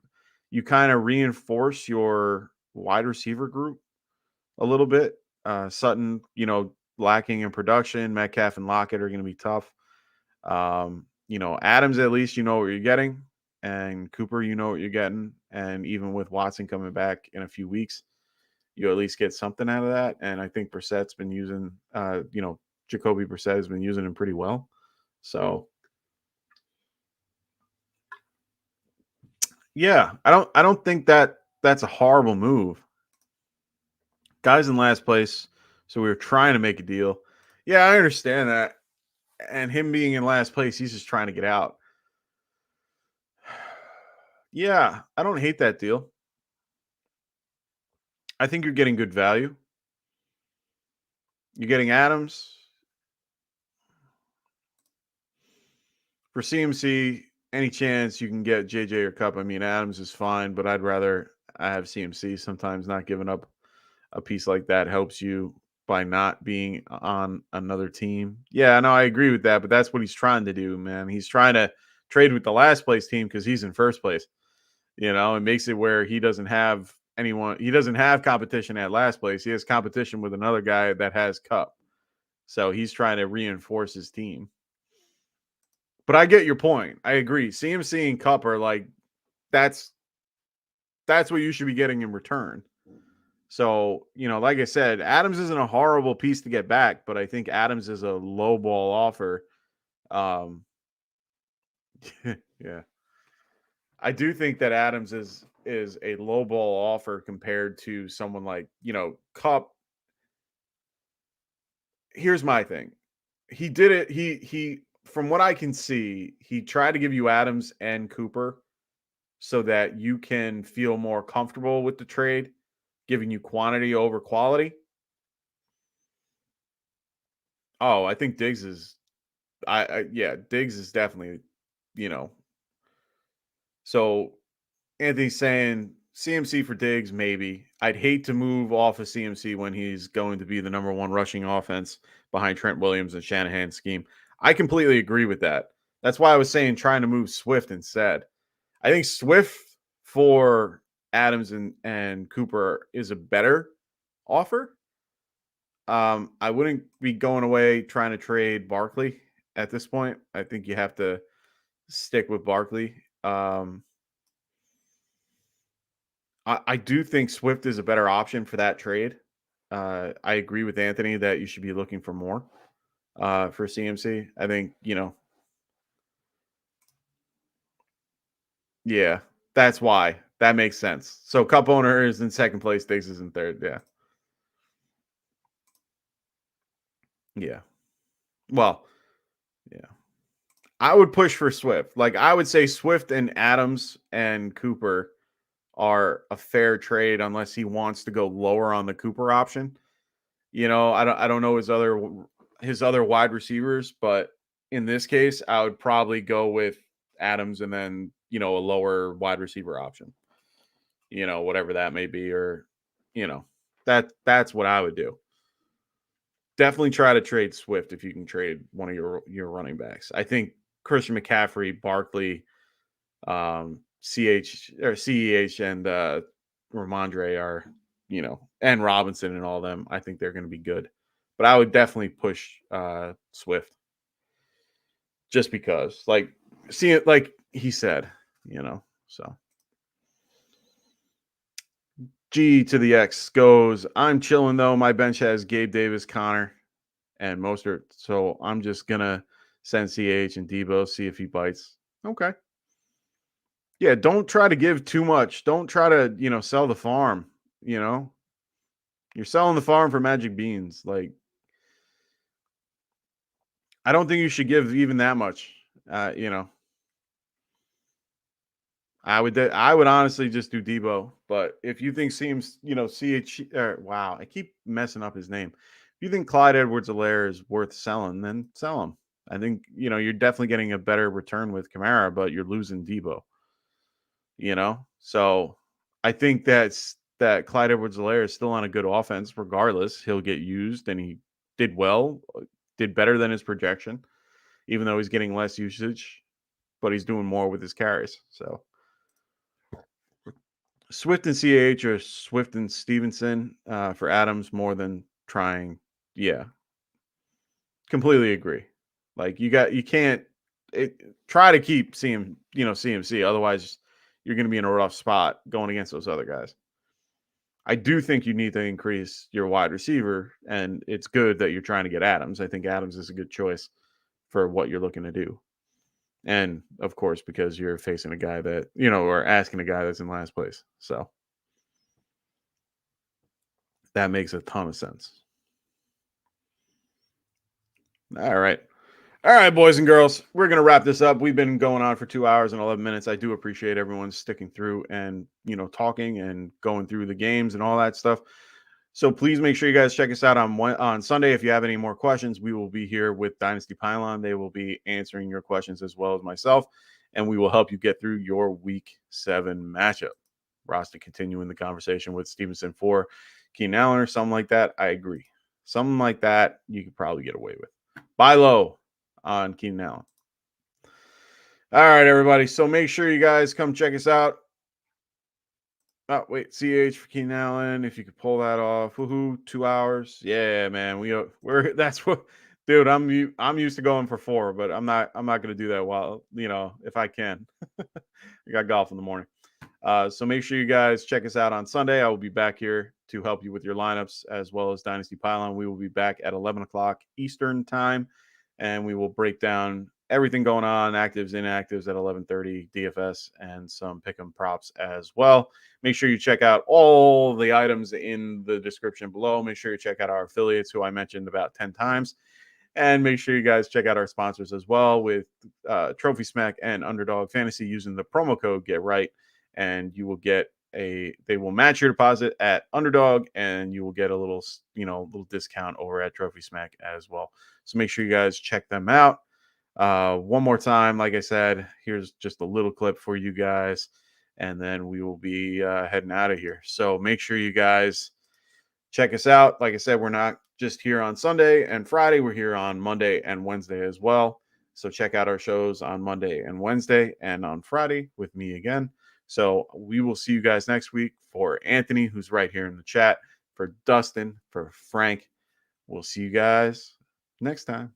reinforce your wide receiver group a little bit. Sutton, lacking in production. Metcalf and Lockett are going to be tough. Adams, at least you know what you're getting, and Cooper, you know what you're getting, and even with Watson coming back in a few weeks, you at least get something out of that. And I think Brissett's been using, Jacoby Brissett has been using him pretty well. So yeah, I don't think that that's a horrible move. Guys in last place, so we were trying to make a deal. Yeah, I understand that. And him being in last place, he's just trying to get out. Yeah, I don't hate that deal. I think you're getting good value. You're getting Adams for CMC. Any chance you can get JJ or Cup? I mean, Adams is fine, but I'd rather I have CMC. Sometimes not giving up a piece like that helps you by not being on another team. Yeah, no, I agree with that, but that's what he's trying to do, man. He's trying to trade with the last place team because he's in first place. It makes it where he doesn't have anyone. He doesn't have competition at last place. He has competition with another guy that has Cup. So he's trying to reinforce his team. But I get your point. I agree. CMC and Cup are like that's what you should be getting in return. So, like I said, Adams isn't a horrible piece to get back, but I think Adams is a low ball offer. Yeah. I do think that Adams is a low ball offer compared to someone like, Cup. Here's my thing. He did it. He from what I can see, he tried to give you Adams and Cooper so that you can feel more comfortable with the trade, giving you quantity over quality. Oh, I think Diggs is yeah, Diggs is definitely, you know. So Anthony's saying CMC for Diggs, maybe. I'd hate to move off of CMC when he's going to be the number one rushing offense behind Trent Williams and Shanahan's scheme. I completely agree with that. That's why I was saying trying to move Swift instead. I think Swift for Adams and Cooper is a better offer. I wouldn't be going away trying to trade Barkley at this point. I think you have to stick with Barkley. I do think Swift is a better option for that trade. I agree with Anthony that you should be looking for more for CMC. I think, yeah, that's why. That makes sense. So Cup owner is in second place, Diggs is in third. Yeah. Yeah. Well, yeah. I would push for Swift. Like I would say Swift and Adams and Cooper are a fair trade unless he wants to go lower on the Cooper option. I don't know his other wide receivers, but in this case, I would probably go with Adams and then, a lower wide receiver option. Whatever that may be, or that's what I would do. Definitely try to trade Swift if you can trade one of your running backs. I think Christian McCaffrey, Barkley, CEH and Ramondre are, and Robinson and all them. I think they're going to be good, but I would definitely push Swift just because, like, see it, like he said, so. G to the X goes, I'm chilling though. My bench has Gabe Davis, Connor, and Mostert. So I'm just going to send CH and Debo, see if he bites. Okay. Yeah, don't try to give too much. Don't try to, sell the farm, You're selling the farm for magic beans. Like, I don't think you should give even that much. I would honestly just do Debo. But if you think seems, wow, I keep messing up his name. If you think Clyde Edwards-Helaire is worth selling, then sell him. I think, you're definitely getting a better return with Kamara, but you're losing Debo. So I think that Clyde Edwards-Helaire is still on a good offense. Regardless, he'll get used, and he did well, did better than his projection, even though he's getting less usage, but he's doing more with his carries. So Swift and CH or Swift and Stevenson for Adams more than trying. Yeah, completely agree. Like you can't try to keep CMC. Otherwise, you're going to be in a rough spot going against those other guys. I do think you need to increase your wide receiver, and it's good that you're trying to get Adams. I think Adams is a good choice for what you're looking to do. And of course, because you're facing a guy that, or asking a guy that's in last place. So that makes a ton of sense. All right. All right, boys and girls, we're going to wrap this up. We've been going on for 2 hours and 11 minutes. I do appreciate everyone sticking through and, talking and going through the games and all that stuff. So please make sure you guys check us out on Sunday. If you have any more questions, we will be here with Dynasty Pylon. They will be answering your questions as well as myself, and we will help you get through your Week 7 matchup. Roster continuing the conversation with Stevenson for Keenan Allen or something like that. I agree. Something like that you could probably get away with. Buy low on Keenan Allen. All right, everybody. So make sure you guys come check us out. Oh, wait, CH for Keenan Allen. If you could pull that off, woohoo! 2 hours, yeah, man. We're that's what, dude. I'm used to going for 4, but I'm not gonna do that while if I can. I got golf in the morning. So make sure you guys check us out on Sunday. I will be back here to help you with your lineups as well as Dynasty Pylon. We will be back at 11 o'clock Eastern time, and we will break down everything going on, actives, inactives at 11:30, DFS, and some pick'em props as well. Make sure you check out all the items in the description below. Make sure you check out our affiliates, who I mentioned about 10 times. And make sure you guys check out our sponsors as well with Trophy Smack and Underdog Fantasy using the promo code GetRight. And you will get they will match your deposit at Underdog, and you will get a little discount over at Trophy Smack as well. So make sure you guys check them out. One more time, like I said, here's just a little clip for you guys, and then we will be heading out of here. So make sure you guys check us out. Like I said, we're not just here on Sunday and Friday. We're here on Monday and Wednesday as well. So check out our shows on Monday and Wednesday and on Friday with me again. So we will see you guys next week. For Anthony, who's right here in the chat, for Dustin, for Frank, we'll see you guys next time.